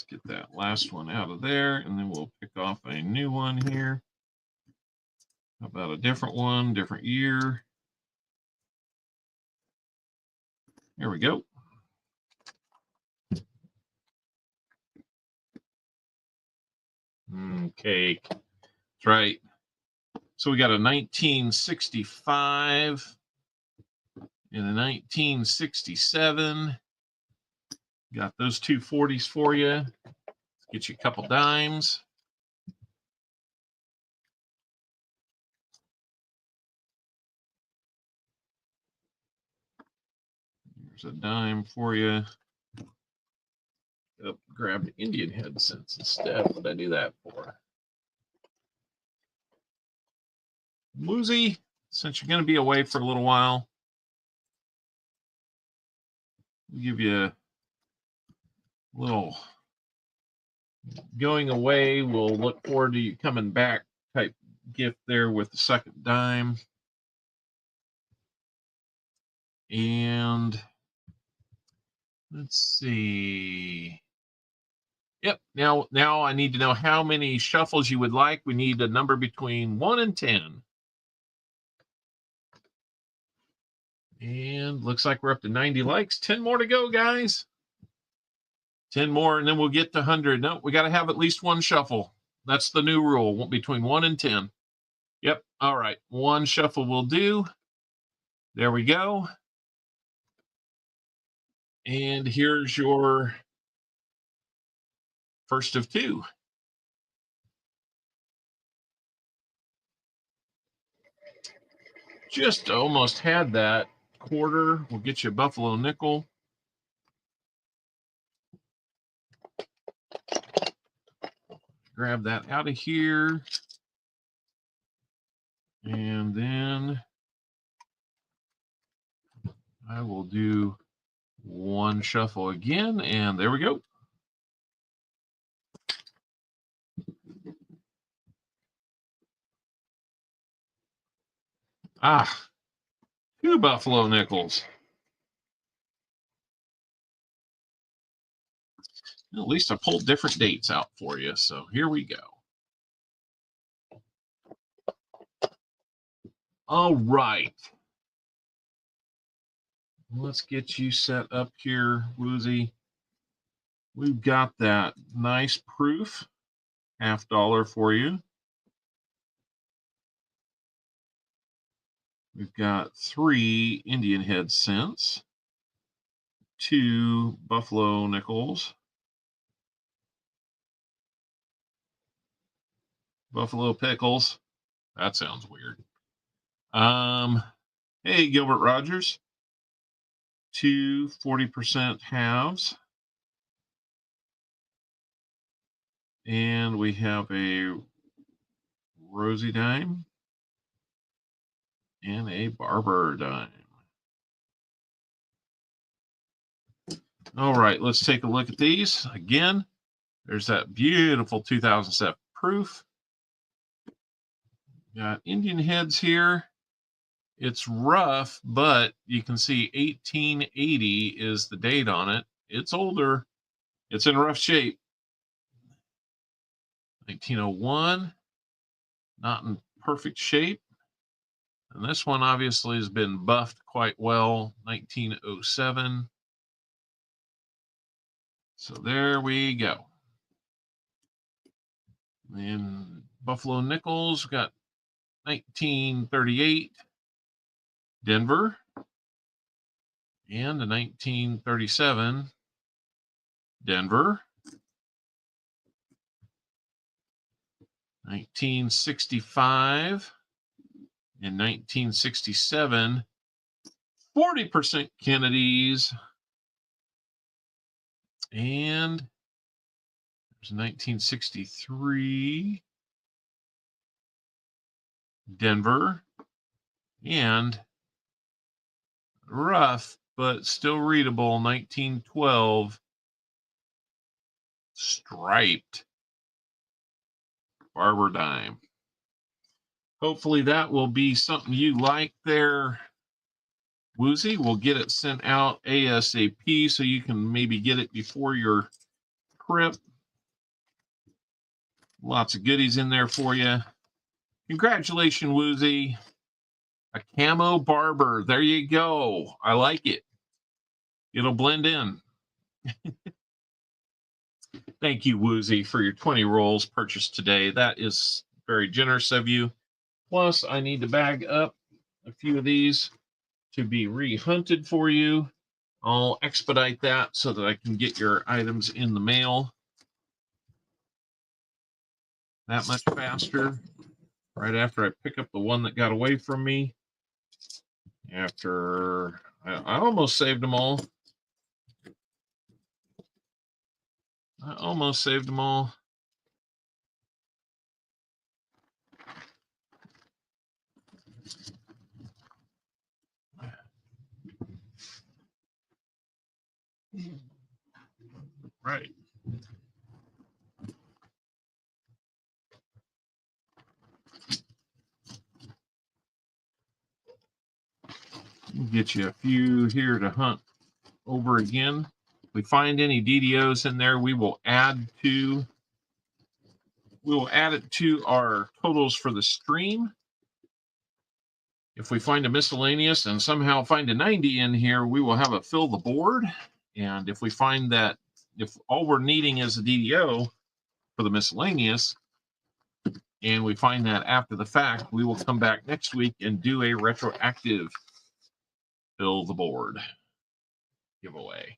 get that last one out of there, and then we'll pick off a new one here. How about a different one, different year? Here we go. Okay, that's right. So we got a 1965 and a 1967. Got those two 40s for you. Let's get you a couple dimes. There's a dime for you. Oh, grab the Indian head cents instead. What did I do that for? Woozy, since you're going to be away for a little while, we'll give you a little going away. We'll look forward to you coming back type gift there with the second dime. And let's see. Yep. Now I need to know how many shuffles you would like. We need a number between 1 and 10. And looks like we're up to 90 likes. 10 more to go, guys. 10 more, and then we'll get to 100. No, we got to have at least one shuffle. That's the new rule, between 1 and 10. Yep. All right. One shuffle will do. There we go. And here's your first of two. Just almost had that quarter. We'll get you a Buffalo nickel. Grab that out of here. And then I will do one shuffle again. And there we go. Ah, 2 Buffalo nickels. At least I pulled different dates out for you. So here we go. All right. Let's get you set up here, Woozy. We've got that nice proof, $50 for you. We've got 3 Indian head cents, 2 buffalo nickels, buffalo pickles. That sounds weird. Hey, Gilbert Rogers. 2 40% halves. And we have a Rosie dime and a Barber dime. All right, let's take a look at these. Again, there's that beautiful 2007 proof. Got Indian heads here. It's rough, but you can see 1880 is the date on it. It's older. It's in rough shape. 1901, not in perfect shape. And this one obviously has been buffed quite well. 1907. So there we go. And Buffalo Nickels got 1938 Denver and a 1937 Denver. 1965 and 1967 40% Kennedys. And there's 1963 Denver, and rough but still readable 1912 striped Barber dime. Hopefully that will be something you like there, Woozy. We'll get it sent out ASAP so you can maybe get it before your trip. Lots of goodies in there for you. Congratulations, Woozy. A camo Barber. There you go. I like it. It'll blend in. Thank you, Woozy, for your 20 rolls purchased today. That is very generous of you. Plus, I need to bag up a few of these to be re-hunted for you. I'll expedite that so that I can get your items in the mail that much faster. Right after I pick up the one that got away from me. After I almost saved them all. I almost saved them all. Right. We'll get you a few here to hunt over again. If we find any DDOs in there, we will add it to our totals for the stream. If we find a miscellaneous and somehow find a 90 in here, we will have a fill the board. And if we find that if all we're needing is a DDO for the miscellaneous, and we find that after the fact, we will come back next week and do a retroactive fill the board giveaway.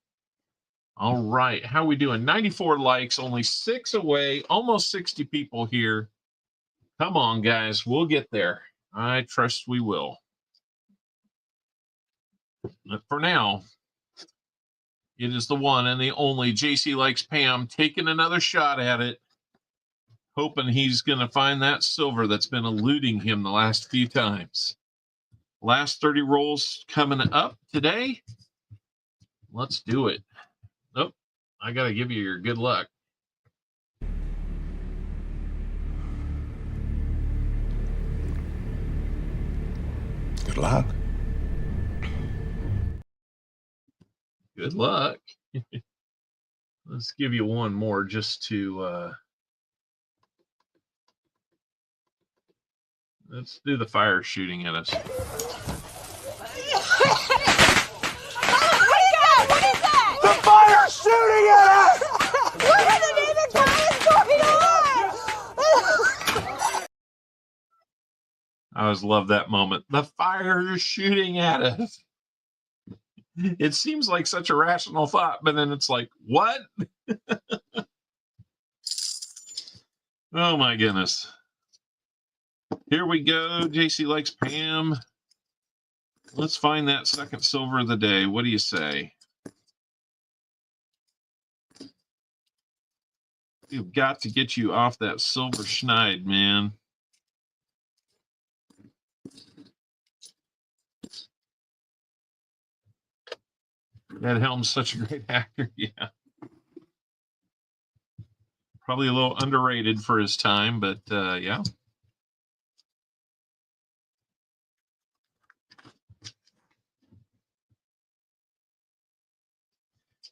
All right, how we doing? 94 likes, only 6 away, almost 60 people here. Come on, guys, we'll get there. I trust we will. But for now, it is the one and the only JC Likes Pam taking another shot at it, hoping he's going to find that silver that's been eluding him the last few times. Last 30 rolls coming up today. Let's do it. Nope, I got to give you your good luck. Good luck. Good luck. Let's give you one more just to Let's do the fire shooting at us. What is that? The fire's shooting at us! What in the name of God is going on? I always love that moment. The fire is shooting at us. It seems like such a rational thought, but then it's like, what? Oh my goodness. Here we go. JC likes Pam. Let's find that second silver of the day. What do you say? We've got to get you off that silver schneid, man. That Helm's such a great actor. Yeah. Probably a little underrated for his time, but yeah.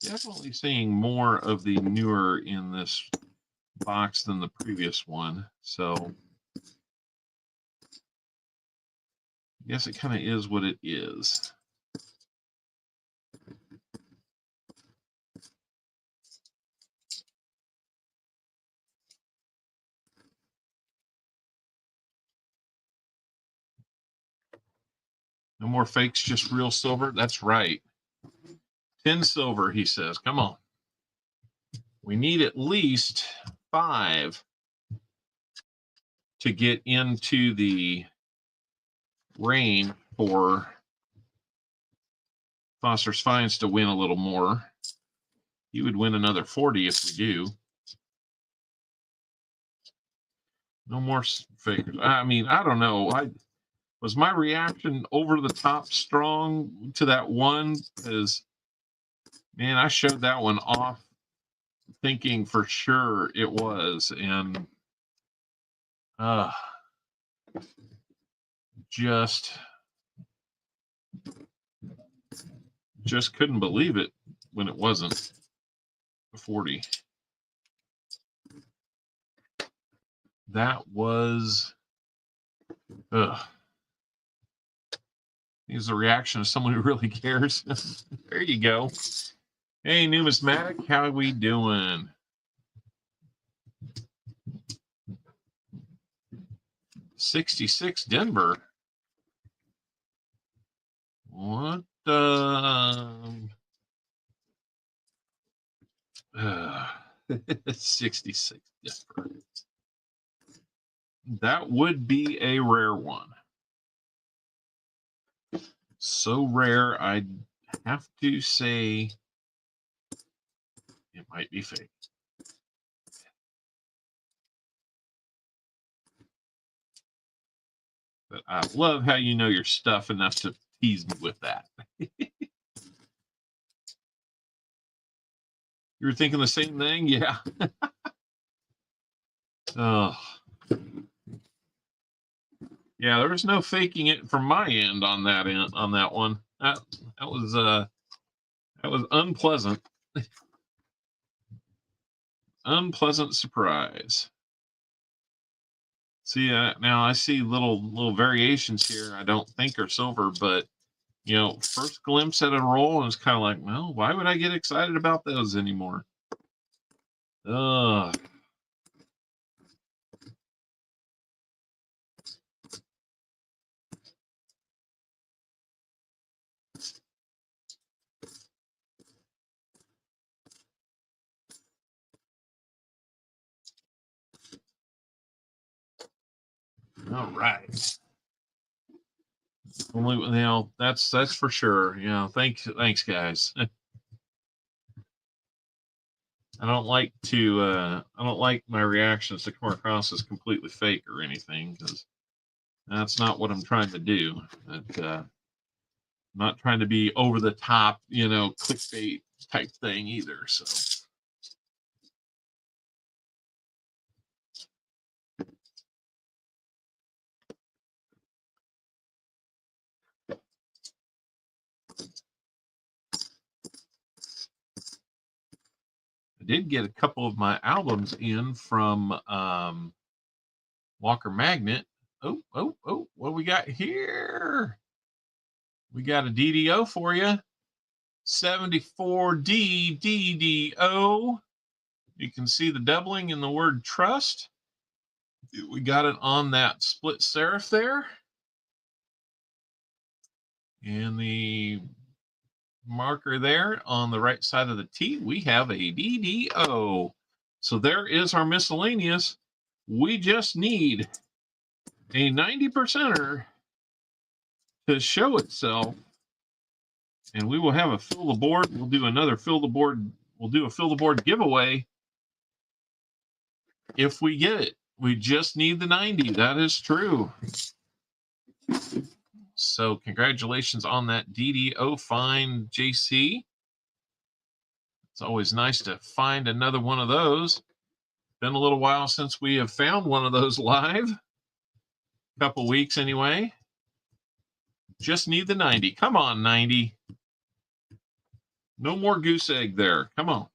Definitely seeing more of the newer in this box than the previous one. So I guess it kind of is what it is. No more fakes, just real silver. That's right. 10 silver, he says. Come on. We need at least 5 to get into the range for Foster's Finds to win a little more. He would win another 40 if we do. No more fakers. I mean, I don't know. Was my reaction over the top strong to that one? Because, man, I showed that one off thinking for sure it was. And just couldn't believe it when it wasn't a 40. That was, He's the reaction of someone who really cares. There you go. Hey, Numismatic, how are we doing? $66 Denver. What? 66 Denver. That would be a rare one. So rare, I'd have to say it might be fake. But I love how you know your stuff enough to tease me with that. You were thinking the same thing? Yeah. Oh. Yeah, there was no faking it from my end on that one. That was unpleasant. Unpleasant surprise. See, now I see little variations here I don't think are silver, but you know, first glimpse at a roll, and it's kind of like, well, why would I get excited about those anymore? Ugh. All right. Only, you know, that's for sure. You know, thanks guys. I don't like my reactions to come across as completely fake or anything, because that's not what I'm trying to do. But, I'm not trying to be over the top, you know, clickbait type thing either. So. I did get a couple of my albums in from Walker Magnet. What we got here? We got a DDO for you. 74D DDO. You can see the doubling in the word trust. We got it on that split serif there. And the marker there on the right side of the T, we have a DDO. So there is our miscellaneous. We just need a 90%er to show itself. And we will have a fill the board. We'll do another fill the board. We'll do a fill the board giveaway if we get it. We just need the 90. That is true. So congratulations on that DDO find, JC. It's always nice to find another one of those. Been a little while since we have found one of those live. A couple weeks anyway. Just need the 90. Come on, 90. No more goose egg there. Come on.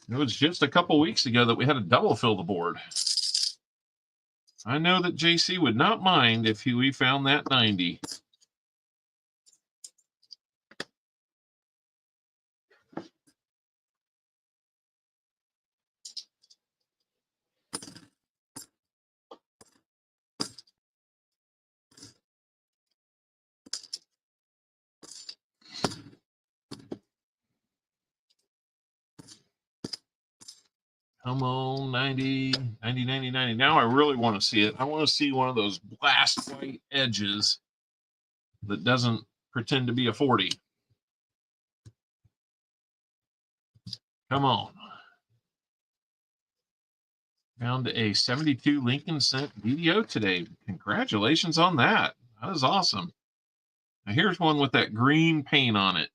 It was just a couple weeks ago that we had a double fill the board. I know that JC would not mind if we found that 90. Come on, 90, 90, 90, 90. Now I really want to see it. I want to see one of those blast white edges that doesn't pretend to be a 40. Come on. Found a 72 Lincoln Cent DDO today. Congratulations on that. That is awesome. Now here's one with that green paint on it.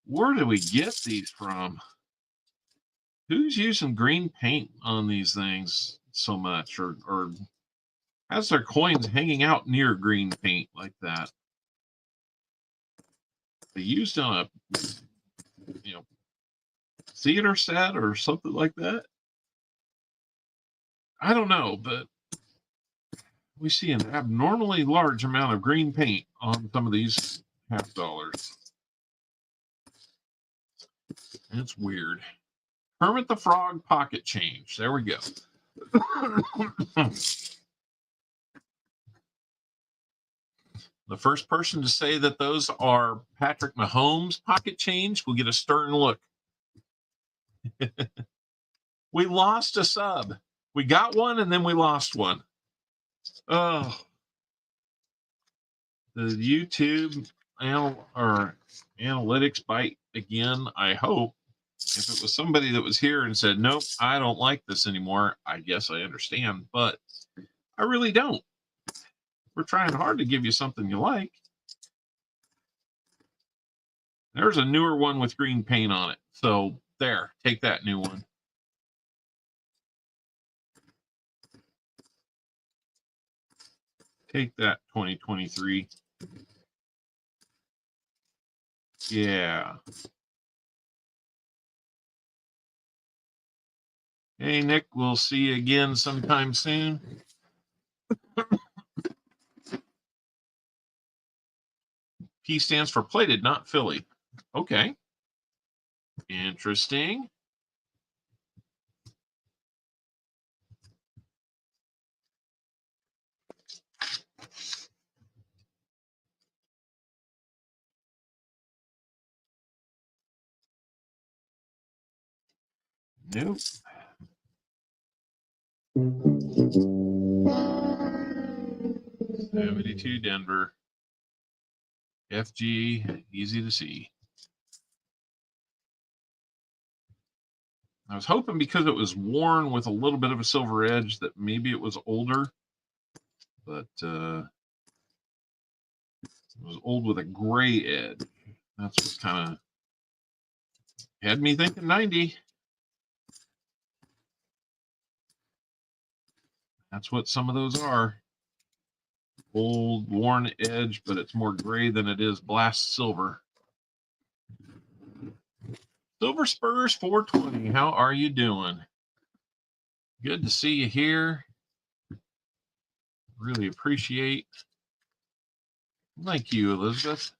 Where do we get these from? Who's using green paint on these things so much, or has their coins hanging out near green paint like that? They used on a, theater set or something like that. I don't know, but we see an abnormally large amount of green paint on some of these half dollars. It's weird. Kermit the Frog pocket change. There we go. The first person to say that those are Patrick Mahomes pocket change will get a stern look. We lost a sub. We got one and then we lost one. Oh. The YouTube analytics bite again, I hope. If it was somebody that was here and said, nope, I don't like this anymore, I guess I understand, but I really don't. We're trying hard to give you something you like. There's a newer one with green paint on it. So there, take that new one. Take that 2023. Yeah. Hey, Nick, we'll see you again sometime soon. P stands for plated, not Philly. Okay. Interesting. Nope. 72 Denver. FG, easy to see. I was hoping because it was worn with a little bit of a silver edge that maybe it was older, but it was old with a gray edge. That's what kind of had me thinking 90. That's what some of those are. Old, worn edge, but it's more gray than it is blast silver. Silver Spurs 420, how are you doing? Good to see you here. Really appreciate. Thank you, Elizabeth.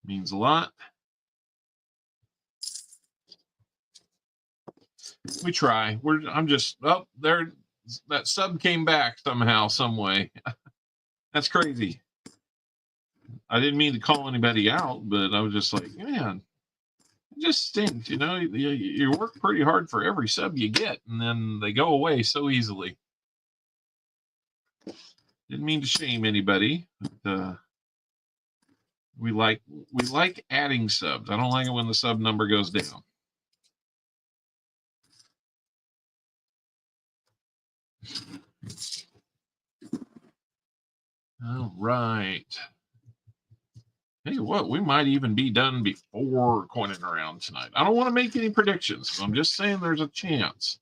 Means a lot. We try. I'm just, oh, there, that sub came back somehow, some way. That's crazy. I didn't mean to call anybody out, but I was just like, man, it just stinks. You know, you work pretty hard for every sub you get, and then they go away so easily. Didn't mean to shame anybody, but we like adding subs. I don't like it when the sub number goes down. All right. Hey, what? We might even be done before coining around tonight. I don't want to make any predictions. I'm just saying there's a chance.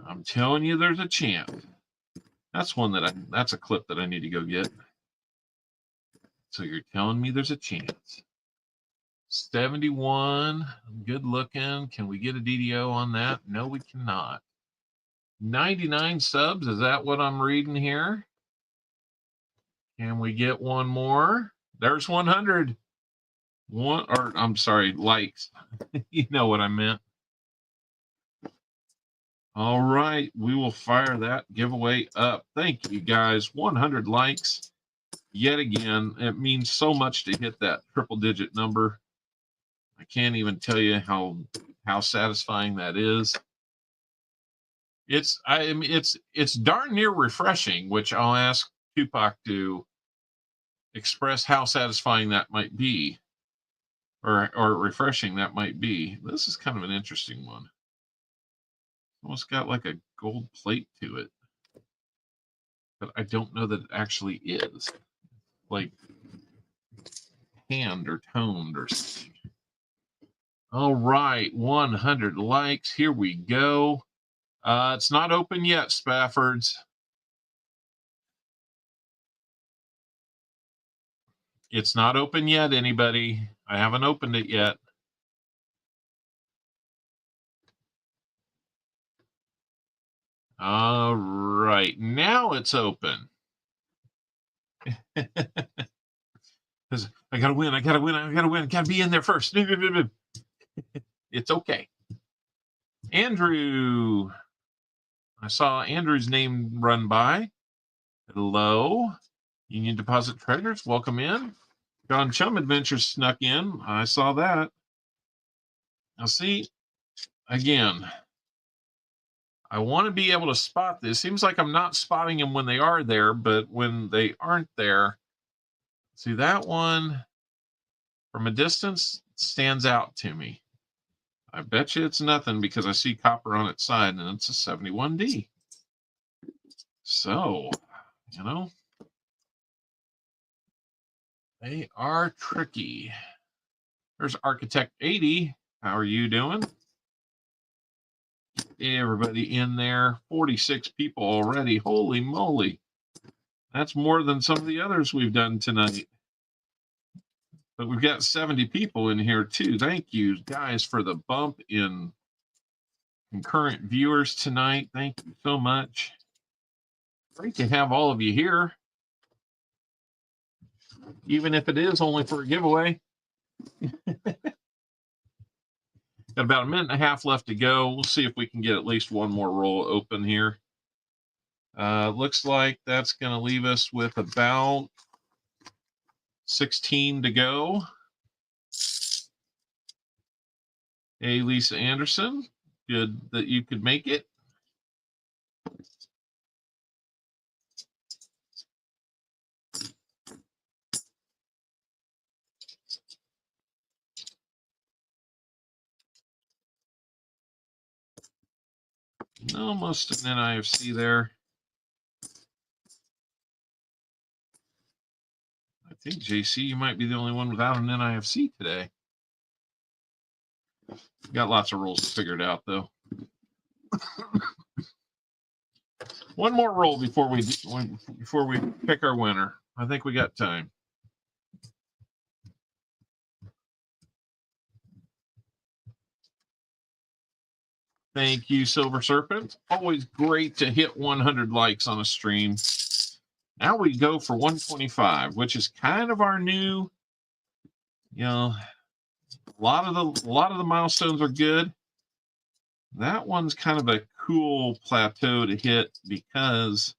I'm telling you, there's a chance. That's one that's a clip that I need to go get. So you're telling me there's a chance. 71, good looking. Can we get a DDO on that? No, we cannot. 99 subs, is that what I'm reading here? Can we get one more? There's 100. I'm sorry, likes. You know what I meant. All right, we will fire that giveaway up. Thank you, guys. 100 likes. Yet again, it means so much to hit that triple-digit number. I can't even tell you how satisfying that is. It's darn near refreshing, which I'll ask Tupac to express how satisfying that might be, or refreshing that might be. This is kind of an interesting one. Almost got like a gold plate to it, but I don't know that it actually is like hand or toned or something. All right, 100 likes. Here we go. It's not open yet, Spaffords. It's not open yet, anybody. I haven't opened it yet. All right, now it's open. I gotta win, I gotta be in there first. It's okay. Andrew. I saw Andrew's name run by. Hello. Union Deposit Traders, welcome in. John Chum Adventures snuck in. I saw that. Now see, again, I want to be able to spot this. Seems like I'm not spotting them when they are there, but when they aren't there, see that one from a distance stands out to me. I bet you it's nothing because I see copper on its side and it's a 71D. So, you know, they are tricky. There's Architect 80. How are you doing? Everybody in there. 46 people already. Holy moly. That's more than some of the others we've done tonight. But we've got 70 people in here too. Thank you guys for the bump in concurrent viewers tonight. Thank you so much. Great to have all of you here. Even if it is only for a giveaway. Got about a minute and a half left to go. We'll see if we can get at least one more roll open here. Looks like that's going to leave us with about 16 to go. Hey, Lisa Anderson, good that you could make it. Almost an NIFC there. I think, JC, you might be the only one without an NIFC today. Got lots of rolls figured out, though. One more roll before we pick our winner. I think we got time. Thank you, Silver Serpent. Always great to hit 100 likes on a stream. Now we go for 125, which is kind of our new, you know, a lot of the milestones are good. That one's kind of a cool plateau to hit because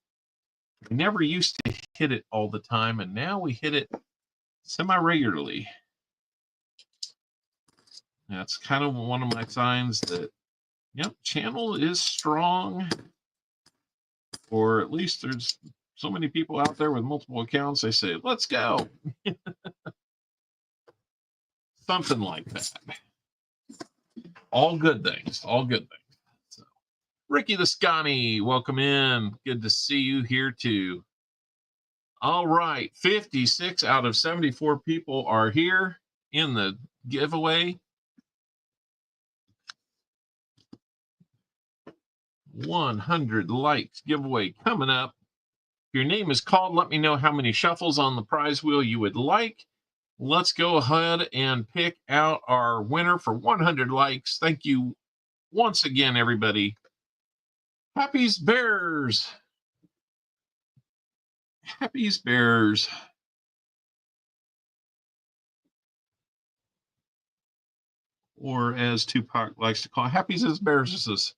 we never used to hit it all the time, and now we hit it semi-regularly. That's kind of one of my signs that, yep, channel is strong, or at least there's so many people out there with multiple accounts. They say, let's go. Something like that. All good things. All good things. So, Ricky the Scotty, welcome in. Good to see you here too. All right. 56 out of 74 people are here in the giveaway. 100 likes giveaway coming up. If your name is called, let me know how many shuffles on the prize wheel you would like. Let's go ahead and pick out our winner for 100 likes. Thank you once again, everybody. Happy's Bears. Happy's Bears. Or as Tupac likes to call it, Happy's as Bears.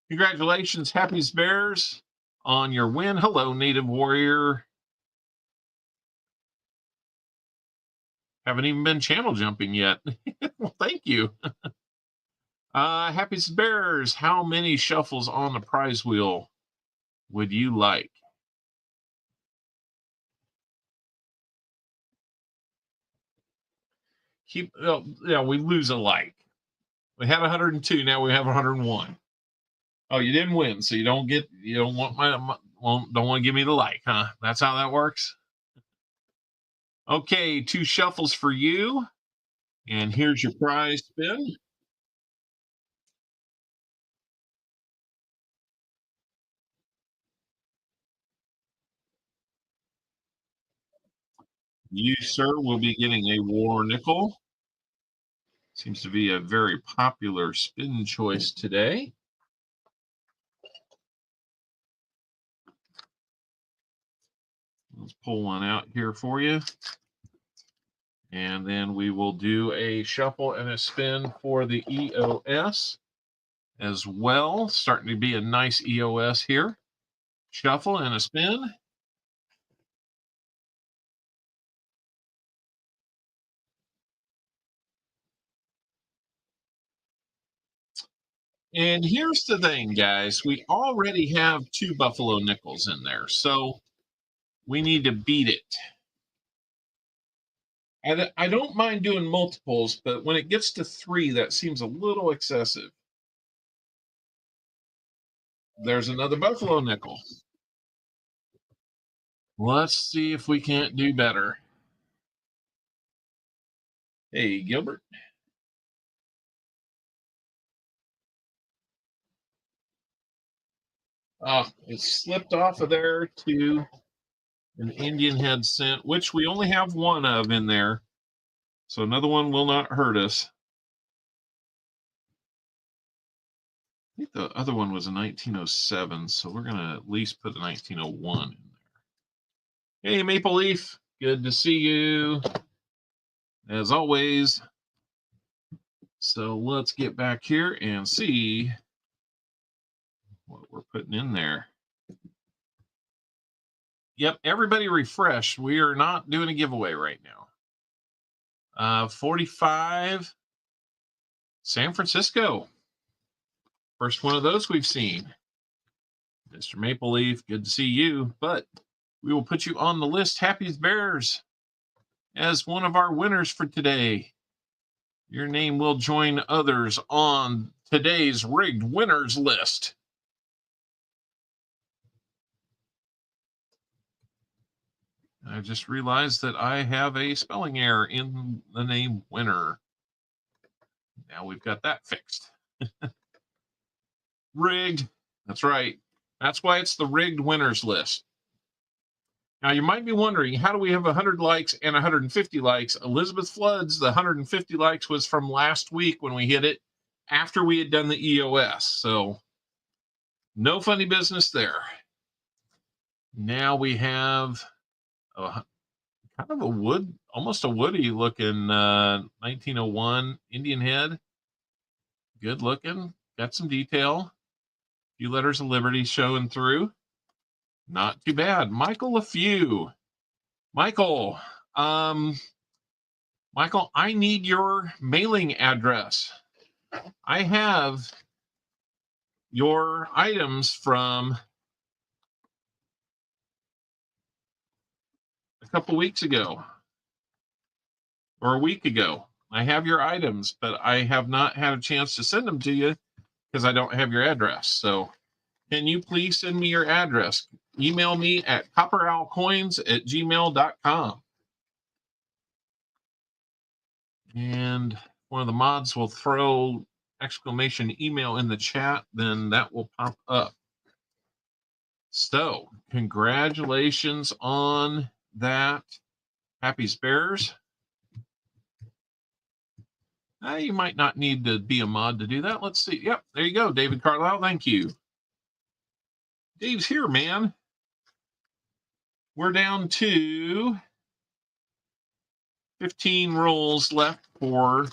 Congratulations, Happy's Bears, on your win. Hello, Native Warrior. Haven't even been channel jumping yet. Well, thank you. Happy's Bears, how many shuffles on the prize wheel would you like? Yeah, we lose a like. We had 102, now we have 101. Oh, you didn't win, so you don't want to give me the like, huh? That's how that works. Okay, 2 shuffles for you, and here's your prize spin. You, sir, will be getting a war nickel. Seems to be a very popular spin choice today. Let's pull one out here for you. And then we will do a shuffle and a spin for the EOS as well. Starting to be a nice EOS here. Shuffle and a spin. And here's the thing, guys. We already have 2 Buffalo nickels in there, so we need to beat it. I don't mind doing multiples, but when it gets to 3, that seems a little excessive. There's another Buffalo nickel. Let's see if we can't do better. Hey, Gilbert. Oh, it slipped off of there to an Indian head cent, which we only have 1 of in there. So another one will not hurt us. I think the other one was a 1907, so we're going to at least put a 1901 in there. Hey, Maple Leaf, good to see you, as always. So let's get back here and see what we're putting in there. Yep, everybody refresh. We are not doing a giveaway right now. 45, San Francisco. First one of those we've seen. Mr. Maple Leaf, good to see you. But we will put you on the list, Happy's Bears, as one of our winners for today. Your name will join others on today's rigged winners list. I just realized that I have a spelling error in the name winner. Now we've got that fixed. Rigged. That's right. That's why it's the rigged winners list. Now, you might be wondering, how do we have 100 likes and 150 likes? Elizabeth Flood's, the 150 likes was from last week when we hit it after we had done the EOS. So no funny business there. Now we have kind of a wood, almost a woody looking 1901 Indian head. Good looking. Got some detail. A few letters of Liberty showing through. Not too bad. Michael LaFew. Michael, Michael, I need your mailing address. I have your items from a couple weeks ago or a week ago. I have your items, but I have not had a chance to send them to you because I don't have your address. So can you please send me your address? Email me at CopperOwlCoins@gmail.com. And one of the mods will throw exclamation email in the chat, then that will pop up. So congratulations on that. Happy Spares. You might not need to be a mod to do that. Let's see. Yep, there you go, David Carlisle. Thank you. Dave's here, man. We're down to 15 rolls left for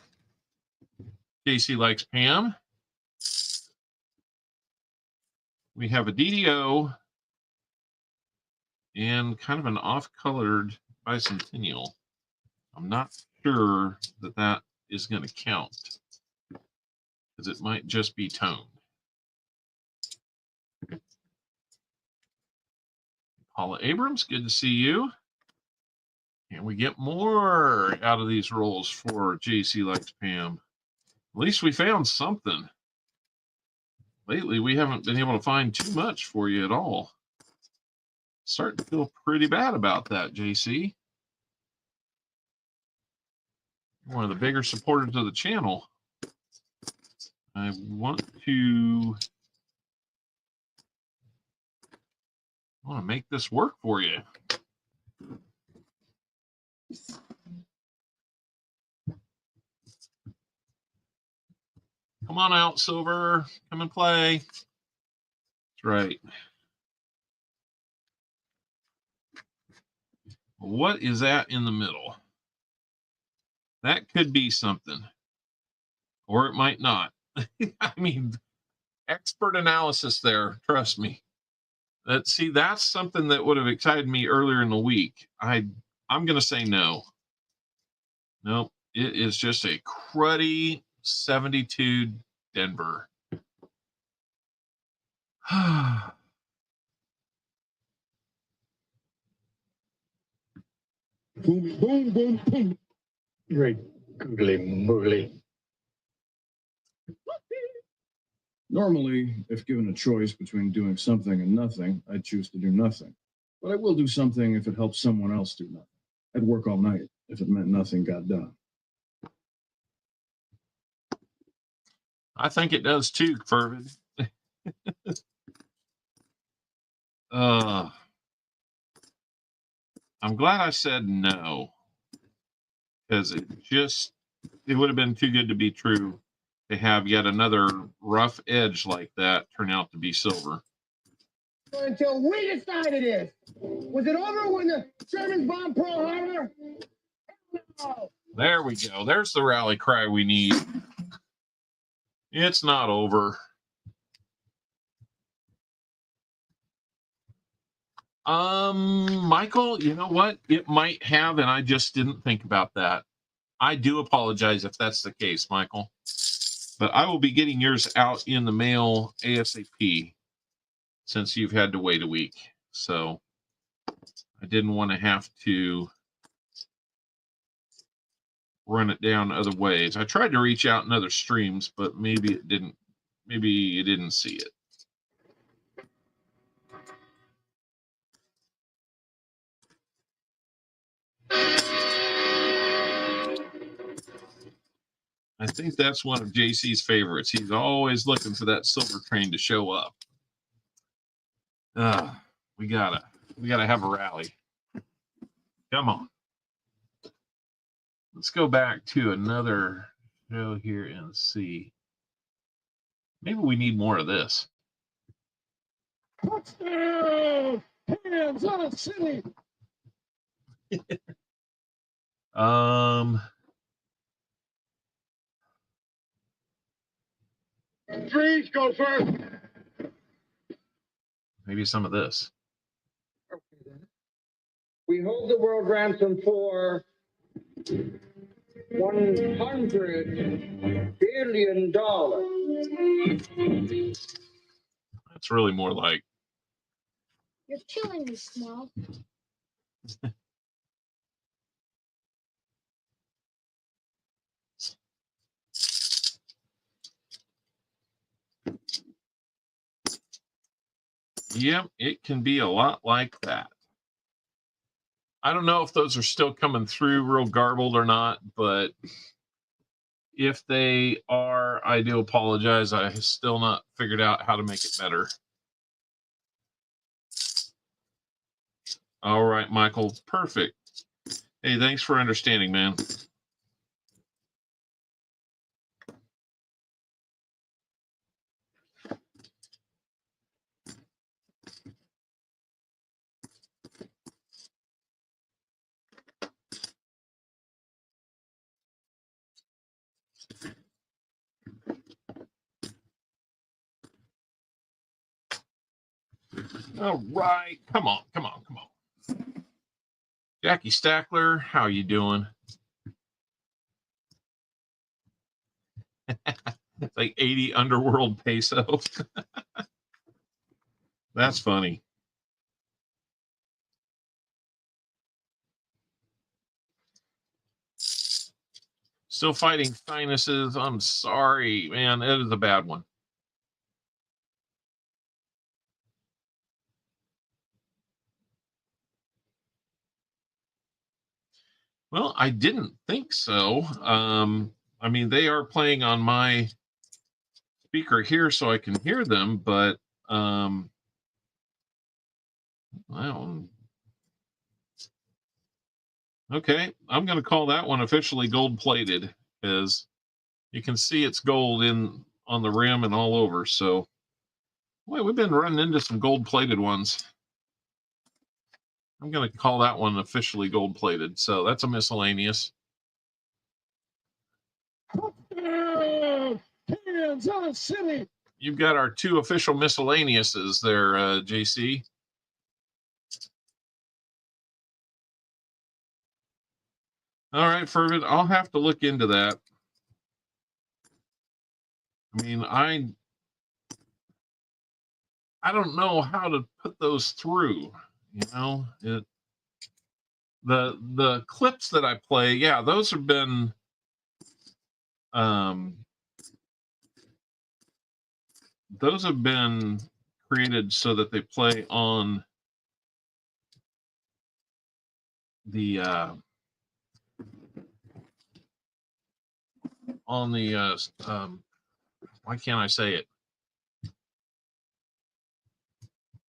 JC Likes Pam. We have a DDO and kind of an off-colored bicentennial. I'm not sure that that is going to count because it might just be toned. Paula Abrams, good to see you. Can we get more out of these rolls for JC Likes Pam? At least we found something. Lately, we haven't been able to find too much for you at all. Starting to feel pretty bad about that, JC. One of the bigger supporters of the channel. I want to make this work for you. Come on out, Silver. Come and play. That's right. What is that in the middle? That could be something. Or it might not. I mean, expert analysis there. Trust me. See, that's something that would have excited me earlier in the week. I'm going to say no. Nope. It is just a cruddy 72 Denver. Boom, boom, boom, boom. Great googly moogly. Normally, if given a choice between doing something and nothing, I'd choose to do nothing. But I will do something if it helps someone else do nothing. I'd work all night if it meant nothing got done. I think it does too, Fervid. I'm glad I said no, because it would have been too good to be true to have yet another rough edge like that turn out to be silver. Until we decided it. Was it over when the Germans bombed Pearl Harbor? No. There we go. There's the rally cry we need. It's not over. Michael, you know what? It might have, and I just didn't think about that. I do apologize if that's the case, Michael. But I will be getting yours out in the mail ASAP since you've had to wait a week. So I didn't want to have to run it down other ways. I tried to reach out in other streams, but maybe you didn't see it. I think that's one of JC's favorites. He's always looking for that silver train to show up. We gotta have a rally. Come on. Let's go back to another show here and see. Maybe we need more of this. Touchdown! Kansas City! Freeze, go first. Maybe some of this. We hold the world ransom for $100 billion. That's really more like. You're killing me, Small. Yep, it can be a lot like that. I don't know if those are still coming through real garbled or not, but if they are, I do apologize. I have still not figured out how to make it better. All right, Michael. Perfect. Hey, thanks for understanding, man. All right. Come on, come on, come on. Jackie Stackler, how you doing? It's like 80 underworld peso. That's funny. Still fighting sinuses. I'm sorry, man. It is a bad one. Well, I didn't think so. I mean, they are playing on my speaker here so I can hear them, but well, okay, I'm going to call that one officially gold-plated because you can see it's gold in on the rim and all over. So, boy, we've been running into some gold-plated ones. I'm going to call that one officially gold-plated. So that's a miscellaneous. Kansas City! You've got our two official miscellaneouses there, JC. All right, Fervid, I'll have to look into that. I mean, I don't know how to put those through. You know, the clips that I play, yeah, those have been created so that they play on the why can't I say it?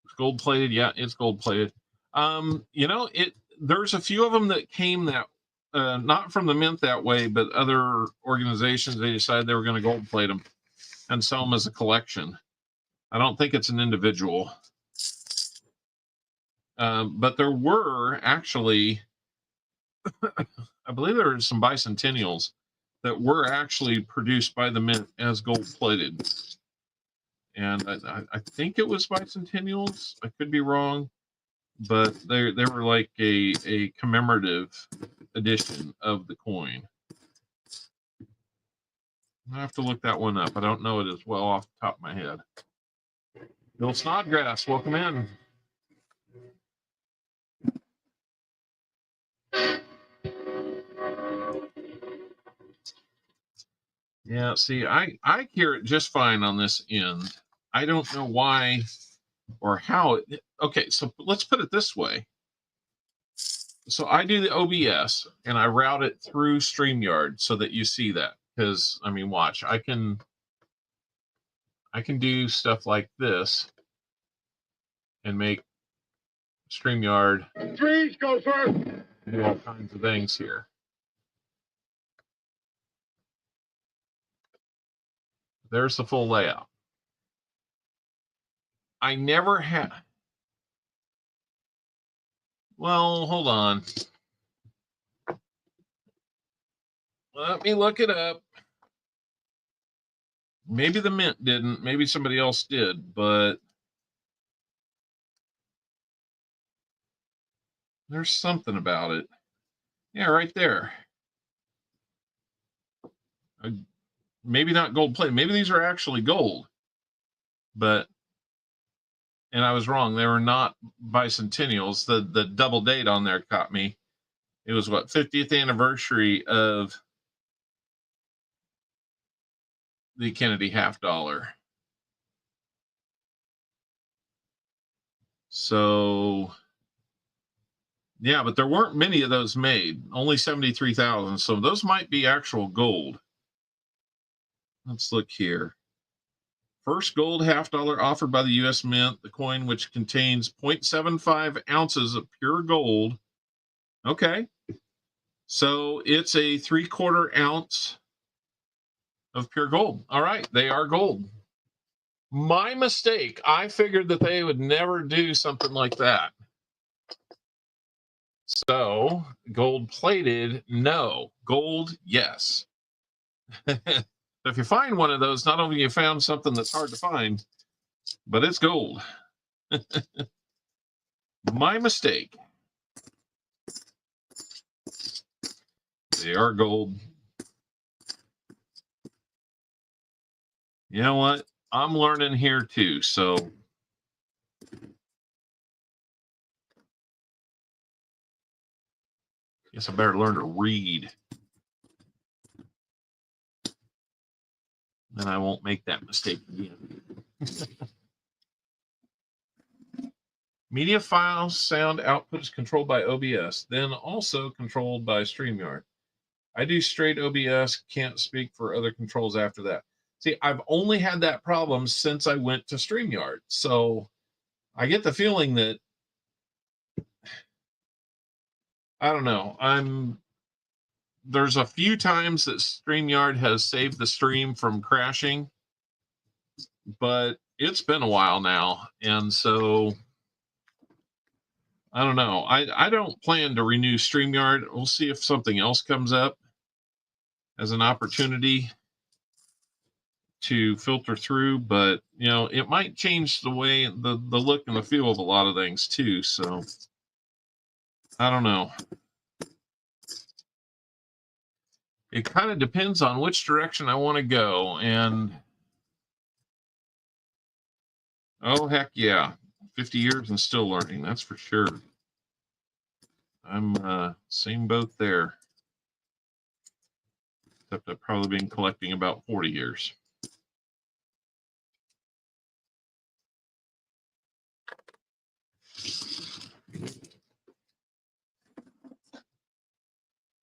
It's gold plated. Yeah, it's gold plated. You know, there's a few of them that came that not from the mint that way, but other organizations, they decided they were going to gold plate them and sell them as a collection. I don't think it's an individual. But there were actually, I believe there were some bicentennials that were actually produced by the mint as gold plated. And I think it was bicentennials. I could be wrong, but they were like a commemorative edition of the coin. I have to look that one up. I don't know it as well off the top of my head. Bill Snodgrass, welcome in. Yeah, see, I hear it just fine on this end. I don't know why or how it. Okay, so let's put it this way. So I do the OBS and I route it through StreamYard so that you see that. Because I mean, watch, I can do stuff like this and make StreamYard. Freeze, go first. do all kinds of things here. There's the full layout. I never had. Well, hold on. Let me look it up. Maybe the Mint didn't. Maybe somebody else did, but there's something about it. Yeah, right there. Maybe not gold plate. Maybe these are actually gold, but, and I was wrong. They were not bicentennials. The double date on there caught me. It was what, 50th anniversary of the Kennedy half dollar. So yeah, but there weren't many of those made, only 73,000. So those might be actual gold. Let's look here. First gold half dollar offered by the U.S. Mint, the coin which contains 0.75 ounces of pure gold. Okay. So it's a 3/4 ounce of pure gold. All right. They are gold. My mistake. I figured that they would never do something like that. So gold plated, no. Gold, yes. If you find one of those, not only you found something that's hard to find, but it's gold. My mistake. They are gold. You know what? I'm learning here too, so guess I better learn to read. Then I won't make that mistake again. Media file sound output is controlled by OBS, then also controlled by StreamYard. I do straight OBS, can't speak for other controls after that. See, I've only had that problem since I went to StreamYard. So I get the feeling that, I don't know, there's a few times that StreamYard has saved the stream from crashing, but it's been a while now. And so I don't know. I don't plan to renew StreamYard. We'll see if something else comes up as an opportunity to filter through, but you know, it might change the way the look and the feel of a lot of things too. So I don't know. It kind of depends on which direction I want to go. And oh, heck yeah. 50 years and still learning. That's for sure. I'm same boat there. Except I've probably been collecting about 40 years.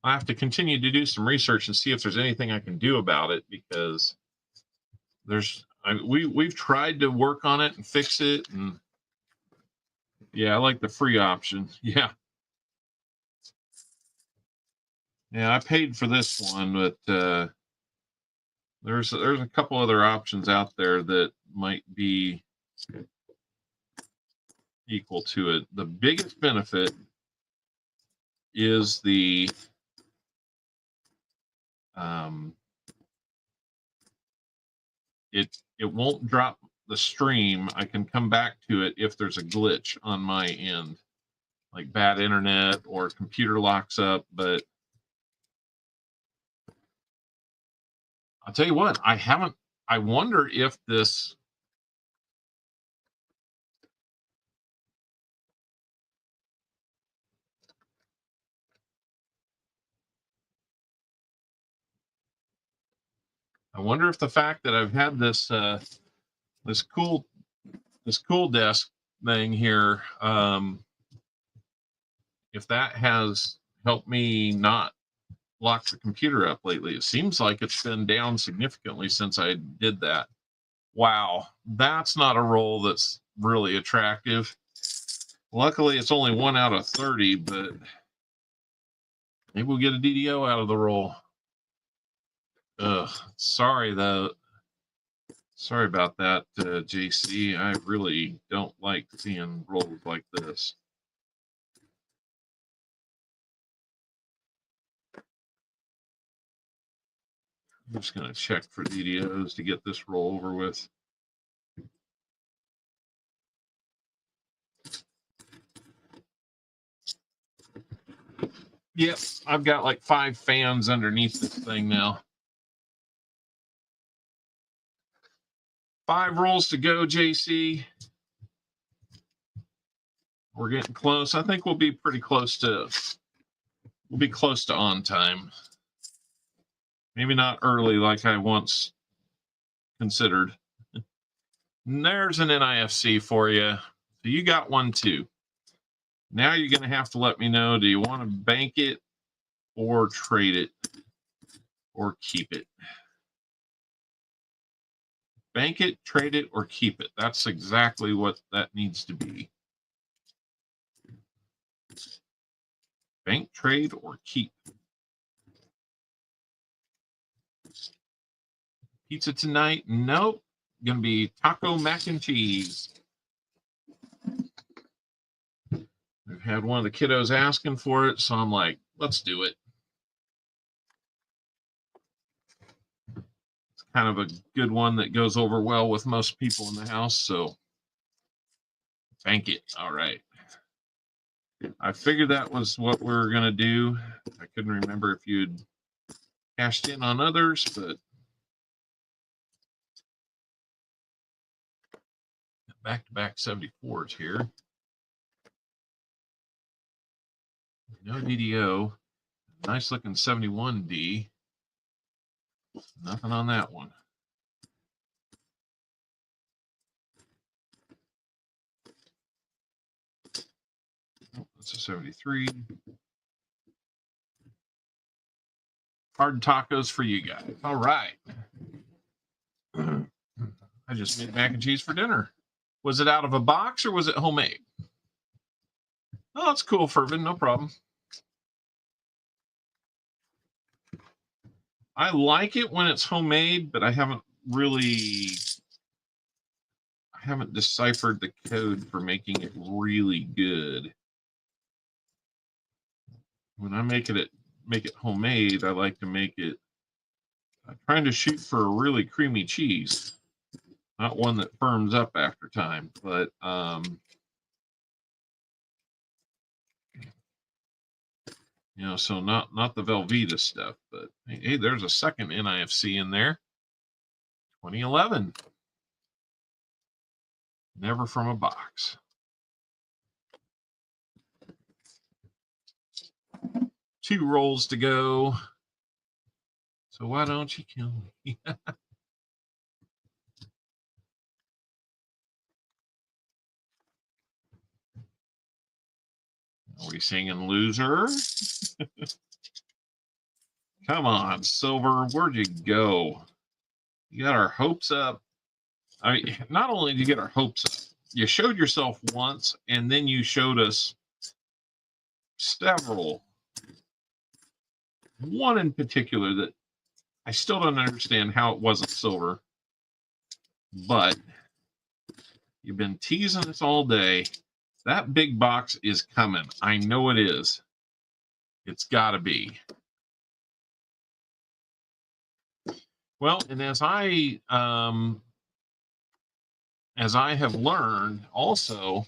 I have to continue to do some research and see if there's anything I can do about it, because we've tried to work on it and fix it, and yeah, I like the free option. Yeah, I paid for this one, but there's a couple other options out there that might be equal to it. The biggest benefit is the it won't drop the stream. I can come back to it if there's a glitch on my end, like bad internet or computer locks up. But I'll tell you what, I wonder if this the fact that I've had this this cool desk thing here, if that has helped me not lock the computer up lately. It seems like it's been down significantly since I did that. Wow, that's not a roll that's really attractive. Luckily, it's only 1 out of 30, but Maybe we'll get a DDO out of the roll. Ugh, sorry though. Sorry about that, JC. I really don't like seeing rolls like this. I'm just going to check for DDOs to get this roll over with. Yep, I've got like 5 fans underneath this thing now. 5 rolls to go, JC. We're getting close. I think we'll be pretty close to, on time. Maybe not early like I once considered. And there's an NIFC for you. So you got one too. Now you're going to have to let me know, do you want to bank it or trade it or keep it? Bank it, trade it, or keep it. That's exactly what that needs to be. Bank, trade, or keep. Pizza tonight? Nope. Going to be taco mac and cheese. We've had one of the kiddos asking for it, so I'm like, let's do it. It's kind of a good one that goes over well with most people in the house, so bank it. All right. I figured that was what we were going to do. I couldn't remember if you'd cashed in on others, but back-to-back 74s here. No DDO. Nice looking 71D. Nothing on that one. Oh, that's a 73. Hard tacos for you guys. All right. I just made mac and cheese for dinner. Was it out of a box or was it homemade? Oh, that's cool, Fervin. No problem. I like it when it's homemade, but I haven't deciphered the code for making it really good. When I make it homemade, I like to make it. I'm trying to shoot for a really creamy cheese, not one that firms up after time, but you know, so not the Velveeta stuff, but hey, there's a second NIFC in there. 2011. Never from a box. Two rolls to go. So why don't you kill me? Are we singing loser? Come on, Silver. Where'd you go? You got our hopes up. I mean, not only did you get our hopes up, you showed yourself once, and then you showed us several. One in particular that I still don't understand how it wasn't silver, but you've been teasing us all day. That big box is coming. I know it is. It's got to be. Well, and as I have learned, also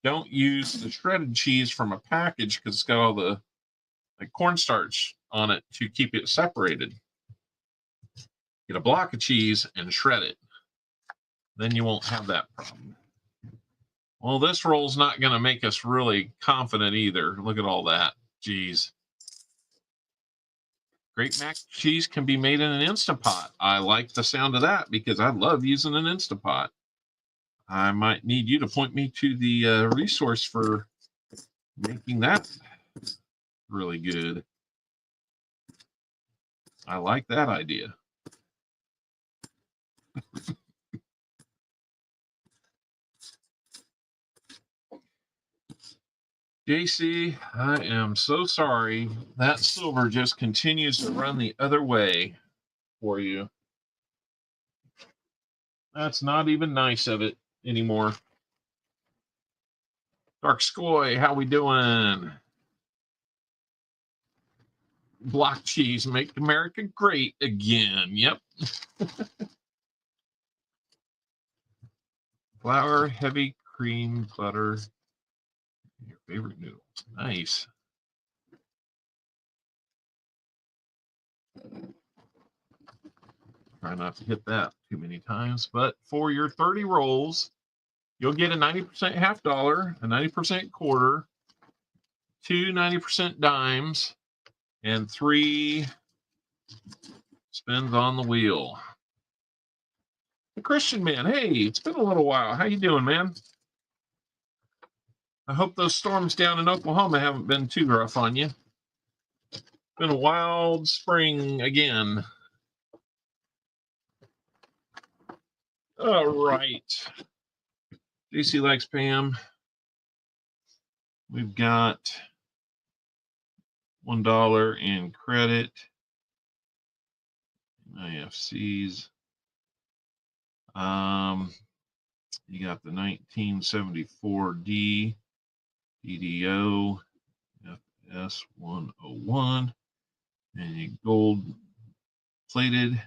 don't use the shredded cheese from a package because it's got all the cornstarch on it to keep it separated. Get a block of cheese and shred it. Then you won't have that problem. Well, this roll's not going to make us really confident either. Look at all that. Jeez. Great mac and cheese can be made in an Instant Pot. I like the sound of that because I love using an Instant Pot. I might need you to point me to the resource for making that really good. I like that idea. JC, I am so sorry. That silver just continues to run the other way for you. That's not even nice of it anymore. Dark Skoy, how we doing? Block cheese, make America great again. Yep. Flour, heavy cream, butter. Your favorite noodles. Nice. Try not to hit that too many times, but for your 30 rolls, you'll get a 90% half dollar, a 90% quarter, 2 90% dimes, and 3 spins on the wheel. The Christian man, hey, it's been a little while. How you doing, man? I hope those storms down in Oklahoma haven't been too rough on you. Been a wild spring again. All right. JC likes Pam. We've got $1 in credit. IFCs. You got the 1974D DDO FS101 and you gold plated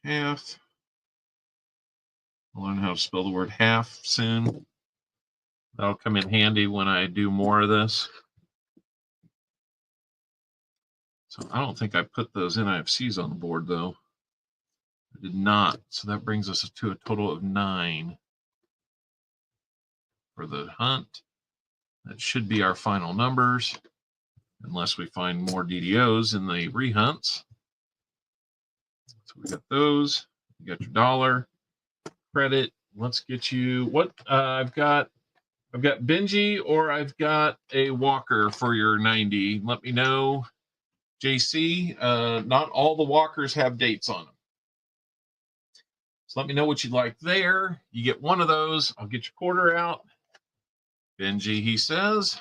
half. I'll learn how to spell the word half soon. That'll come in handy when I do more of this. So I don't think I put those NIFCs on the board though. I did not. So that brings us to a total of 9 for the hunt. That should be our final numbers, unless we find more DDOs in the rehunts. So we got those. You got your dollar credit. Let's get you what I've got Benji or I've got a Walker for your 90. Let me know, JC. Not all the Walkers have dates on them. So let me know what you'd like there. You get one of those. I'll get your quarter out. Benji, he says.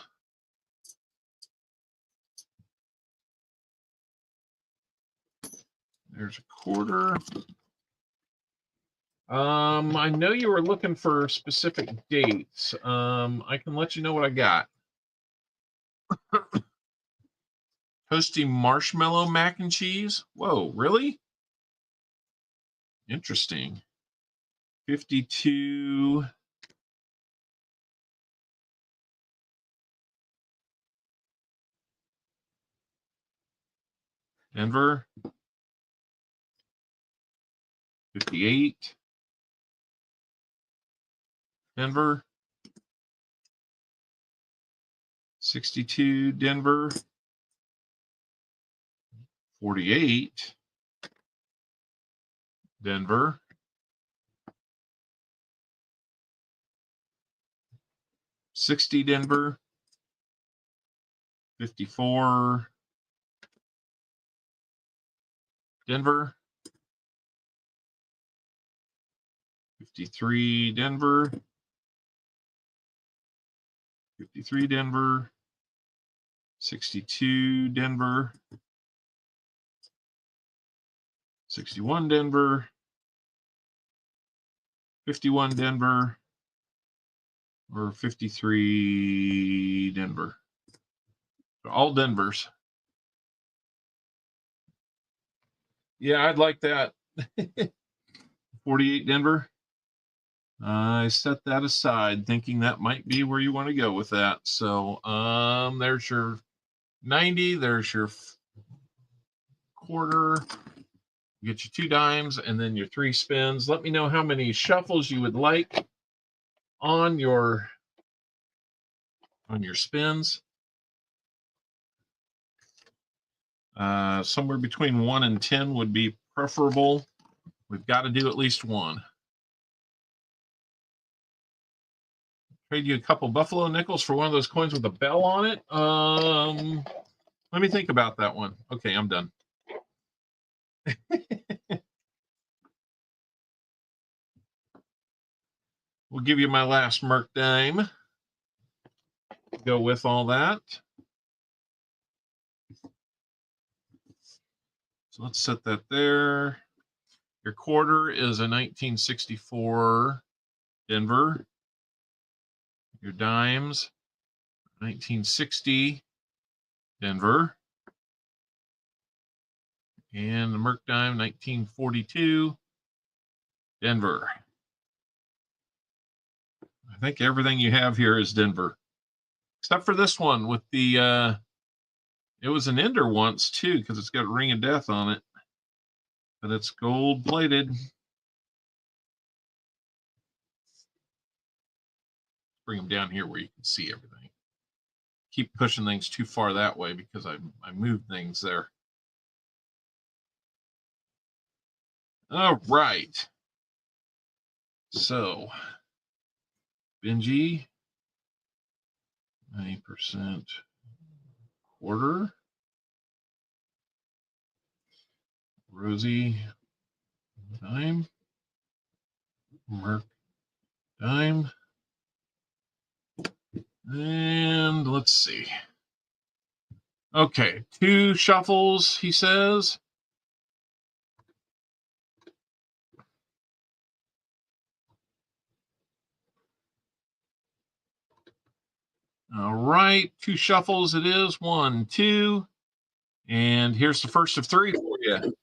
There's a quarter. I know you were looking for specific dates. I can let you know what I got. Toasty marshmallow mac and cheese. Whoa, really? Interesting. 52. Denver. 58. Denver. 62. Denver. 48. Denver. 60. Denver. 54. Denver. 53. Denver. 53. Denver. 62. Denver. 61. Denver. 51. Denver. Or 53. Denver. All Denvers. Yeah, I'd like that. 48 Denver. I set that aside thinking that might be where you want to go with that. So there's your 90, there's your quarter, you get your 2 dimes and then your 3 spins. Let me know how many shuffles you would like on your spins. Somewhere between 1 and 10 would be preferable. We've got to do at least 1. Trade you a couple Buffalo nickels for one of those coins with a bell on it. Let me think about that one. Okay, I'm done. We'll give you my last Merc dime. Go with all that. So let's set that there. Your quarter is a 1964 Denver. Your dimes, 1960 Denver. And the Merc dime, 1942 Denver. I think everything you have here is Denver, except for this one with the, it was an Ender once too, because it's got a Ring of Death on it, but it's gold plated. Bring them down here where you can see everything. Keep pushing things too far that way because I moved things there. All right. So, Benji, 90% quarter. Rosie, dime. Merc, dime. And let's see. Okay, 2 shuffles, he says. All right, 2 shuffles it is. 1, 2. And here's the first of 3 for you.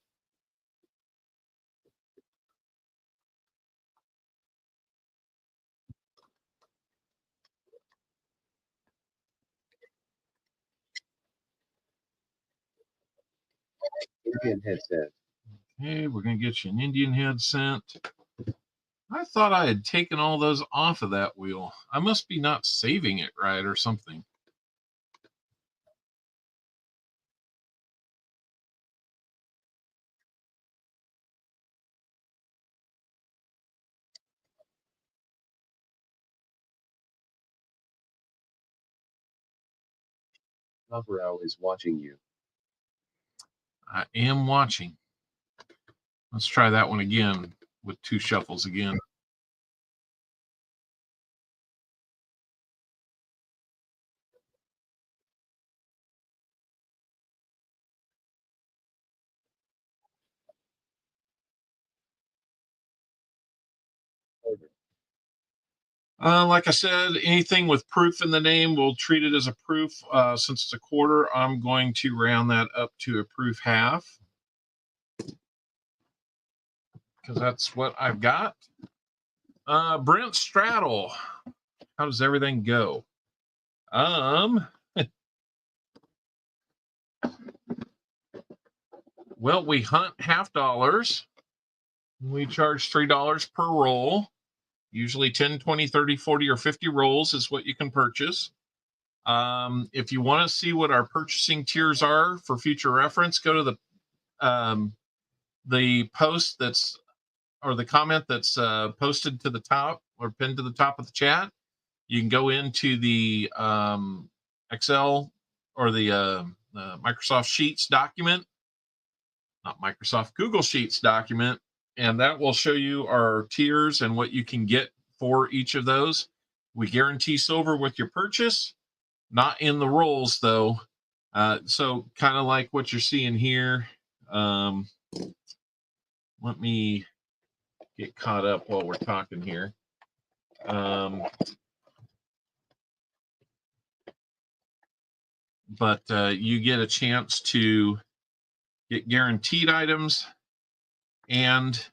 Indian headset. Okay, we're going to get you an Indian head sent. I thought I had taken all those off of that wheel. I must be not saving it right or something. CopperOwl is watching you. I am watching. Let's try that one again with 2 shuffles again. Like I said, anything with proof in the name, we'll treat it as a proof. Since it's a quarter, I'm going to round that up to a proof half, because that's what I've got. Brent Straddle, how does everything go? Well, we hunt $half. We charge $3 per roll. Usually 10, 20, 30, 40, or 50 rolls is what you can purchase. If you want to see what our purchasing tiers are for future reference, go to the post that's, or the comment that's posted to the top or pinned to the top of the chat. You can go into the Excel or the Microsoft Sheets document, not Microsoft, Google Sheets document, and that will show you our tiers and what you can get for each of those. We guarantee silver with your purchase, not in the rolls though. So kind of like what you're seeing here. Let me get caught up while we're talking here. But you get a chance to get guaranteed items and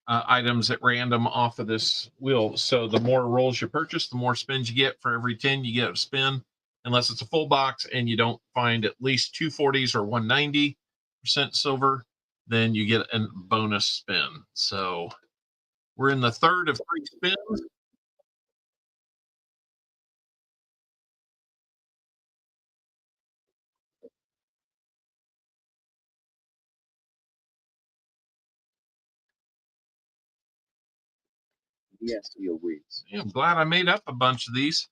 items at random off of this wheel. So the more rolls you purchase, the more spins you get. For every 10 you get a spin, unless it's a full box and you don't find at least 240s or 190% silver, then you get a bonus spin. So we're in the third of 3 spins. Yes, steel weeds. Yeah, I'm glad I made up a bunch of these.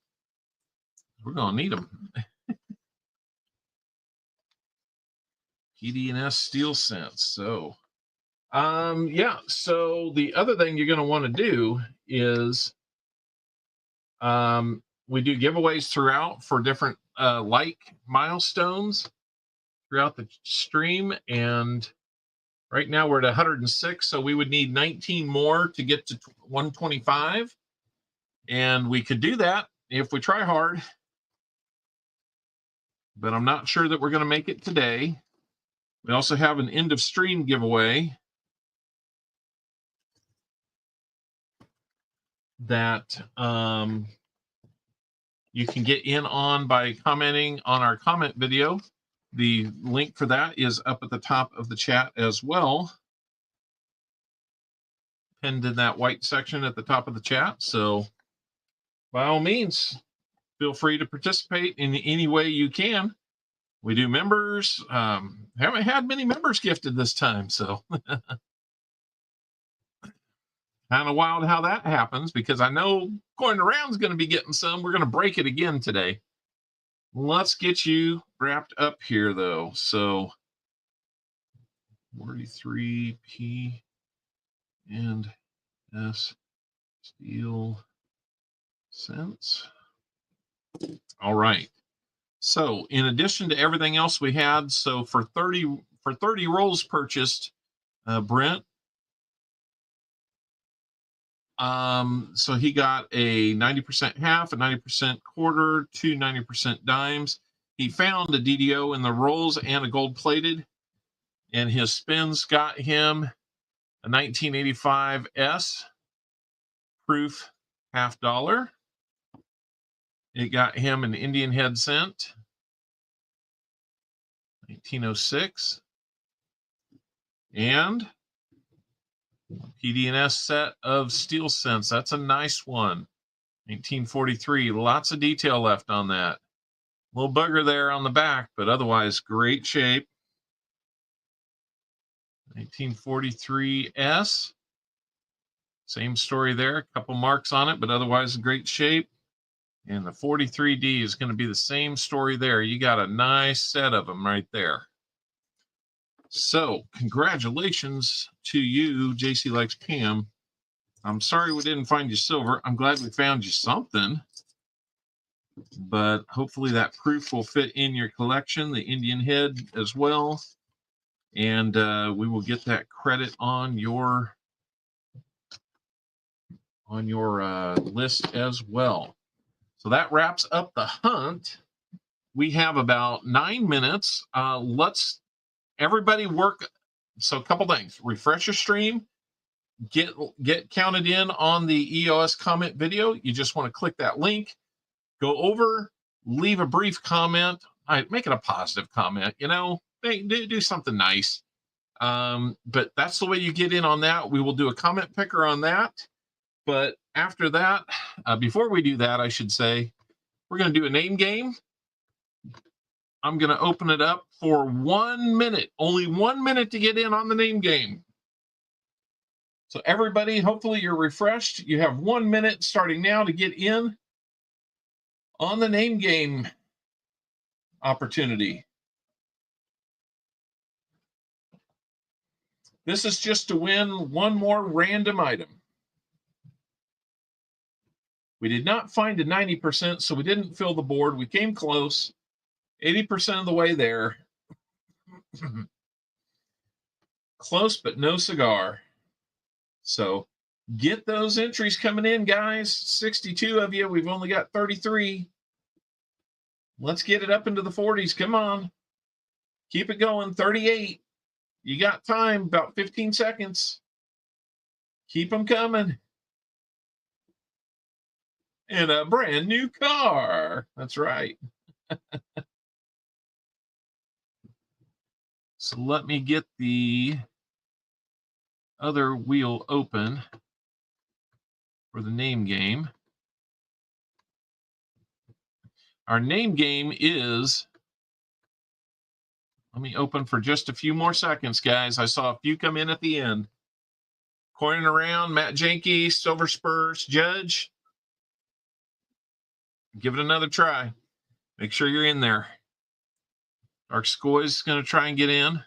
We're gonna need them. PD&S steel cents. So Yeah, so the other thing you're going to want to do is we do giveaways throughout for different like milestones throughout the stream, and right now we're at 106, so we would need 19 more to get to 125, and we could do that if we try hard, but I'm not sure that we're going to make it today. We also have an end of stream giveaway that you can get in on by commenting on our comment video. The link for that is up at the top of the chat as well, pinned in that white section at the top of the chat. So by all means, feel free to participate in any way you can. We do members. Haven't had many members gifted this time, so kind of wild how that happens, because I know Coin Around is going to be getting some. We're going to break it again today. Let's get you wrapped up here, though. So 43 P and S steel cents. All right. So in addition to everything else we had, so for 30 rolls purchased, Brent, so he got a 90% half, a 90% quarter, 2 90% dimes. He found a DDO in the rolls and a gold plated, and his spins got him a 1985 S proof $50. It got him an Indian head cent, 1906, and PD&S set of steel cents. That's a nice one, 1943. Lots of detail left on that. Little bugger there on the back, but otherwise great shape. 1943 S. Same story there. A couple marks on it, but otherwise in great shape. And the 43D is going to be the same story there. You got a nice set of them right there. So congratulations to you, JC Likes Pam. I'm sorry we didn't find you silver. I'm glad we found you something. But hopefully that proof will fit in your collection, the Indian head as well. And we will get that credit on your list as well. So that wraps up the hunt. We have about 9 minutes. Let's everybody work. So a couple things. Refresh your stream. Get counted in on the EOS comment video. You just want to click that link. Go over, leave a brief comment. Make it a positive comment. You know, do something nice. But that's the way you get in on that. We will do a comment picker on that. But after that, before we do that, I should say, we're going to do a name game. I'm going to open it up for 1 minute. Only 1 minute to get in on the name game. So everybody, hopefully you're refreshed. You have 1 minute starting now to get in on the name game opportunity. This is just to win one more random item. We did not find a 90%, so we didn't fill the board. We came close, 80% of the way there. Close, but no cigar. So get those entries coming in, guys. 62 of you. We've only got 33. Let's get it up into the 40s. Come on. Keep it going. 38. You got time, about 15 seconds. Keep them coming. And a brand new car. That's right. So let me get the other wheel open for the name game. Our name game is, let me open for just a few more seconds, guys. I saw a few come in at the end. Coining around, Matt Janke, Silver Spurs, Judge. Give it another try. Make sure you're in there. Dark Scoy's going to try and get in.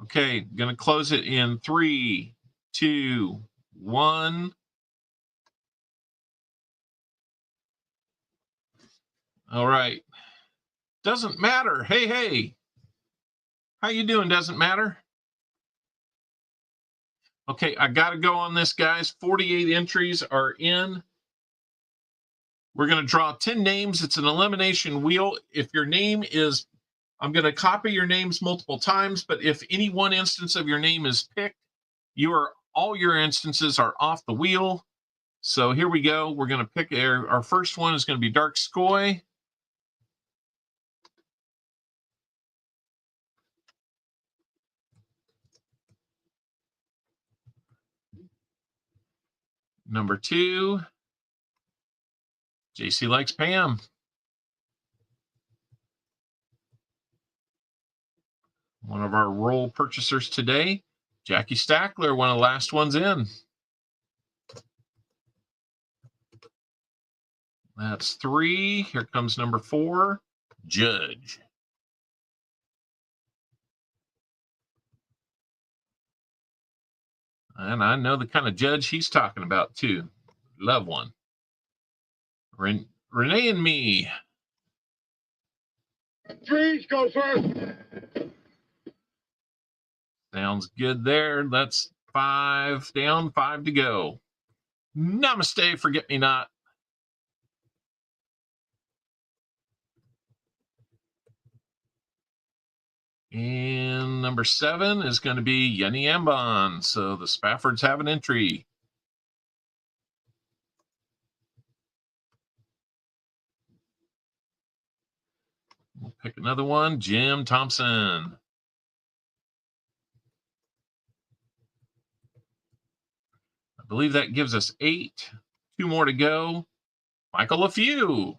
Okay, going to close it in 3, 2, 1. All right. Doesn't matter. Hey, hey. How you doing? Doesn't matter. Okay, I got to go on this, guys. 48 entries are in. We're going to draw 10 names. It's an elimination wheel. If your name is, I'm going to copy your names multiple times, but if any one instance of your name is picked, all your instances are off the wheel. So here we go. We're going to pick our first one is going to be Dark Skoy. Number 2, JC Likes Pam. One of our roll purchasers today, Jackie Stackler, one of the last ones in. That's 3. Here comes number 4, Judge. And I know the kind of judge he's talking about, too. Love one. Renee and me. Trees go first. Sounds good there. That's 5 down, 5 to go. Namaste, forget me not. And number 7 is going to be Yenny Ambon. So the Spaffords have an entry. We'll pick another one, Jim Thompson. I believe that gives us 8. 2 more to go. Michael LaFew.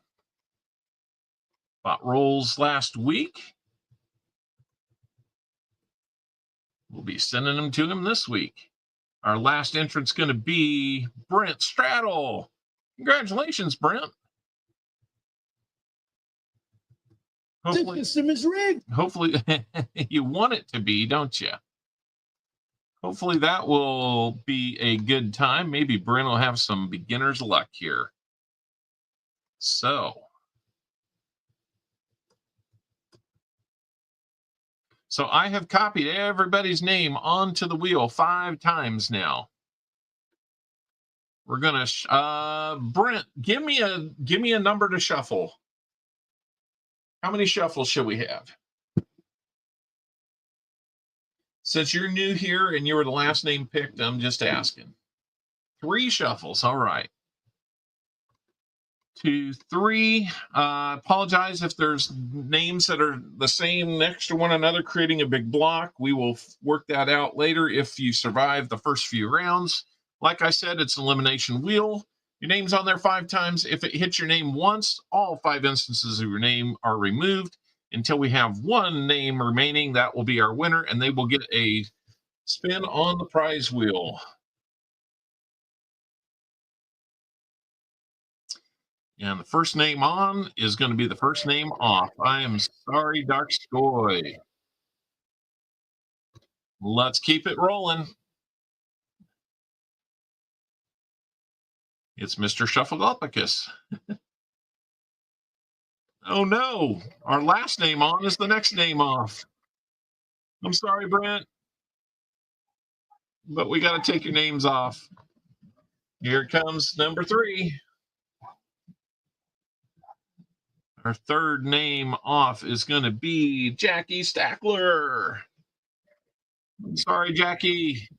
Bought rolls last week. We'll be sending them to him this week. Our last entrant's going to be Brent Straddle. Congratulations, Brent. Hopefully, the system is rigged. Hopefully, you want it to be, don't you? Hopefully that will be a good time. Maybe Brent will have some beginner's luck here. So I have copied everybody's name onto the wheel 5 times now. We're gonna Brent, give me a number to shuffle. How many shuffles should we have? Since you're new here and you were the last name picked, I'm just asking. 3 shuffles. All right. 2, 3. Apologize if there's names that are the same next to one another, creating a big block. We will work that out later if you survive the first few rounds. Like I said, it's an elimination wheel. Your name's on there 5 times. If it hits your name once, all 5 instances of your name are removed until we have 1 name remaining. That will be our winner, and they will get a spin on the prize wheel. And the first name on is going to be the first name off. I am sorry, Dark Skoy. Let's keep it rolling. It's Mr. Shufflegalpicus. Oh no, our last name on is the next name off. I'm sorry, Brent, but we got to take your names off. Here comes number 3. Our third name off is going to be Jackie Stackler. I'm sorry, Jackie.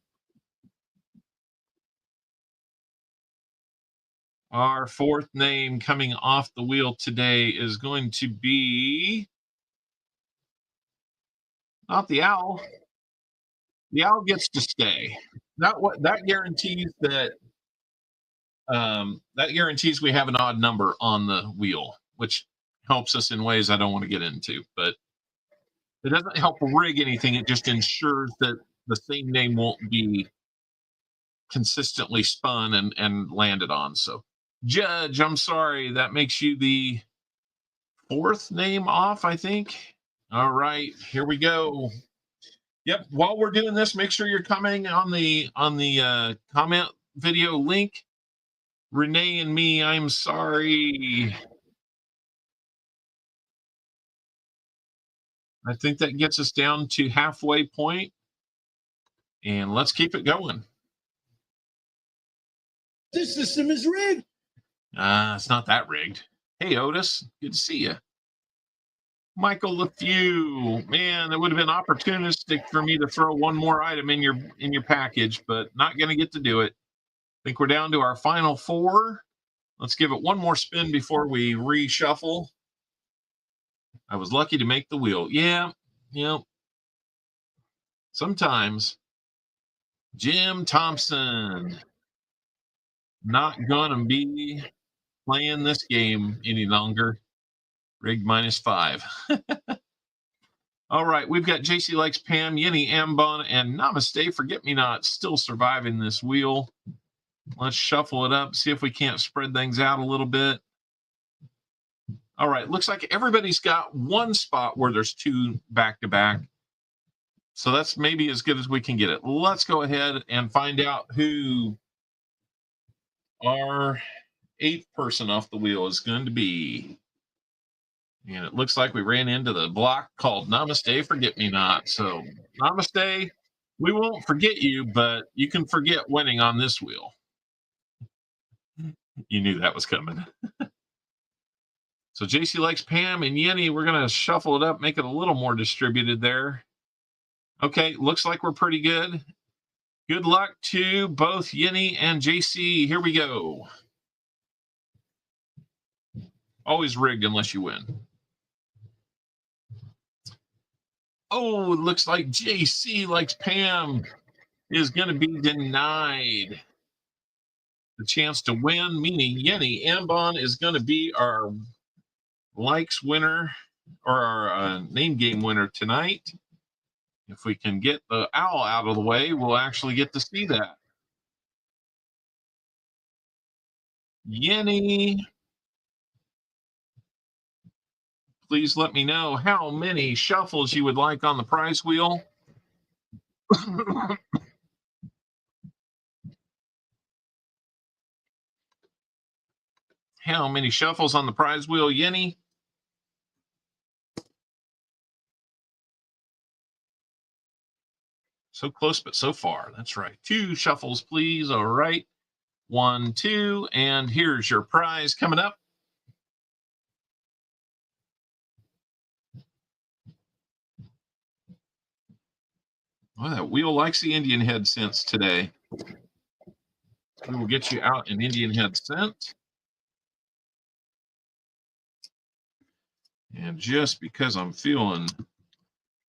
Our 4th name coming off the wheel today is going to be not the Owl. The Owl gets to stay. That guarantees that guarantees we have an odd number on the wheel, which helps us in ways I don't want to get into, but it doesn't help rig anything. It just ensures that the same name won't be consistently spun and landed on. So Judge, I'm sorry, that makes you the 4th name off, I think. All right, here we go. Yep. While we're doing this, make sure you're commenting on the comment video link. Renee and me, I'm sorry. I think that gets us down to halfway point, and let's keep it going. This system is rigged. It's not that rigged. Hey, Otis, good to see you. Michael LeFew, man, it would have been opportunistic for me to throw one more item in your package, but not going to get to do it. I think we're down to our final 4. Let's give it one more spin before we reshuffle. I was lucky to make the wheel. Yeah. Sometimes. Jim Thompson. Not going to be playing this game any longer. Rig -5. All right, we've got JC Likes Pam, Yenny Ambon, and Namaste Forget Me Not still surviving this wheel. Let's shuffle it up, see if we can't spread things out a little bit. All right, looks like everybody's got one spot where there's 2 back-to-back. So that's maybe as good as we can get it. Let's go ahead and find out who our 8th person off the wheel is going to be. And it looks like we ran into the block called Namaste Forget Me Not. So Namaste, we won't forget you, but you can forget winning on this wheel. You knew that was coming. So JC Likes Pam and Yenny, we're going to shuffle it up, make it a little more distributed there. Okay, looks like we're pretty good. Good luck to both Yenny and JC. Here we go. Always rigged unless you win. Oh, it looks like JC Likes Pam is going to be denied the chance to win, meaning Yenny Ambon is going to be our likes winner or our name game winner tonight. If we can get the owl out of the way, we'll actually get to see that. Yenny, please let me know how many shuffles you would like on the prize wheel. How many shuffles on the prize wheel, Yenny? So close, but so far. That's right. 2 shuffles, please. All right. 1, 2, and here's your prize coming up. Well, that wheel likes the Indian head scents today. We will get you out an Indian head scent. And just because I'm feeling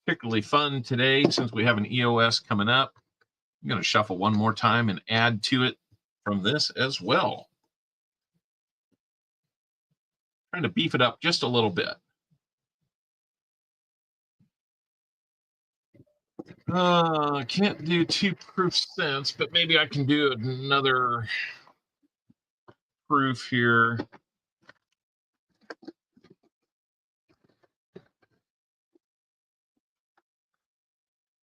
particularly fun today, since we have an EOS coming up, I'm going to shuffle one more time and add to it from this as well. Trying to beef it up just a little bit. I can't do 2 proof scents, but maybe I can do another proof here.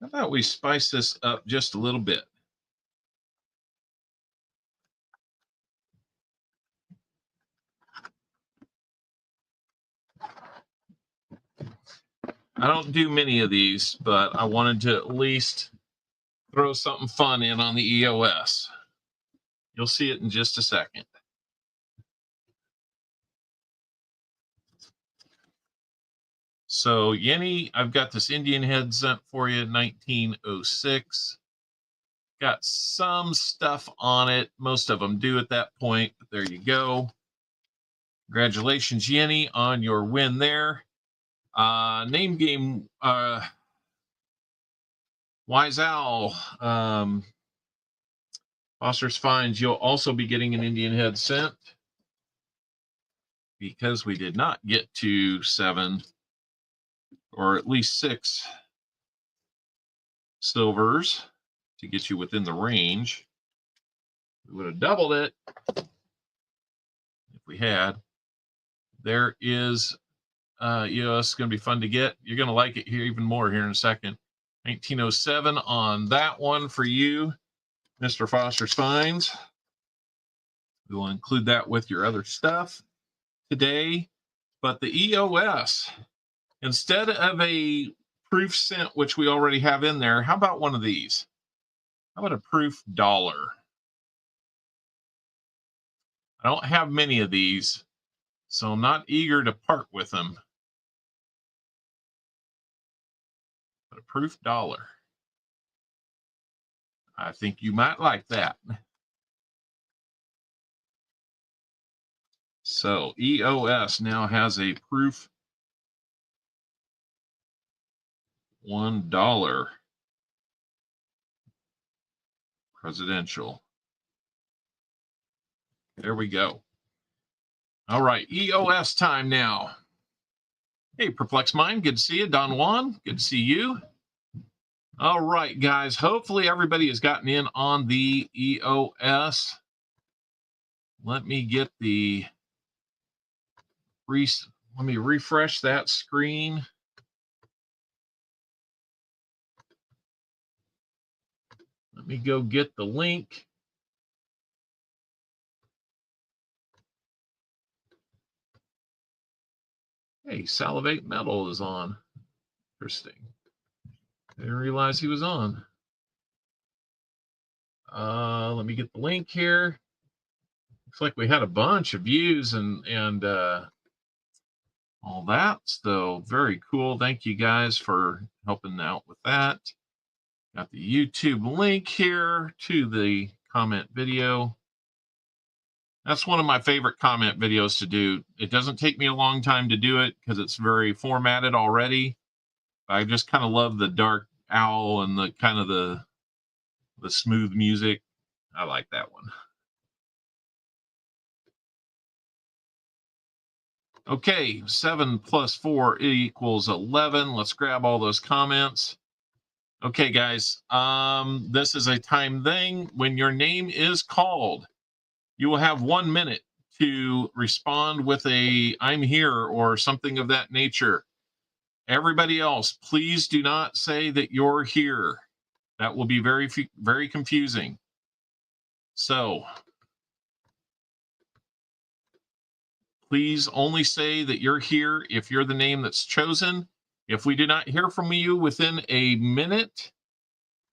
How about we spice this up just a little bit? I don't do many of these, but I wanted to at least throw something fun in on the EOS. You'll see it in just a second. So, Yenny, I've got this Indian head scent for you, 1906. Got some stuff on it. Most of them do at that point, but there you go. Congratulations, Yenny, on your win there. Name game, Wise Owl, Foster's Finds, you'll also be getting an Indian head scent because we did not get to 7 or at least 6 silvers to get you within the range. We would have doubled it if we had. There is EOS, going to be fun to get. You're going to like it here even more here in a second. 1907 on that one for you, Mr. Foster's Finds. We will include that with your other stuff today. But the EOS, instead of a proof cent, which we already have in there, how about one of these? How about a proof dollar? I don't have many of these, so I'm not eager to part with them. But a proof dollar, I think you might like that. So EOS now has a proof $1 presidential. There we go. All right, EOS time now. Hey, Perplex Mind, good to see you. Don Juan, good to see you. All right, guys, hopefully everybody has gotten in on the EOS. Let me get the let me refresh that screen. Let me go get the link. Hey, Salivate Metal is on. Interesting. Didn't realize he was on. Let me get the link here. Looks like we had a bunch of views and all that. So very cool. Thank you guys for helping out with that. Got the YouTube link here to the comment video. That's one of my favorite comment videos to do. It doesn't take me a long time to do it because it's very formatted already. I just kind of love the dark owl and the kind of the smooth music. I like that one. Okay, 7 + 4 = 11. Let's grab all those comments. Okay, guys, this is a time thing. When your name is called, you will have 1 minute to respond with a "I'm here" or something of that nature. Everybody else, please do not say that you're here. That will be very, very confusing. So please only say that you're here if you're the name that's chosen. If we do not hear from you within a minute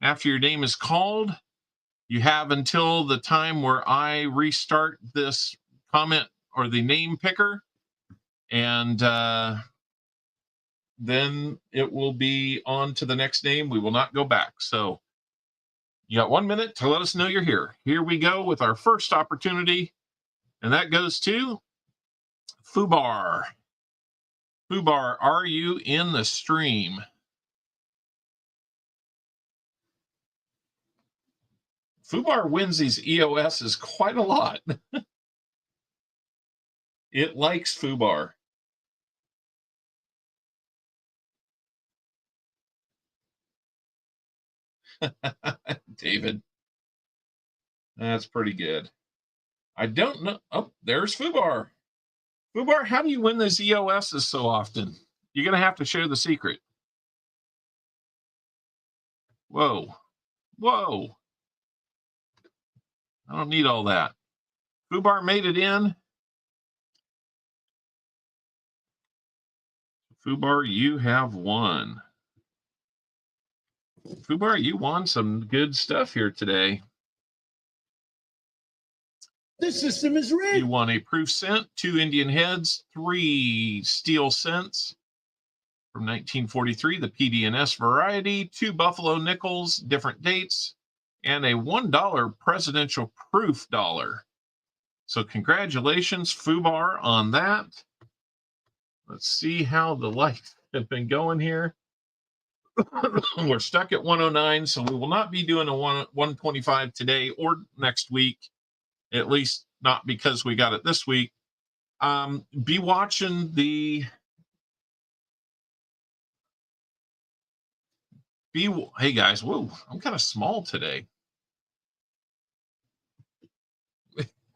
after your name is called, you have until the time where I restart this comment or the name picker, and then it will be on to the next name. We will not go back. So you got 1 minute to let us know you're here. Here we go with our first opportunity, and that goes to Fubar. Fubar, are you in the stream? Fubar wins these EOSs quite a lot. It likes Fubar. David. That's pretty good. I don't know. Oh, there's Fubar. Fubar, how do you win those EOSs so often? You're going to have to share the secret. Whoa. Whoa. I don't need all that. Fubar made it in. Fubar, you have won. Fubar, you won some good stuff here today. This system is rigged. You won a proof cent, 2 Indian heads, 3 steel cents from 1943, the PD&S variety, 2 Buffalo nickels, different dates, and a $1 presidential proof dollar. So congratulations, Fubar, on that. Let's see how the lights have been going here. We're stuck at 109, so we will not be doing a 125 today or next week, at least not because we got it this week. Be watching the... Hey, guys, whoa, I'm kind of small today.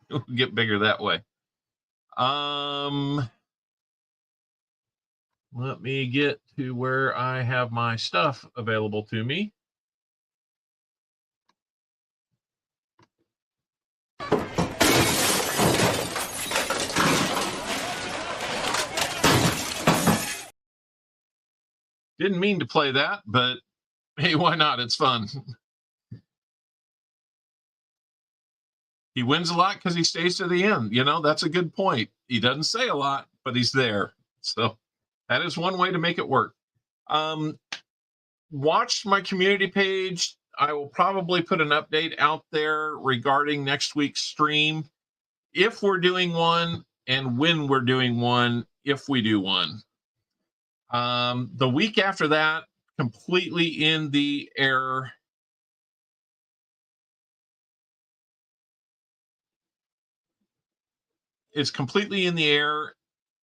We'll get bigger that way. Let me get to where I have my stuff available to me. Didn't mean to play that, but hey, why not? It's fun. He wins a lot because he stays to the end. You know, that's a good point. He doesn't say a lot, but he's there. So that is one way to make it work. Watch my community page. I will probably put an update out there regarding next week's stream, if we're doing one and when we're doing one, if we do one. The week after that, completely in the air. It's completely in the air.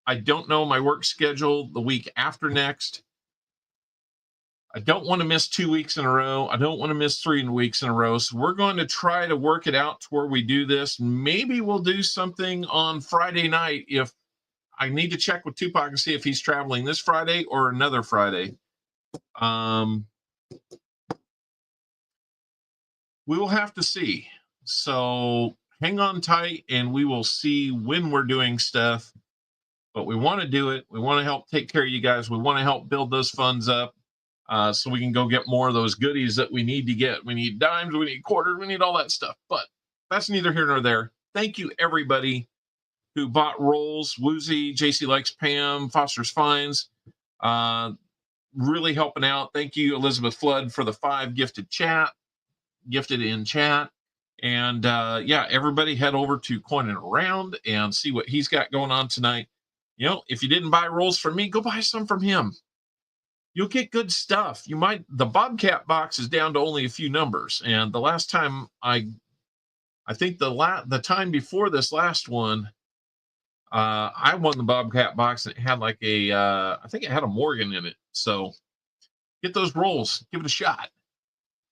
I don't know my work schedule the week after next. I don't want to miss 2 weeks in a row. I don't want to miss 3 weeks in a row. So we're going to try to work it out to where we do this. Maybe we'll do something on Friday night. If I need to check with Tupac and see if he's traveling this Friday or another Friday. We will have to see. So hang on tight and we will see when we're doing stuff. But we want to do it. We want to help take care of you guys. We want to help build those funds up so we can go get more of those goodies that we need to get. We need dimes, we need quarters, we need all that stuff. But that's neither here nor there. Thank you, everybody who bought rolls. Woozy, JC Likes Pam, Foster's Finds. Really helping out. Thank you, Elizabeth Flood, for the 5 gifted in chat. And yeah, everybody head over to Coining Around and see what he's got going on tonight. You know, if you didn't buy rolls from me, go buy some from him. You'll get good stuff. You might, the Bobcat box is down to only a few numbers. And the last time I think the time before this last one, I won the Bobcat box and it had like a, I think it had a Morgan in it. So get those rolls, give it a shot.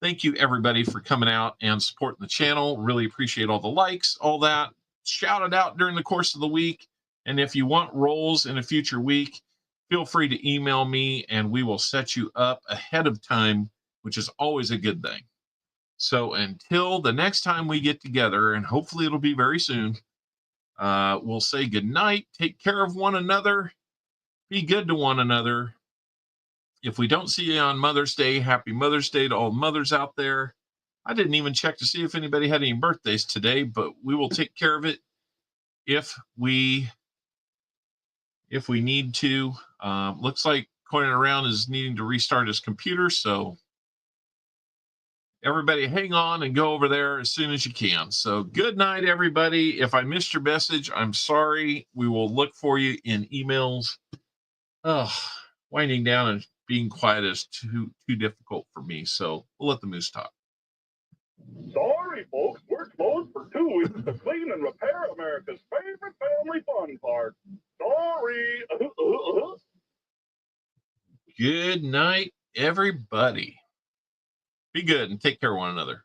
Thank you, everybody, for coming out and supporting the channel. Really appreciate all the likes, all that. Shout it out during the course of the week. And if you want rolls in a future week, feel free to email me and we will set you up ahead of time, which is always a good thing. So until the next time we get together, and hopefully it'll be very soon, we'll say good night. Take care of one another. Be good to one another. If we don't see you on Mother's Day, happy Mother's Day to all mothers out there. I didn't even check to see if anybody had any birthdays today, but we will take care of it if we need to. Looks like Coining Around is needing to restart his computer, so everybody hang on and go over there as soon as you can. So good night, everybody. If I missed your message, I'm sorry. We will look for you in emails. Winding down and being quiet is too difficult for me, so we'll let the moose talk. Sorry, folks, we're closed for 2 weeks to clean and repair America's favorite family fun park. Sorry. Good night, everybody. Be good and take care of one another.